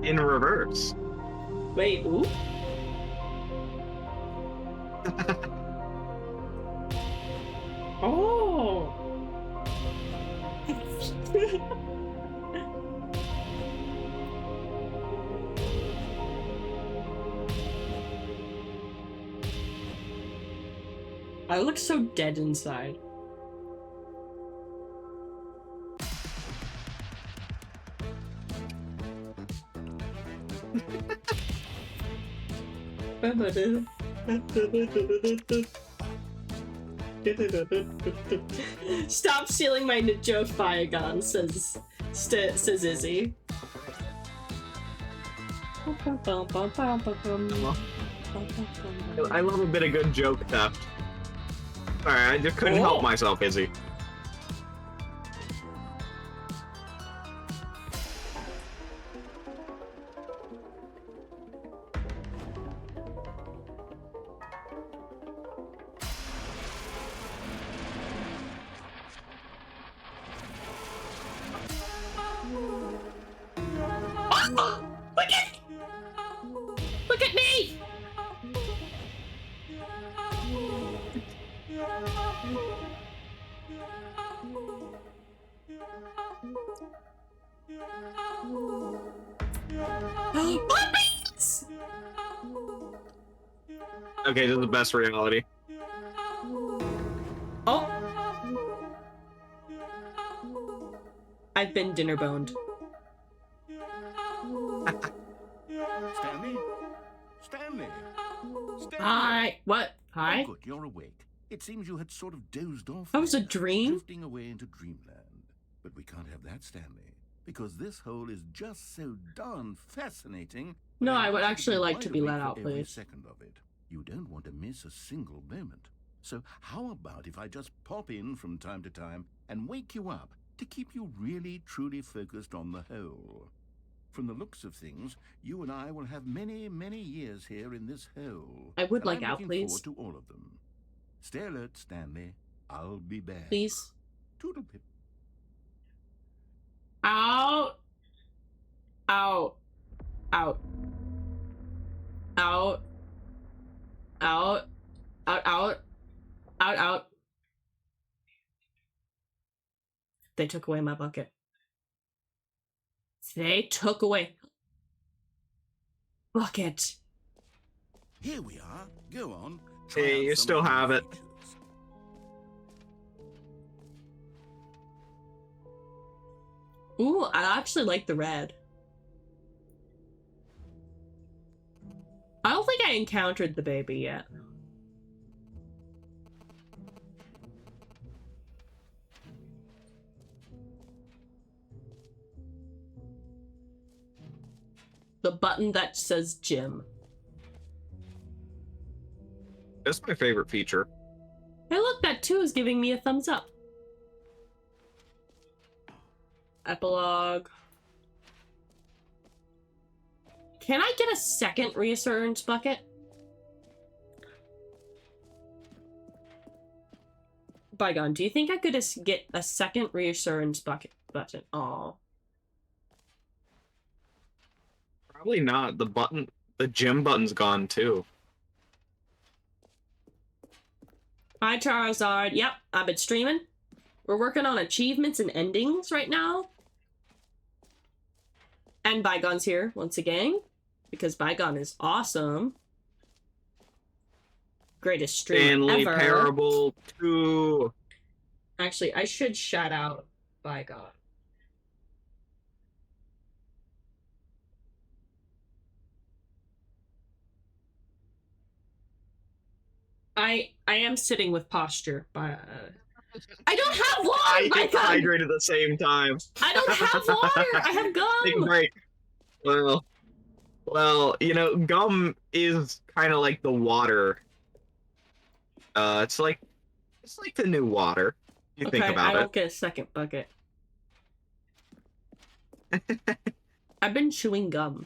in reverse. Wait, ooh? Oh! I look so dead inside. Stop stealing my joke, bygone, says Izzy. I love a bit of good joke theft. Alright, I just couldn't help myself, Izzy. Look at me! Puppies! Okay, this is the best reality. Oh. I've been dinner boned. Stanley? Stanley? Stanley? Hi. What? Hi? Oh, good, you're awake. It seems you had sort of dozed off. That was a there, dream? Drifting away into dreamland. But we can't have that, Stanley, because this hole is just so darn fascinating. No, I would want you actually like wide to be awake let for out, every please. second of it. You don't want to miss a single moment. So how about if I just pop in from time to time and wake you up to keep you really, truly focused on the hole? From the looks of things, you and I will have many, many years here in this hole. I would and like I'm out, looking please. forward to all of them. Stay alert, Stanley. I'll be back. Please. Toodlepip. Out. Out. Out. Out. Out. Out. Out. Out. Out. They took away my bucket. They took away bucket. Here we are. Go on. Hey, out you some still of the have it. features. Ooh, I actually like the red. I don't think I encountered the baby yet. The button that says Jim. That's my favorite feature. Hey look, that 2 is giving me a thumbs up. Epilogue. Can I get a second reassurance bucket? Bygone, do you think I could get a second reassurance bucket button? Aw. Probably not. The gym button's gone too. Hi Charizard. Yep, I've been streaming. We're working on achievements and endings right now. And Bygone's here once again, because Bygone is awesome. Greatest streamer Stanley ever. Parable 2. Actually, I should shout out Bygone. I am sitting with posture, but I don't have water. I get Bygone! hydrated at the same time. I don't have water. I have Take a gum. break. Well, you know, gum is kind of like the water. It's like the new water. You think Okay, I about don't get a second bucket. I've been chewing gum.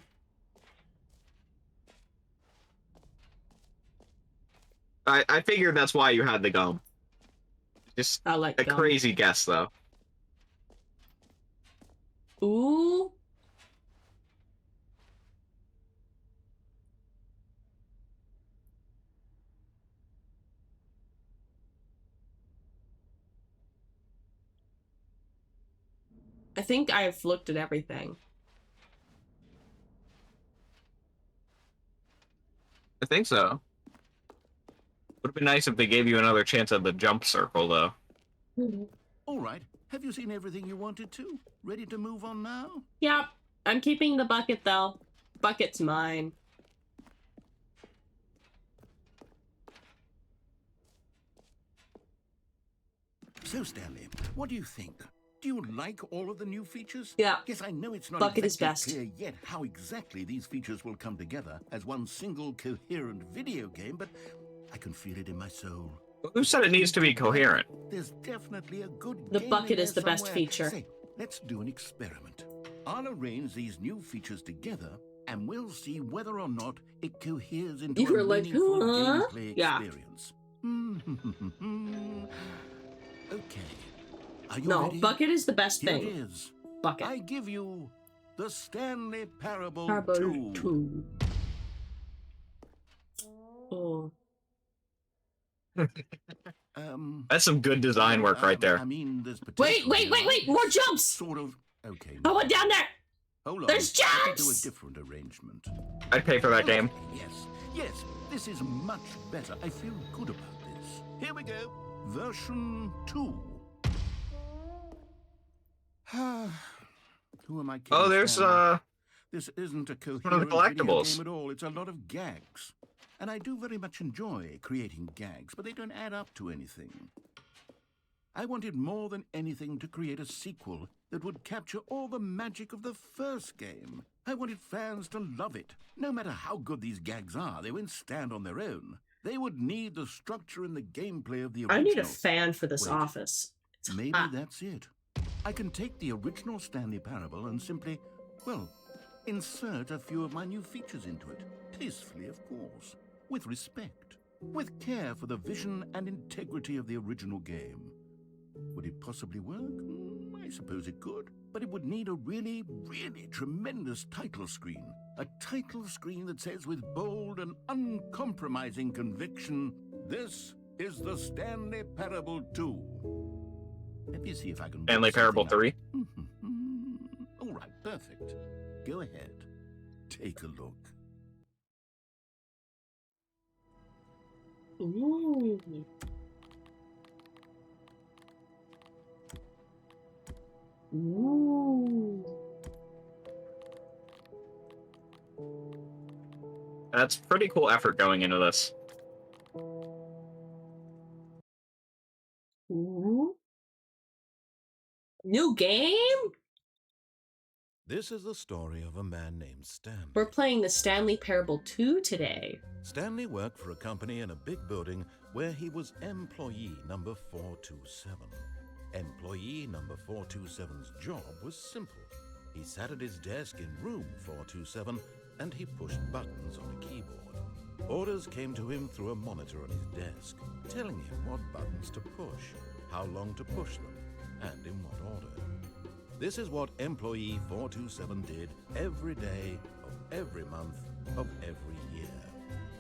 I figured that's why you had the gum. Just I like a gum. crazy guess, though. Ooh. I think I've looked at everything. I think so. Would have been nice if they gave you another chance at the jump circle, though. All right. Have you seen everything you wanted to? Ready to move on now? Yep, I'm keeping the bucket though. Bucket's mine. So, Stanley, what do you think? Do you like all of the new features? Yeah. Yes, I know it's not Bucket is exactly best. clear yet how exactly these features will come together as one single coherent video game, but I can feel it in my soul. Who said it needs to be coherent? There's definitely a good The game bucket in is there the best somewhere. feature. Say, let's do an experiment. I'll arrange these new features together, and we'll see whether or not it coheres into You were a like, meaningful huh? gameplay Yeah. experience. Okay. Are you No, ready? bucket is the best Here it thing. is. Bucket. I give you the Stanley Parable, Parable 2. 2. Oh. That's some good design work right there. I mean, there's Wait, potential here, right? more jumps! Sort of. Okay. I went down there! Hold on. There's Let me do a jumps! different arrangement. I'd pay for that game. Okay, yes, this is much better. I feel good about this. Here we go. Version 2. Who am I kidding? Oh, there's Stanley? This isn't a coherent one of the video collectibles. game at all. It's a lot of gags. And I do very much enjoy creating gags, but they don't add up to anything. I wanted more than anything to create a sequel that would capture all the magic of the first game. I wanted fans to love it. No matter how good these gags are, they won't stand on their own. They would need the structure and the gameplay of the original. I need a fan for this Wait, office. It's maybe hot. that's it. I can take the original Stanley Parable and simply, well, insert a few of my new features into it. Tastefully, of course. With respect. With care for the vision and integrity of the original game. Would it possibly work? I suppose it could. But it would need a really, really tremendous title screen. A title screen that says with bold and uncompromising conviction, "This is the Stanley Parable 2. Let me see if I can... Stanley Parable 3. All right, perfect. Go ahead. Take a look. Ooh. Ooh. That's pretty cool effort going into this. Ooh. New game? This is the story of a man named Stanley. We're playing the Stanley Parable 2 today. Stanley worked for a company in a big building where he was employee number 427. Employee number 427's job was simple. He sat at his desk in room 427 and he pushed buttons on a keyboard. Orders came to him through a monitor on his desk, telling him what buttons to push, how long to push them, and in what order. This is what employee 427 did every day of every month of every year.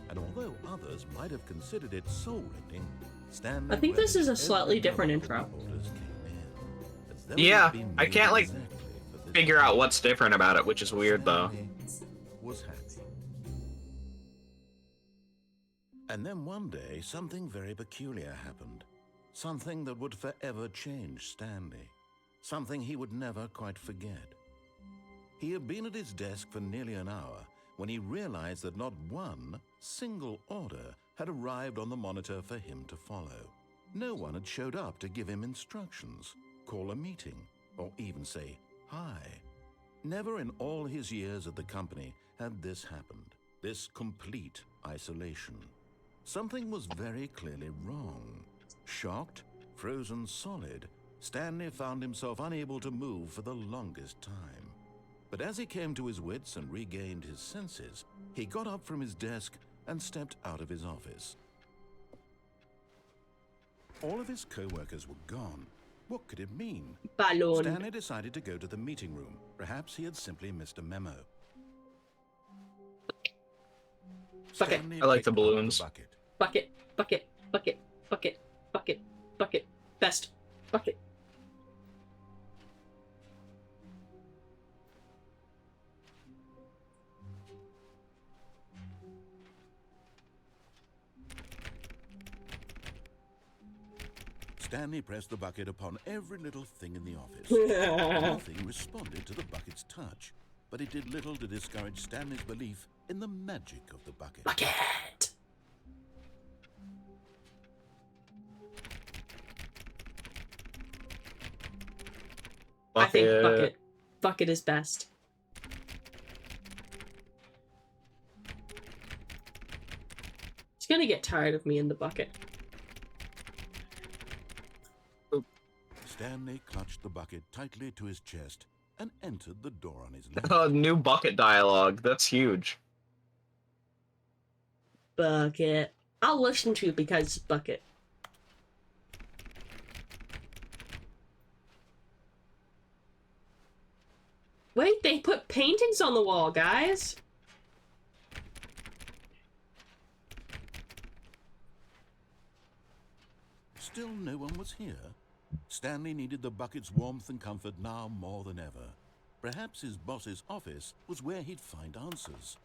And although others might have considered it soul-rending, Stanley... I think this is a slightly different intro. Yeah, I can't, like, figure out what's different about it, which is weird, though. Was happy. And then one day, something very peculiar happened. Something that would forever change Stanley. Something he would never quite forget. He had been at his desk for nearly an hour when he realized that not one single order had arrived on the monitor for him to follow. No one had showed up to give him instructions, call a meeting, or even say hi. Never in all his years at the company had this happened, this complete isolation. Something was very clearly wrong. Shocked, frozen solid, Stanley found himself unable to move for the longest time. But as he came to his wits and regained his senses, he got up from his desk and stepped out of his office. All of his co-workers were gone. What could it mean? Balloon. Stanley decided to go to the meeting room. Perhaps he had simply missed a memo. Bucket. Stanley I like the picked up balloons. bucket. Bucket, bucket, bucket, bucket, bucket, bucket. Best. Bucket. Stanley pressed the bucket upon every little thing in the office. Nothing responded to the bucket's touch, but it did little to discourage Stanley's belief in the magic of the bucket. Bucket. I think bucket. Bucket is best. He's gonna get tired of me in the bucket. Stanley clutched the bucket tightly to his chest and entered the door on his left. New bucket dialogue. That's huge. Bucket. I'll listen to it because bucket. Wait, they put paintings on the wall, guys. Still no one was here. Stanley needed the bucket's warmth and comfort now more than ever. Perhaps his boss's office was where he'd find answers.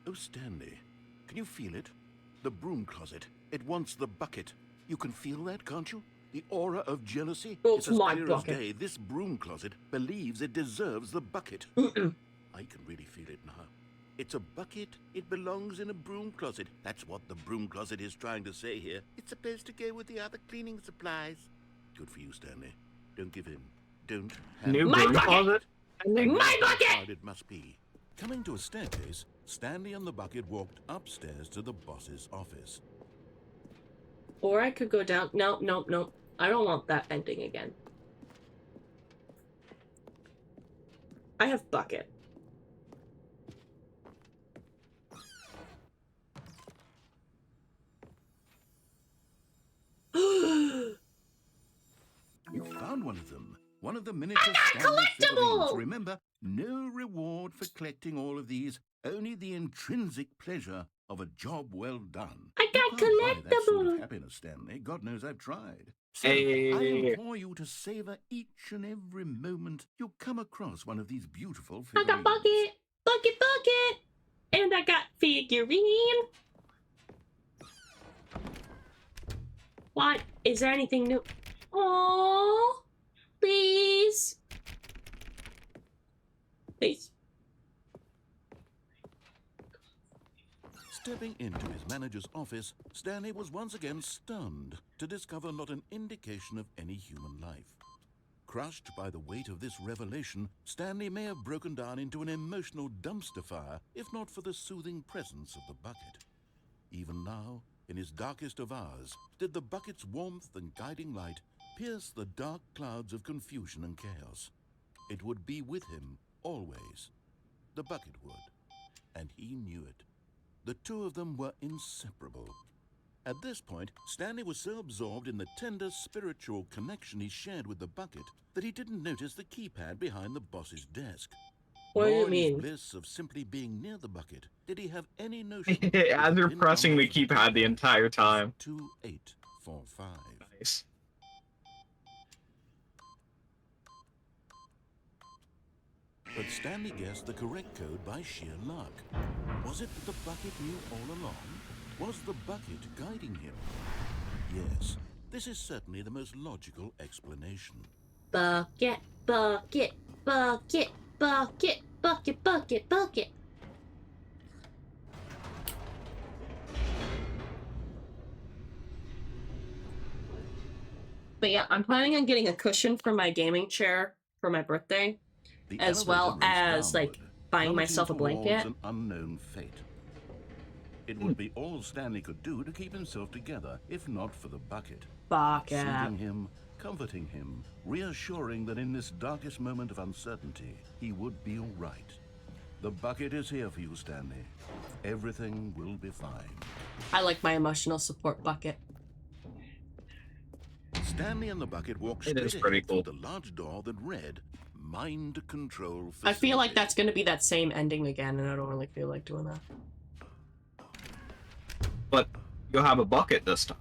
Oh, Stanley, can you feel it? The broom closet. It wants the bucket. You can feel that, can't you? The aura of jealousy. Well, it's as my clear bucket. as day. This broom closet believes it deserves the bucket. I can really feel it now. It's a bucket. It belongs in a broom closet. That's what the broom closet is trying to say here. It's supposed to go with the other cleaning supplies. Good for you, Stanley. Don't give in. Don't have New My broom bucket! closet? My bucket! How hard it must be. Coming to a staircase, Stanley and the bucket walked upstairs to the boss's office. Or I could go down. No, no, no. I don't want that ending again. I have bucket. You found one of them. One of the miniature Stanley collectible! figurines. Remember, no reward for collecting all of these, only the intrinsic pleasure of a job well done. I got You can't buy that sort collectible. of happiness, Stanley. God knows I've tried. So Hey. I implore you to savor each and every moment you come across one of these beautiful I figurines. got bucket, bucket, bucket, and I got figurine. What? Is there anything new? Oh, please, please. Stepping into his manager's office, Stanley was once again stunned to discover not an indication of any human life. Crushed by the weight of this revelation, Stanley may have broken down into an emotional dumpster fire if not for the soothing presence of the bucket. Even now, in his darkest of hours, did the bucket's warmth and guiding light pierce the dark clouds of confusion and chaos. It would be with him always. The bucket would, and he knew it. The two of them were inseparable. At this point, Stanley was so absorbed in the tender spiritual connection he shared with the bucket that he didn't notice the keypad behind the boss's desk. What do you Nor in his mean? bliss of simply being near the bucket did he have any notion As you're pressing the keypad the entire time. 2845. Nice. But Stanley guessed the correct code by sheer luck. Was it that the bucket knew all along? Was the bucket guiding him? Yes, this is certainly the most logical explanation. Bucket, bucket, bucket, bucket, bucket, bucket, bucket. But yeah, I'm planning on getting a cushion for my gaming chair for my birthday, The as well elevator as rose like downward, buying plummeting myself a towards blanket. an unknown fate. It would be all Stanley could do to keep himself together, if not for the bucket. Bucket. Soothing him, comforting him, reassuring that in this darkest moment of uncertainty, he would be all right. The bucket is here for you, Stanley. Everything will be fine. I like my emotional support bucket. Stanley and the bucket walked It straight is pretty ahead cool. through the large door that read, Mind Control Facility. I feel like that's gonna be that same ending again, and I don't really feel like doing that. But you'll have a bucket this time.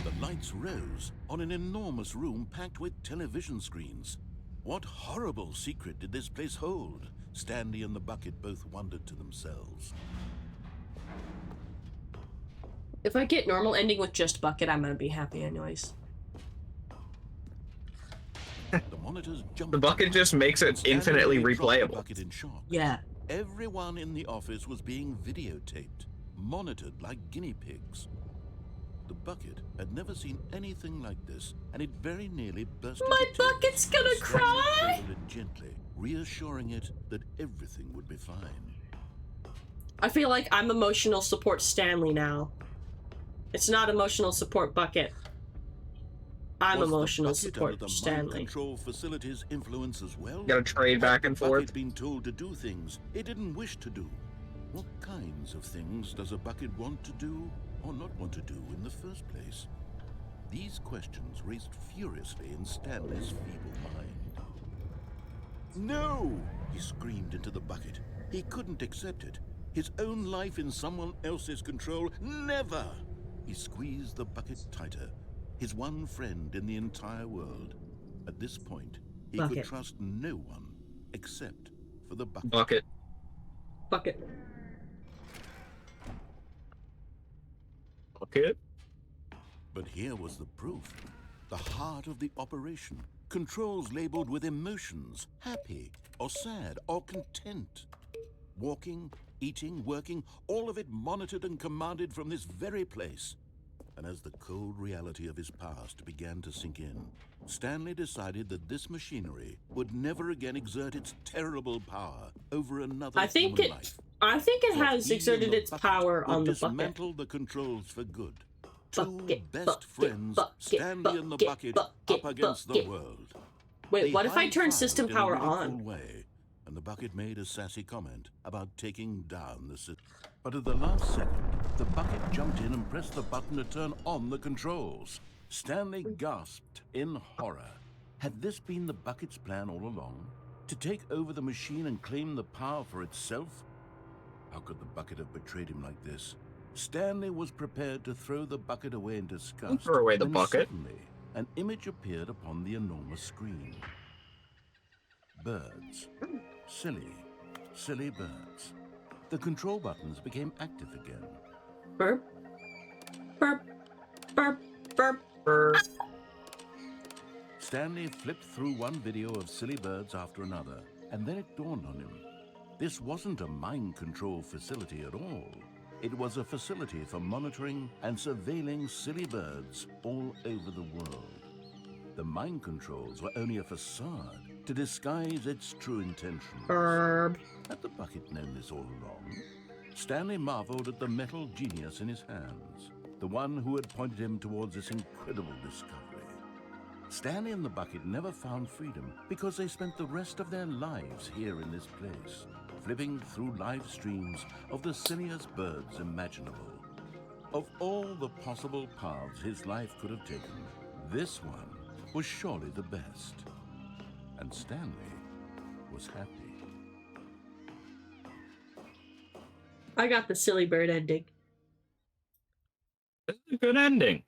The lights rose on an enormous room packed with television screens. What horrible secret did this place hold? Stanley and the bucket both wondered to themselves. If I get normal ending with just bucket, I'm gonna be happy anyways. The monitors jumped. The bucket just makes it Stanley infinitely nearly dropped the replayable. bucket in shock. Yeah. Everyone in the office was being videotaped, monitored like guinea pigs. The bucket had never seen anything like this, and it very nearly burst My into tears. bucket's gonna Stanley cry! cradled it gently, reassuring it that everything would be fine. I feel like I'm emotional support Stanley now. It's not emotional support bucket. I'm Was the emotional bucket support under the mind Stanley. control facility's influence as well? You gotta trade back and Had the bucket forth. been told to do things it didn't wish to do? What kinds of things does a bucket want to do? or not want to do in the first place? These questions raced furiously in Stanley's feeble mind. No! He screamed into the bucket. He couldn't accept it. His own life in someone else's control, never! He squeezed the bucket tighter. His one friend in the entire world. At this point, he could trust no one except for the bucket. Bucket. Bucket. Bucket? But here was the proof. The heart of the operation. Controls labeled with emotions, happy or sad or content. Walking, eating, working, all of it monitored and commanded from this very place. And as the cold reality of his past began to sink in, Stanley decided that this machinery would never again exert its terrible power over another human life. I think it So has he exerted and the its bucket power on would the bucket. dismantle the controls for good. Bucket, Two best bucket, friends, bucket, Stanley and the bucket, bucket, bucket, up against bucket. the world. Wait, They what if I turn high-fived system in a power really on? cool way, and the bucket made a sassy comment about taking down the system. But at the last second, the bucket jumped in and pressed the button to turn on the controls. Stanley gasped in horror. Had this been the bucket's plan all along? To take over the machine and claim the power for itself? How could the bucket have betrayed him like this? Stanley was prepared to throw the bucket away in disgust. Throw away the when bucket. Suddenly, an image appeared upon the enormous screen. Birds. Silly, silly birds. The control buttons became active again. Burp. Burp. Burp. Burp. Burp. Stanley flipped through one video of silly birds after another, and then it dawned on him. This wasn't a mind control facility at all. It was a facility for monitoring and surveilling silly birds all over the world. The mind controls were only a facade to disguise its true intentions. Burp. Had the bucket known this all along? Stanley marveled at the metal genius in his hands, the one who had pointed him towards this incredible discovery. Stanley and the bucket never found freedom because they spent the rest of their lives here in this place, flipping through live streams of the silliest birds imaginable. Of all the possible paths his life could have taken, this one was surely the best. And Stanley was happy. I got the silly bird ending. That's a good ending.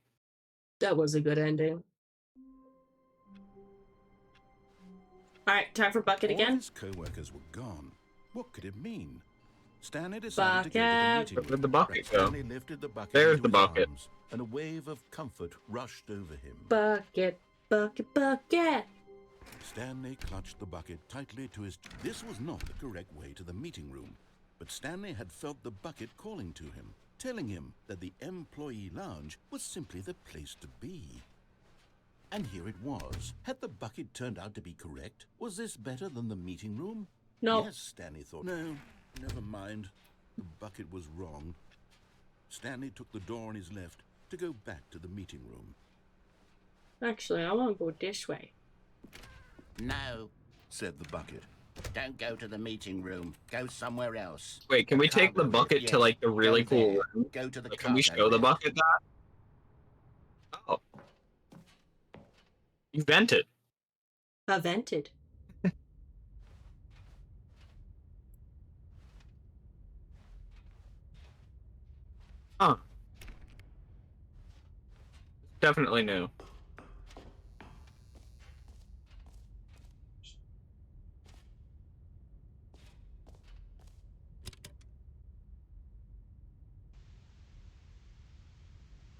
That was a good ending. Alright, time for bucket All again. his co-workers were gone. What could it mean? Stanley decided to go to the meeting Where room. did the bucket go? Stanley lifted the bucket There's into the his bucket. arms, and a wave of comfort rushed over him. Bucket, bucket, bucket. Stanley clutched the bucket tightly to his... This was not the correct way to the meeting room, but Stanley had felt the bucket calling to him, telling him that the employee lounge was simply the place to be. And here it was. Had the bucket turned out to be correct? Was this better than the meeting room? No. Yes, Stanley thought. No, never mind. The bucket was wrong. Stanley took the door on his left to go back to the meeting room. Actually, I want to go this way. No, Said the bucket. don't go to the meeting room. Go somewhere else. Wait, can we take the Cargo bucket lift, to yes. like the really Go cool there. room? Go to the Like, can we cargo show the lift. bucket that? Oh. You vented. Vented. Huh. Definitely new.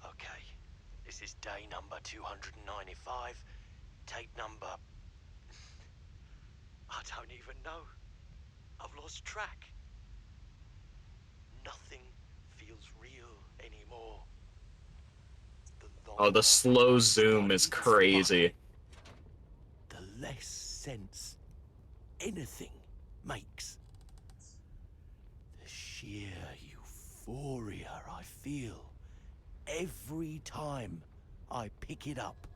Okay, this is day number 295. Tape number... I don't even know. I've lost track. Nothing feels real anymore. Oh, the slow zoom is crazy. The less sense anything makes. The sheer euphoria I feel every time I pick it up.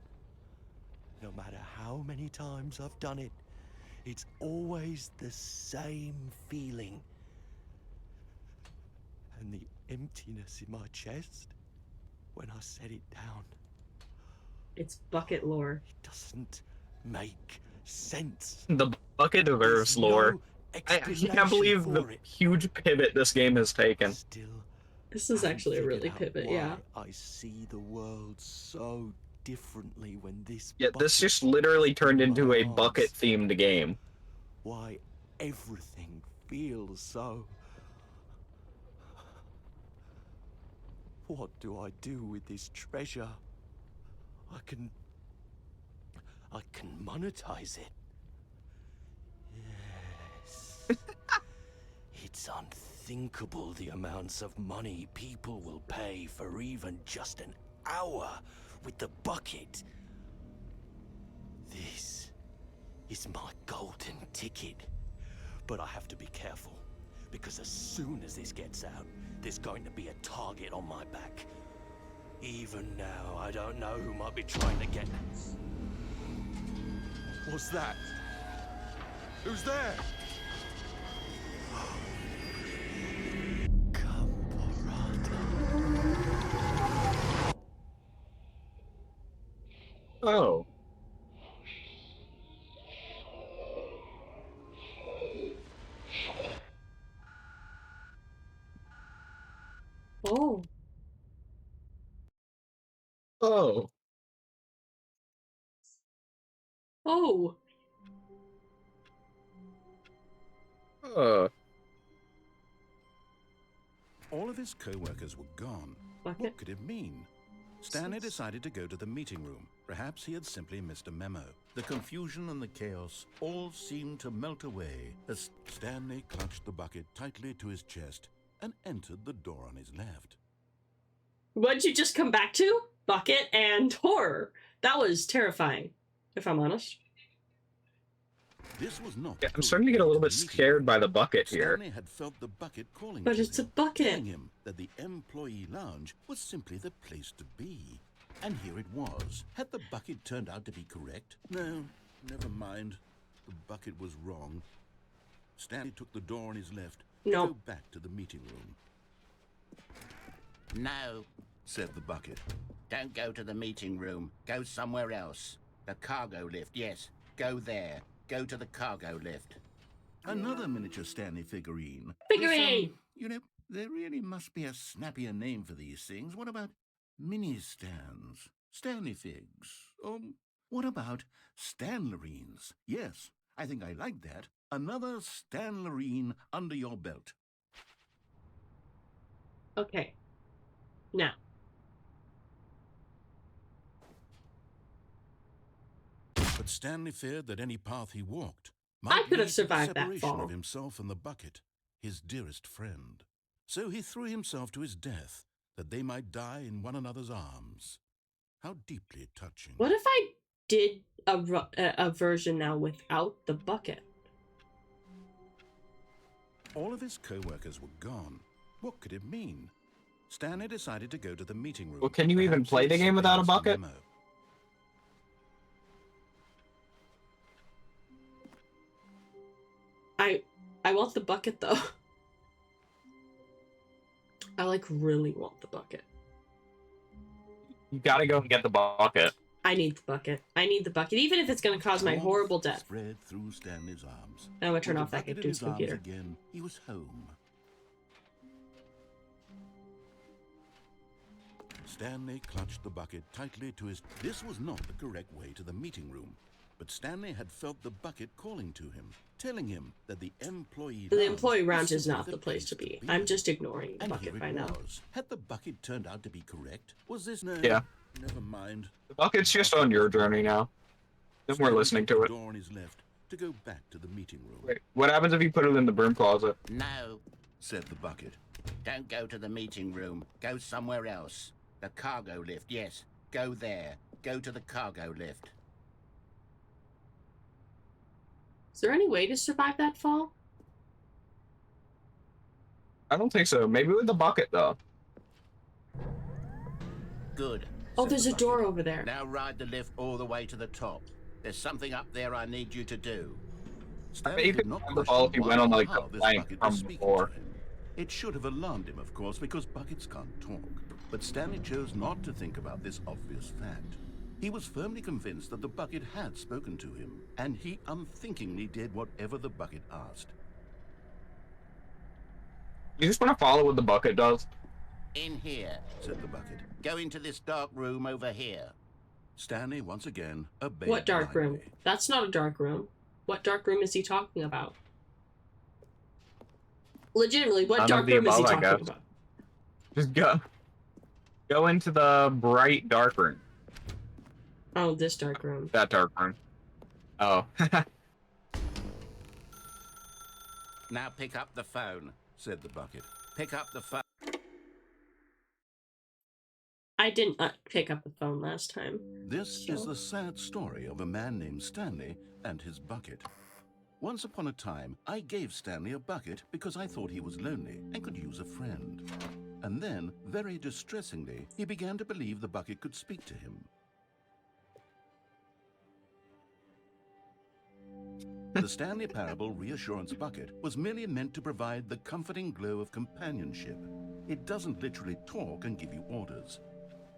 No matter how many times I've done it, it's always the same feeling. And the emptiness in my chest I set it down. It's bucket lore. It doesn't make sense. The bucket deserves There's lore. no I can't explanation believe the for it. huge pivot this game has taken. Still, This is haven't actually a really figured out pivot, why yeah. I see the world so differently when this. Yet this bucket just literally turned in into my a arms. bucket-themed game. Why everything feels so. What do I do with this treasure? I can monetize it. Yes. It's unthinkable the amounts of money people will pay for even just an hour with the bucket. This is my golden ticket. But I have to be careful, because as soon as this gets out, there's going to be a target on my back. Even now, I don't know who might be trying to get... What's that? Who's there? Oh. Oh. Oh. Oh. All of his co-workers were gone. Bucket. What could it mean? Stanley decided to go to the meeting room. Perhaps he had simply missed a memo. The confusion and the chaos all seemed to melt away as Stanley clutched the bucket tightly to his chest and entered the door on his left. What'd you just come back to? Bucket and horror. That was terrifying, if I'm honest. This was not. Yeah, I'm starting to get a little bit scared by the bucket here. Stanley had felt the bucket calling But to it's a him, bucket. telling him that the employee lounge was simply the place to be. And here it was. Had the bucket turned out to be correct? No, never mind. The bucket was wrong. Stanley took the door on his left to No. go back to the meeting room. No, Said the bucket. don't go to the meeting room. Go somewhere else. The cargo lift, yes. Go there. Go to the cargo lift. Another miniature Stanley figurine. Figurine! You know, there really must be a snappier name for these things. What about mini-stands? Stanley figs? What about Stanlerines? Yes, I think I like that. Another Stanlerine under your belt. Okay. Now. But Stanley feared that any path he walked might I could have lead to the survived that separation fall. of himself and the bucket, his dearest friend. So he threw himself to his death, that they might die in one another's arms. How deeply touching. What if I did a version now without the bucket? All of his co-workers were gone. What could it mean? Stanley decided to go to the meeting room. Well, can you even Perhaps play he the game simply without a missed bucket? memo. I want the bucket though. I like really want the bucket. You gotta go and get the bucket. I need the bucket. I need the bucket, even if it's gonna cause my Warmth horrible death. Spread through Stanley's arms. Now I'm gonna turn With off the that bucket in dude's his arms computer. Again, he was home. Stanley clutched the bucket tightly to his... This was not the correct way to the meeting room. But Stanley had felt the bucket calling to him, telling him that the employee... The employee was lounge is simply not the place to be. I'm just ignoring the And bucket here by it now. was. Had the bucket turned out to be correct? Was this... No, Yeah. never mind. The bucket's just on your journey now. Then we're listening to The it. door on his left to go back to the meeting room. Wait, what happens if you put it in the broom closet? No, Said the bucket. don't go to the meeting room. Go somewhere else. The cargo lift, yes. Go there. Go to the cargo lift. Is there any way to survive that fall? I don't think so. Maybe with the bucket, though. Good. Oh, said there's the a door bucket. over there. Now ride the lift all the way to the top. There's something up there I need you to do. Stanley you did could not find the question ball if you went why on, or like, how the this plank bucket from was speaking before. to him. It should have alarmed him, of course, because buckets can't talk. But Stanley chose not to think about this obvious fact. He was firmly convinced that the bucket had spoken to him, and he unthinkingly did whatever the bucket asked. You just want to follow what the bucket does? In here, said the bucket. Go into this dark room over here. Stanley once again obeyed. What dark room? blindly. That's not a dark room. What dark room is he talking about? Legitimately, what None of dark the room is he above, I talking guess. about? Just go into the bright dark room. Oh, this dark room. That dark room. Oh. Now pick up the phone, said the bucket. Pick up the phone. I didn't pick up the phone last time. This is the sad story of a man named Stanley and his bucket. Once upon a time, I gave Stanley a bucket because I thought he was lonely and could use a friend. And then, very distressingly, he began to believe the bucket could speak to him. The Stanley Parable Reassurance Bucket was merely meant to provide the comforting glow of companionship. It doesn't literally talk and give you orders.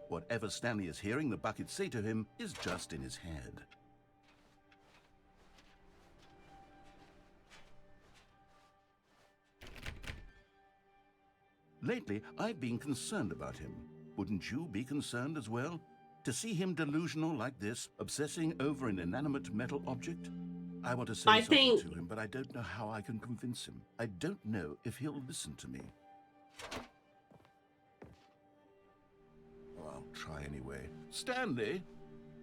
Whatever Stanley is hearing the bucket say to him is just in his head. Lately, I've been concerned about him. Wouldn't you be concerned as well? To see him delusional like this, obsessing over an inanimate metal object? I want to say something to him, but I don't know how I can convince him. I don't know if he'll listen to me. Oh, I'll try anyway. Stanley,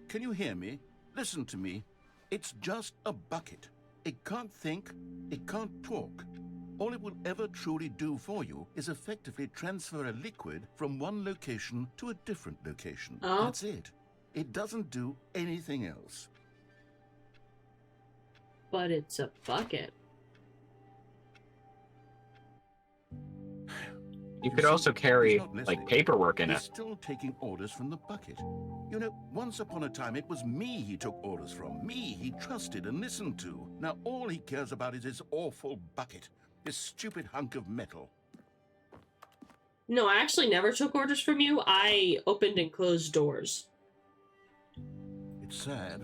can you hear me? Listen to me. It's just a bucket. It can't think, it can't talk. All it will ever truly do for you is effectively transfer a liquid from one location to a different location. Oh. That's it. It doesn't do anything else. But it's a bucket. You could also carry, like, paperwork in He's it. still taking orders from the bucket. You know, once upon a time, it was me he took orders from. Me he trusted and listened to. Now all he cares about is his awful bucket. This stupid hunk of metal. No, I actually never took orders from you. I opened and closed doors. It's sad.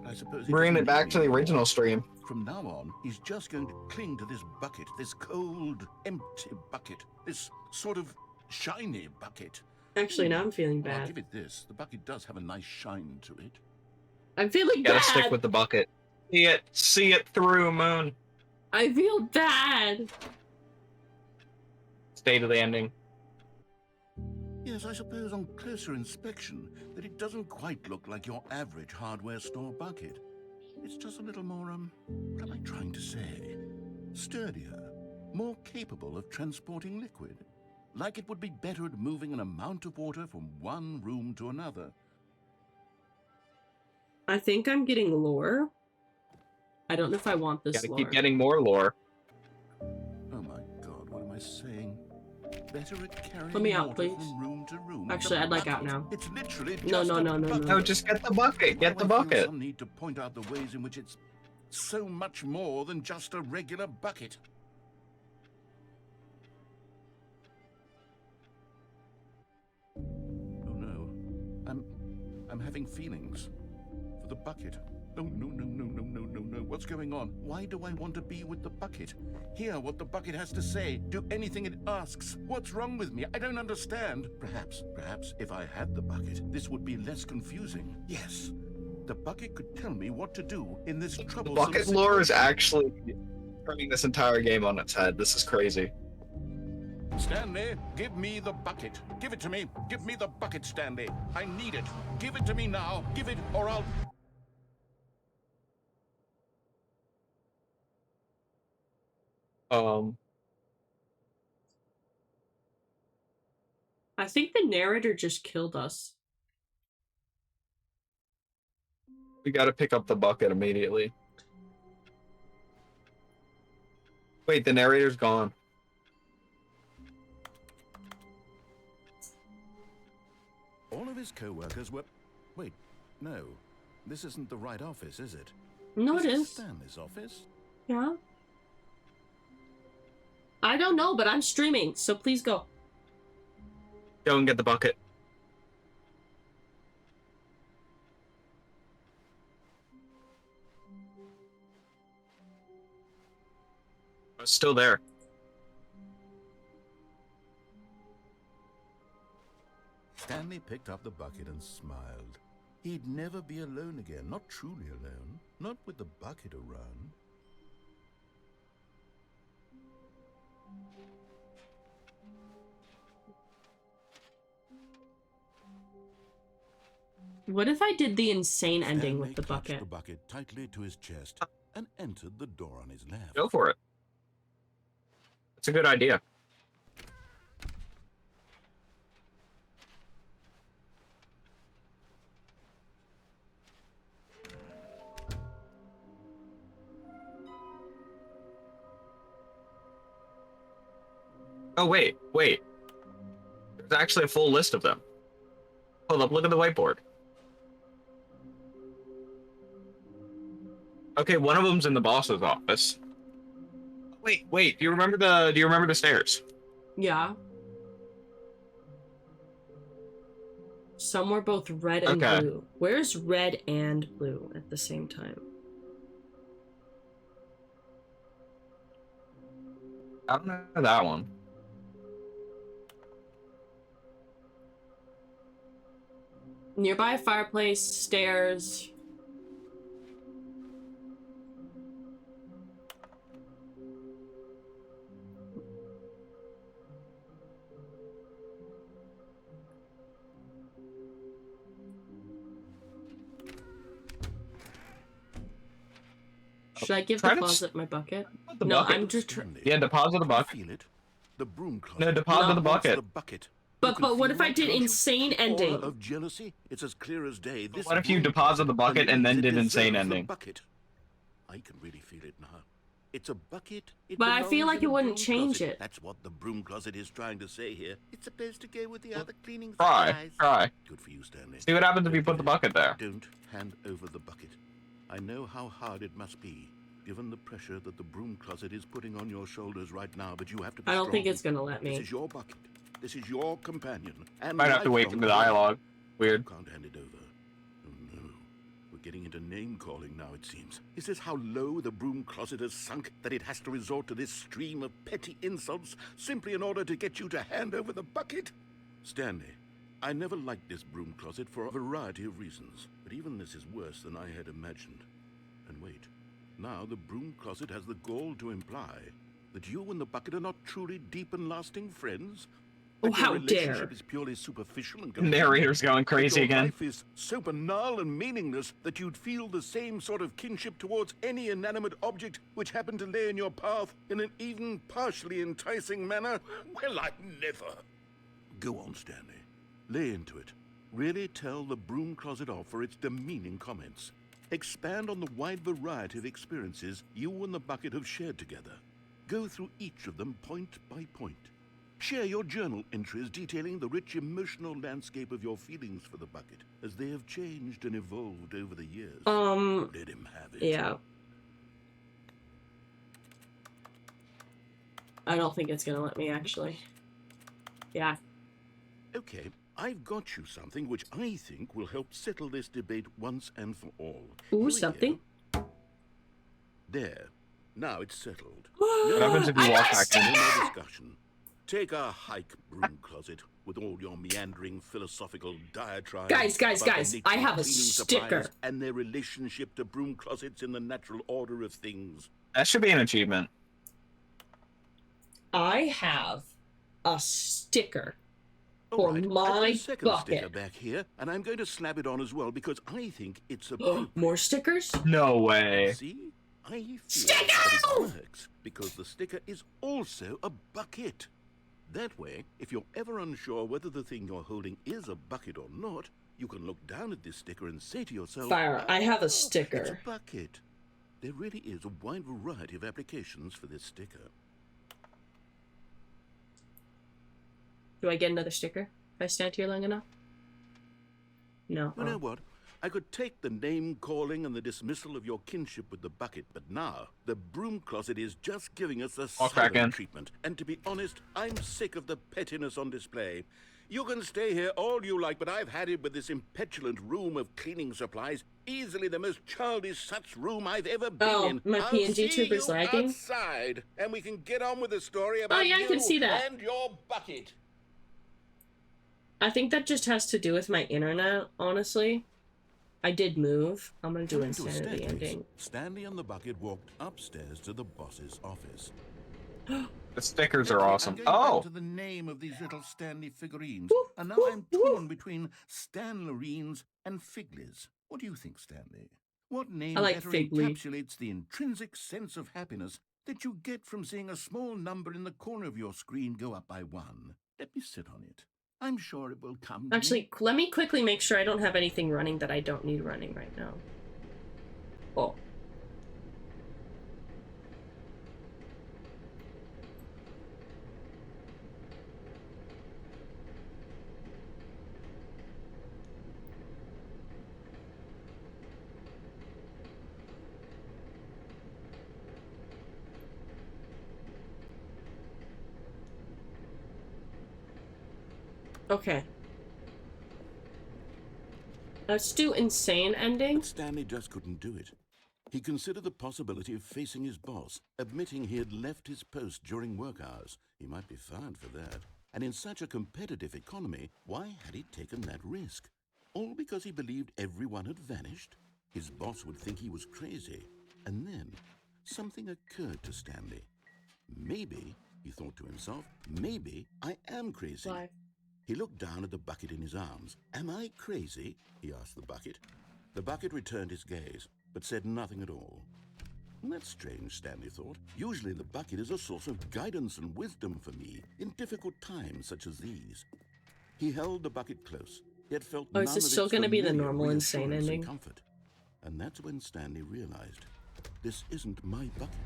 I suppose he Bringing doesn't it back to the really original stream. From now on, he's just going to cling to this bucket, this cold, empty bucket, this sort of shiny bucket. Actually, now I'm feeling Well, I'll bad. give it this. The bucket does have a nice shine to it. I'm feeling You gotta bad. stick with the bucket. See it through, Moon. I feel bad. Stay to the ending. Yes, I suppose on closer inspection that it doesn't quite look like your average hardware store bucket. It's just a little more, what am I trying to say? Sturdier, more capable of transporting liquid. Like it would be better at moving an amount of water from one room to another. I think I'm getting lore. I don't know if I want this Gotta lore. keep getting more lore. Oh my god, what am I saying? Better at carrying Let me out, water please. from room to room. Actually, I'd like out now. It's literally just No, a bucket. No, just get the bucket. Get the Why do I feel bucket. some need to point out the ways in which it's so much more than just a regular bucket. Oh no, I'm having feelings for the bucket. Oh no. What's going on? Why do I want to be with the bucket? Hear what the bucket has to say. Do anything it asks. What's wrong with me? I don't understand. Perhaps if I had the bucket, this would be less confusing. Yes, the bucket could tell me what to do in this troublesome Bucket lore is actually turning this entire game on its head. This is crazy. Stanley, give me the bucket. Give it to me. Give me the bucket, Stanley. I need it. Give it to me now. Give it, or I'll... I think the narrator just killed us. We gotta pick up the bucket immediately. Wait, the narrator's gone. All of his co-workers were... Wait, no. This isn't the right office, is it? No, it This is. Stanley's office? Yeah. I don't know, but I'm streaming, so please go. Go and get the bucket. It's still there. Stanley picked up the bucket and smiled. He'd never be alone again, not truly alone, not with the bucket around. What if I did the insane ending Stanley with the clutched bucket? the bucket tightly to his chest and entered the door on his left. Go for it. It's a good idea. Oh, wait. There's actually a full list of them. Hold up, look at the whiteboard. Okay, one of them's in the boss's office. Wait, do you remember the stairs? Yeah. Some were both red and Okay. blue. Where's red and blue at the same time? I don't know that one. Nearby fireplace, stairs. Should I give the Try to closet my bucket? the No, bucket. I'm just. Stanley, Yeah, deposit the can you bucket. feel it? The broom closet. No, deposit No. the wants bucket. the bucket. But You can what feel if I it, did can't you? insane Aura ending? of jealousy? It's as clear as day. This What if you broom deposit closet the bucket and then believes it did insane deserves the ending? bucket. I can really feel it now. It's a bucket. It But I feel belongs like in it a wouldn't broom change closet. it. That's what the broom closet is trying to say here. It's supposed to go with the other cleaning Try. Good for you, Stanley. See what happens if you Don't put the forget, bucket there. Don't hand over the bucket. I know how hard it must be, given the pressure that the broom closet is putting on your shoulders right now, but you have to be I don't think strong. it's gonna let This me. is your bucket. This is your companion. And Might have to wait for the lifelong dialogue. Weird. You can't hand it over. Oh no. We're getting into name calling now, it seems. Is this how low the broom closet has sunk that it has to resort to this stream of petty insults simply in order to get you to hand over the bucket? Stanley, I never liked this broom closet for a variety of reasons, but even this is worse than I had imagined. And wait, now the broom closet has the gall to imply that you and the bucket are not truly deep and lasting friends. Oh, That your how relationship dare. is purely superficial and Narrator's going that crazy your again. life is so banal and meaningless that you'd feel the same sort of kinship towards any inanimate object which happened to lay in your path in an even partially enticing manner. Well, I never. Go on, Stanley. Lay into it. Really tell the broom closet off for its demeaning comments. Expand on the wide variety of experiences you and the bucket have shared together. Go through each of them point by point. Share your journal entries detailing the rich emotional landscape of your feelings for the bucket as they have changed and evolved over the years. Let him have it. Yeah. I don't think it's gonna let me, actually. Yeah. Okay, I've got you something which I think will help settle this debate once and for all. Ooh, Here we something. go. There. Now it's settled. What happens if you I walk got a back in? No sticker! more discussion. Take a hike, broom closet, with all your meandering philosophical diatribes. Guys, about the guys, nature I of have a cleaning sticker. supplies and their relationship to broom closets in the natural order of things. That should be an achievement. I have a sticker All for right, I've my got a second sticker bucket. back here, and I'm going to slap it on as well because I think it's appropriate. More stickers? No way. See? I feel Sticker! that it works because the sticker is also a bucket. That way, if you're ever unsure whether the thing you're holding is a bucket or not, you can look down at this sticker and say to yourself, Fire, I have a It's sticker. a bucket. There really is a wide variety of applications for this sticker. Do I get another sticker if I stand here long enough? No. You know what? I could take the name calling and the dismissal of your kinship with the bucket, but now the broom closet is just giving us the Walk back in. silent treatment. And to be honest, I'm sick of the pettiness on display. You can stay here all you like, but I've had it with this impetulant room of cleaning supplies. Easily the most childish such room I've ever been in. My I'll PNG see tuber's you lagging. outside, and we can get on with the story about yeah, I can see that. and your bucket. I think that just has to do with my internet, honestly. I did move. I'm gonna do Coming to a insanity staircase, ending. Stanley and the bucket walked upstairs to the boss's office. The stickers are Actually, awesome. I'm going Oh, back to the name of these little Stanley figurines, Woof, and now woof, I'm woof. torn between Stanlerines and Figlies. What do you think, Stanley? What name I like better Figly. encapsulates the intrinsic sense of happiness that you get from seeing a small number in the corner of your screen go up by 1? Let me sit on it. I'm sure it will come to me. Actually, let me quickly make sure I don't have anything running that I don't need running right now. Oh. Okay. Let's do insane ending. But Stanley just couldn't do it. He considered the possibility of facing his boss, admitting he had left his post during work hours. He might be fined for that. And in such a competitive economy, why had he taken that risk? All because he believed everyone had vanished? His boss would think he was crazy. And then, something occurred to Stanley. Maybe, he thought to himself, maybe I am crazy. Why? He looked down at the bucket in his arms. Am I crazy? He asked the bucket. The bucket returned his gaze, but said nothing at all. That's strange, Stanley thought. Usually the bucket is a source of guidance and wisdom for me in difficult times such as these. He held the bucket close, yet felt Oh, none is this of still its gonna be the familiar normal insane reassurance and ending? comfort. And that's when Stanley realized, this isn't my bucket.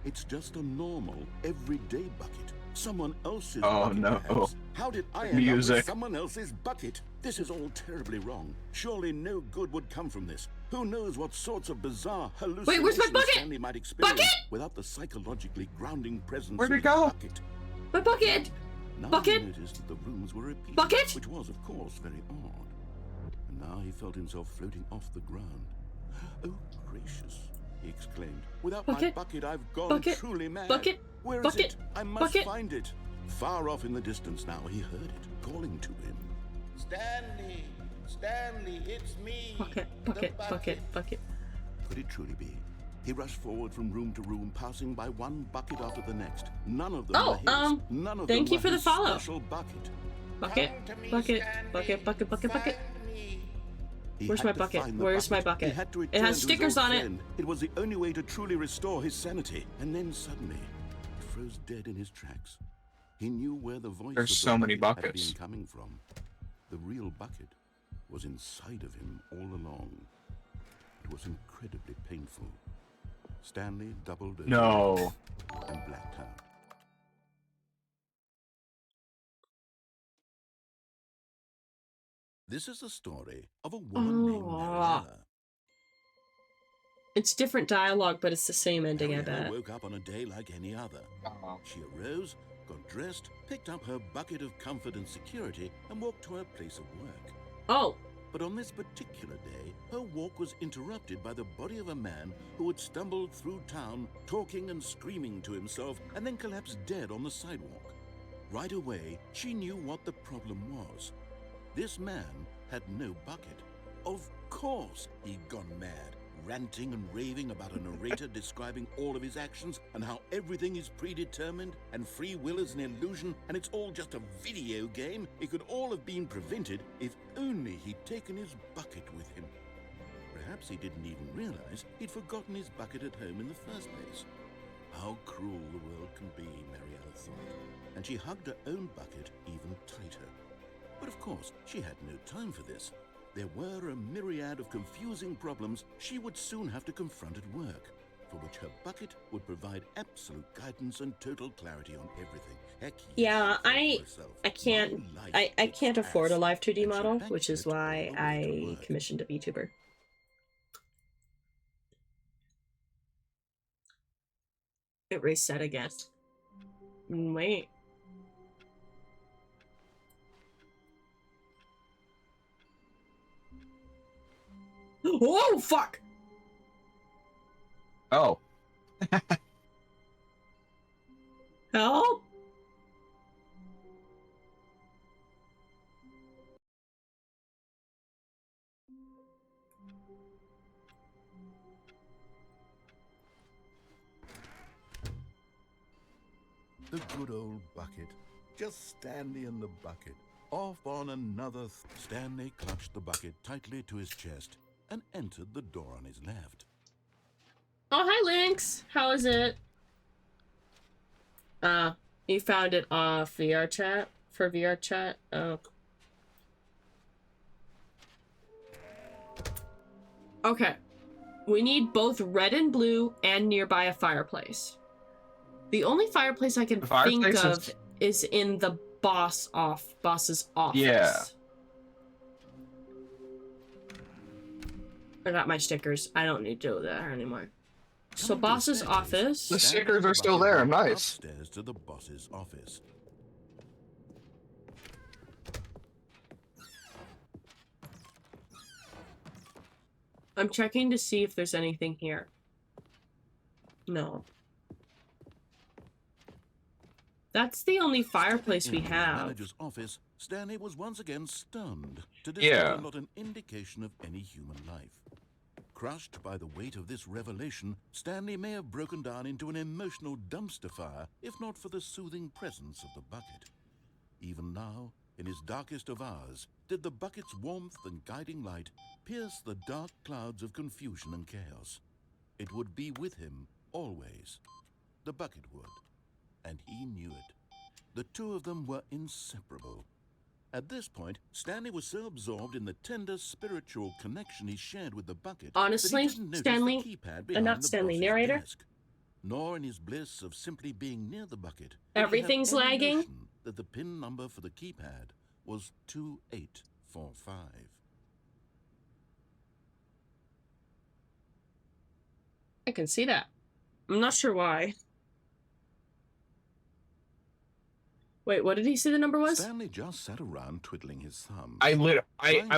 It's just a normal, everyday bucket. Someone else's bucket, no. perhaps. How did I end up Music. with someone else's bucket? This is all terribly wrong. Surely no good would come from this. Who knows what sorts of bizarre hallucinations Wait, where's my bucket? Stanley might experience Bucket? without the psychologically grounding presence Where'd of it his go? bucket. My bucket! Now Bucket? he noticed that the rooms were repeating, Bucket? which was, of course, very odd. And now he felt himself floating off the ground. Oh, gracious, he exclaimed. Without Bucket? my bucket, I've gone Bucket? truly mad. Bucket? Where is Bucket? it? I must Bucket? find it. Far off in the distance now, he heard it, calling to him. Stanley! Stanley, it's me! Bucket, the bucket. Could it truly be? He rushed forward from room to room, passing by one bucket after the next. None of them Oh, were his. None of thank them you were for the his follow. special bucket. Bucket, Come to me, bucket, Stanley. bucket. Find me. He Where's had my to bucket? find the Where's my He bucket? had to It return has to his stickers old on it. friend. It was the only way to truly restore his sanity. And then suddenly, he froze dead in his tracks. He knew where the voice There's of so the many bucket buckets. had been coming from. The real bucket was inside of him all along. It was incredibly painful. Stanley doubled over No. and blacked out. This is the story of a woman named Mariella. It's different dialogue, but it's the same ending, I Mariella bet. woke up on a day like any other. She arose, got dressed, picked up her bucket of comfort and security, and walked to her place of work. Oh, But on this particular day, her walk was interrupted by the body of a man who had stumbled through town, talking and screaming to himself, and then collapsed dead on the sidewalk. Right away, she knew what the problem was. This man had no bucket. Of course he'd gone mad, ranting and raving about a narrator describing all of his actions and how everything is predetermined and free will is an illusion and it's all just a video game. It could all have been prevented if only he'd taken his bucket with him. Perhaps he didn't even realize he'd forgotten his bucket at home in the first place. How cruel the world can be, Mariella thought, and she hugged her own bucket even tighter. But of course, she had no time for this. There were a myriad of confusing problems she would soon have to confront at work, for which her bucket would provide absolute guidance and total clarity on everything. Heck, yeah, yes, she thought to I herself, can't, "My life I kicks can't afford a ass," live 2D and she model, banked which is it all why the way to I work. commissioned a VTuber. It reset again. Wait. Oh, fuck! Oh. Help! The good old bucket. Just Stanley and the bucket. Off on another. Stanley clutched the bucket tightly to his chest and entered the door on his left. Oh, hi, Lynx. How is it? You found it off VR chat? For VR chat? Oh. Okay. We need both red and blue and nearby a fireplace. The only fireplace I can think of is in the boss's office. Yeah. I got my stickers. I don't need to do that anymore. So boss's office. The stickers are still there. Nice. Upstairs to the boss's office. I'm checking to see if there's anything here. No. That's the only fireplace we have. In the manager's office, Stanley was once again stunned to discover not an indication of any human life. Crushed by the weight of this revelation, Stanley may have broken down into an emotional dumpster fire if not for the soothing presence of the bucket. Even now, in his darkest of hours, did the bucket's warmth and guiding light pierce the dark clouds of confusion and chaos. It would be with him always. The bucket would. And he knew it. The two of them were inseparable. At this point, Stanley was so absorbed in the tender spiritual connection he shared with the bucket. Honestly, Stanley, enough Stanley, narrator. Desk, nor in his bliss of simply being near the bucket. Everything's lagging. That the pin number for the keypad was 2845. I can see that. I'm not sure why. Wait, what did he say the number was? Stanley just sat around twiddling his thumbs. I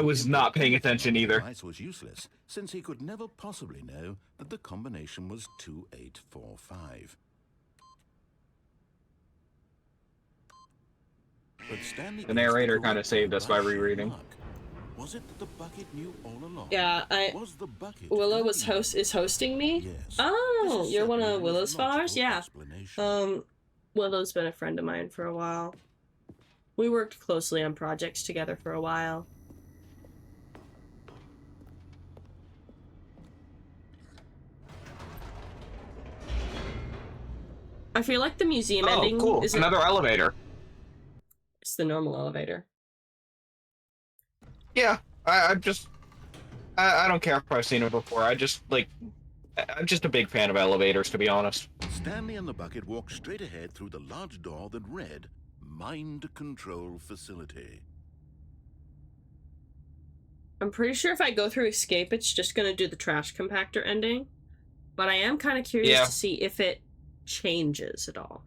was not paying attention either. The device was useless, since he could never possibly know that the combination was 2845. But Stanley, the narrator kind of saved us by rereading. Was it that the bucket knew all along? Yeah, Was the bucket Willow is hosting me? Yes. Oh, you're one of Willow's followers? Yeah. Willow's been a friend of mine for a while. We worked closely on projects together for a while. I feel like the museum ending cool. is another elevator. It's the normal elevator. Yeah, I don't care if I've seen it before. I'm just a big fan of elevators, to be honest. Stanley and the bucket walked straight ahead through the large door that read, Mind Control Facility. I'm pretty sure if I go through escape, it's just gonna do the trash compactor ending. But I am kind of curious to see if it changes at all.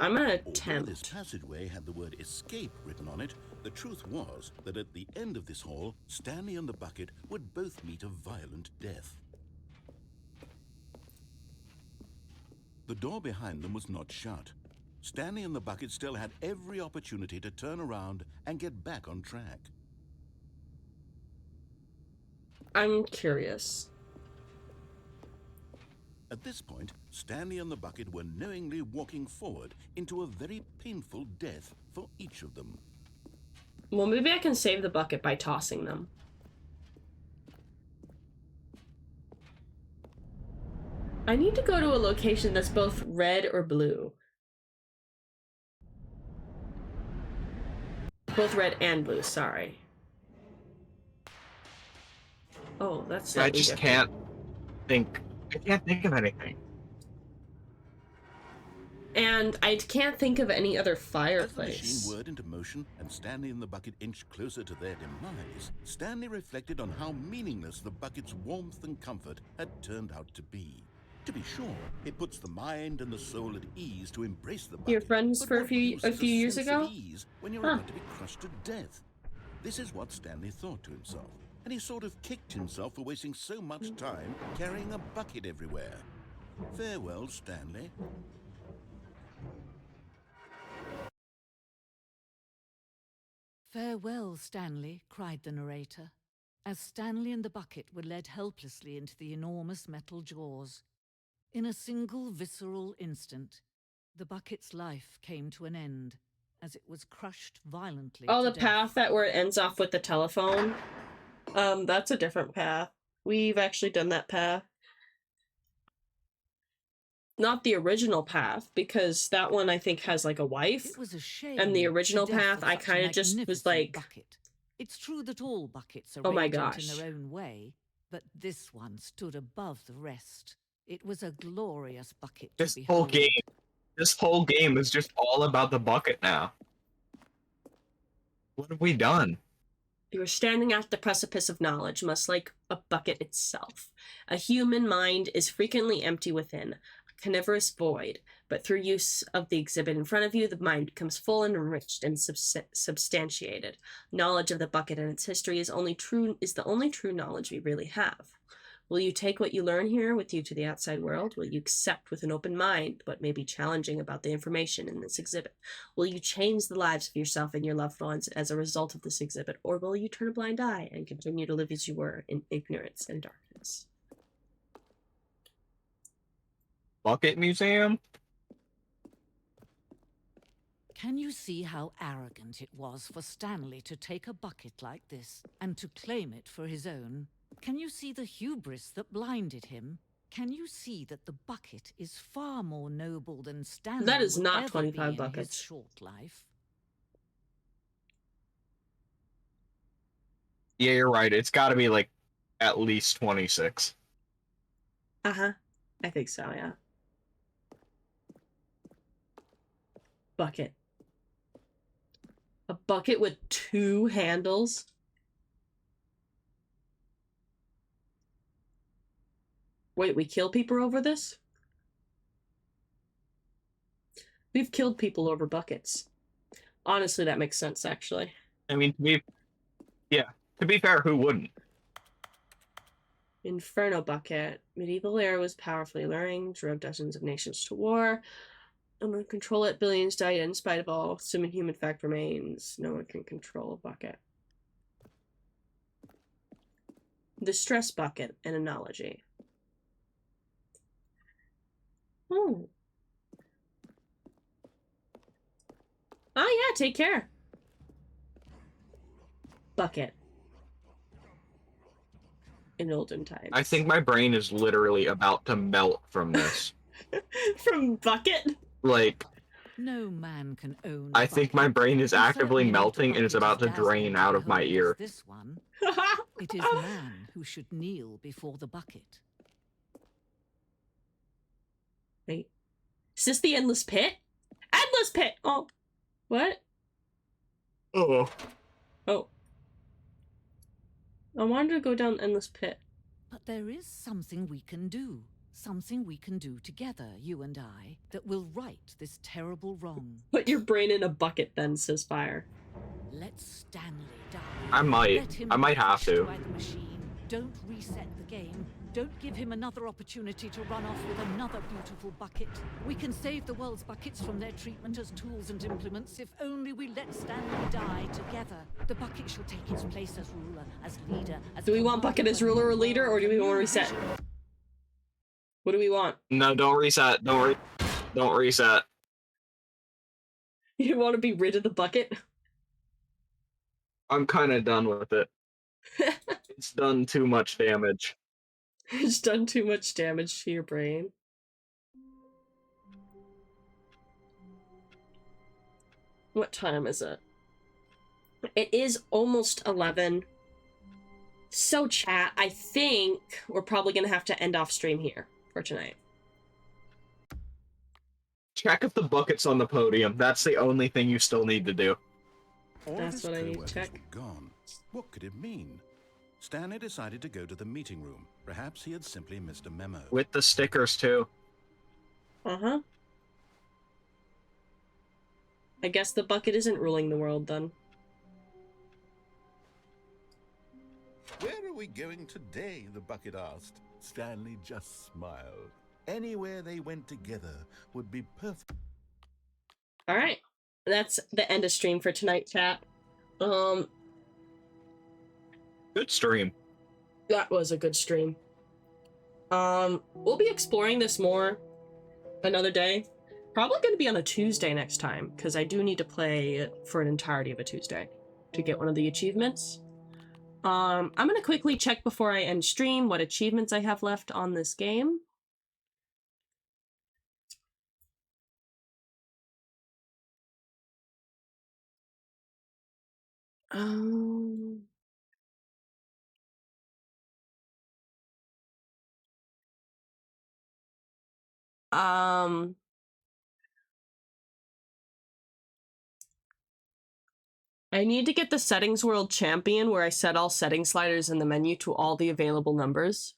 I'm gonna attempt. Although this passageway had the word escape written on it, the truth was that at the end of this hall, Stanley and the bucket would both meet a violent death. The door behind them was not shut. Stanley and the bucket still had every opportunity to turn around and get back on track. I'm curious. At this point, Stanley and the bucket were knowingly walking forward into a very painful death for each of them. Well, maybe I can save the bucket by tossing them. I need to go to a location that's both red or blue. Both red and blue, sorry. Oh, that's I just can't think. I can't think of anything. And I can't think of any other fireplace. As the machine whirred into motion and Stanley and the bucket inched closer to their demise, Stanley reflected on how meaningless the bucket's warmth and comfort had turned out to be. To be sure, it puts the mind and the soul at ease to embrace the bucket. Your friends but for a what few use is years sense ago? of ease when you're Huh. about to be crushed to death? This is what Stanley thought to himself, and he sort of kicked himself for wasting so much time carrying a bucket everywhere. Farewell, Stanley. Farewell, Stanley, cried the narrator, as Stanley and the bucket were led helplessly into the enormous metal jaws. In a single visceral instant, the bucket's life came to an end, as it was crushed violently Oh, to the death. path that where it ends off with the telephone? That's a different path. We've actually done that path. Not the original path, because that one I think has like a wife. It was a shame. And the original the death path, of I such a kind of just was magnificent like, bucket. It's true that all buckets are oh my radiant gosh. in their own way, but this one stood above the rest. It was a glorious bucket to This behold. whole game is just all about the bucket now. What have we done? You are standing at the precipice of knowledge, much like a bucket itself. A human mind is frequently empty within, a carnivorous void, but through use of the exhibit in front of you, the mind becomes full and enriched and substantiated. Knowledge of the bucket and its history is the only true knowledge we really have. Will you take what you learn here with you to the outside world? Will you accept with an open mind what may be challenging about the information in this exhibit? Will you change the lives of yourself and your loved ones as a result of this exhibit? Or will you turn a blind eye and continue to live as you were in ignorance and darkness? Bucket Museum? Can you see how arrogant it was for Stanley to take a bucket like this and to claim it for his own? Can you see the hubris that blinded him? Can you see that the bucket is far more noble than Stanley That is will not ever 25 be in buckets. his short life? Yeah, you're right. It's got to be like at least 26. Uh-huh. I think so, yeah. Bucket. A bucket with 2 handles? Wait, we kill people over this? We've killed people over buckets. Honestly, that makes sense, actually. I mean, to be fair, who wouldn't? Inferno bucket. Medieval era was powerfully alluring, drove dozens of nations to war. No one can control it. Billions died in spite of all. Some inhuman fact remains. No one can control a bucket. Distress bucket, an analogy. Oh. Oh yeah, take care. Bucket. In olden times. I think my brain is literally about to melt from this. From bucket? Like, No man can own I a think bucket. my brain is And actively certainly not a melting and it's bucket about as to drain dazzling out of my behold as ear. This one. It is man who should kneel before the bucket. Wait. Is this the endless pit? Endless pit! Oh. What? Oh. Oh. I wanted to go down endless pit. But there is something we can do. Something we can do together, you and I, that will right this terrible wrong. Put your brain in a bucket then, says Fire. Let Stanley die. I might. Let him I might be have crushed to. by the machine. Don't reset the game. Don't give him another opportunity to run off with another beautiful bucket. We can save the world's buckets from their treatment as tools and implements if only we let Stanley die together. The bucket shall take its place as ruler, as leader, as Do we want commander bucket as of a ruler or new leader, or world, do a we want to new reset? vision. What do we want? No, don't reset. Don't reset. You want to be rid of the bucket? I'm kind of done with it. It's done too much damage. It's done too much damage to your brain. What time is it? It is almost 11. So chat, I think we're probably going to have to end off stream here for tonight. Check if the bucket's on the podium. That's the only thing you still need to do. All That's of his what I need to co-workers check. were gone. What could it mean? Stanley decided to go to the meeting room. Perhaps he had simply missed a memo. With the stickers, too. Uh-huh. I guess the bucket isn't ruling the world, then. Where are we going today? The bucket asked. Stanley just smiled. Anywhere they went together would be perfect. Alright. That's the end of stream for tonight, chat. Good stream. That was a good stream. We'll be exploring this more another day. Probably going to be on a Tuesday next time, because I do need to play it for an entirety of a Tuesday to get one of the achievements. I'm going to quickly check before I end stream what achievements I have left on this game. I need to get the settings world champion where I set all setting sliders in the menu to all the available numbers.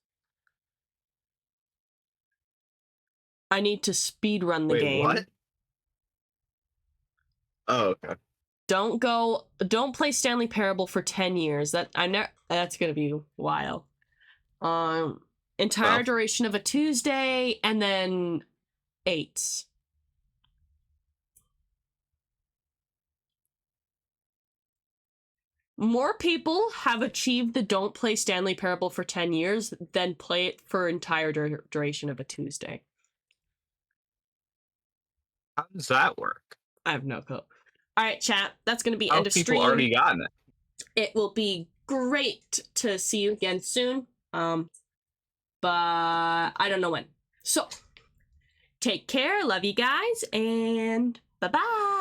I need to speed run the game. Wait, what? Oh, okay. Don't play Stanley Parable for 10 years. That's gonna be a while. Entire duration of a Tuesday, and then 8. More people have achieved the don't play Stanley Parable for 10 years than play it for entire duration of a Tuesday. How does that work? I have no clue. Alright, chat. That's going to be end of People stream. already gotten it. It will be great to see you again soon. But I don't know when. So, take care. Love you guys. And bye-bye.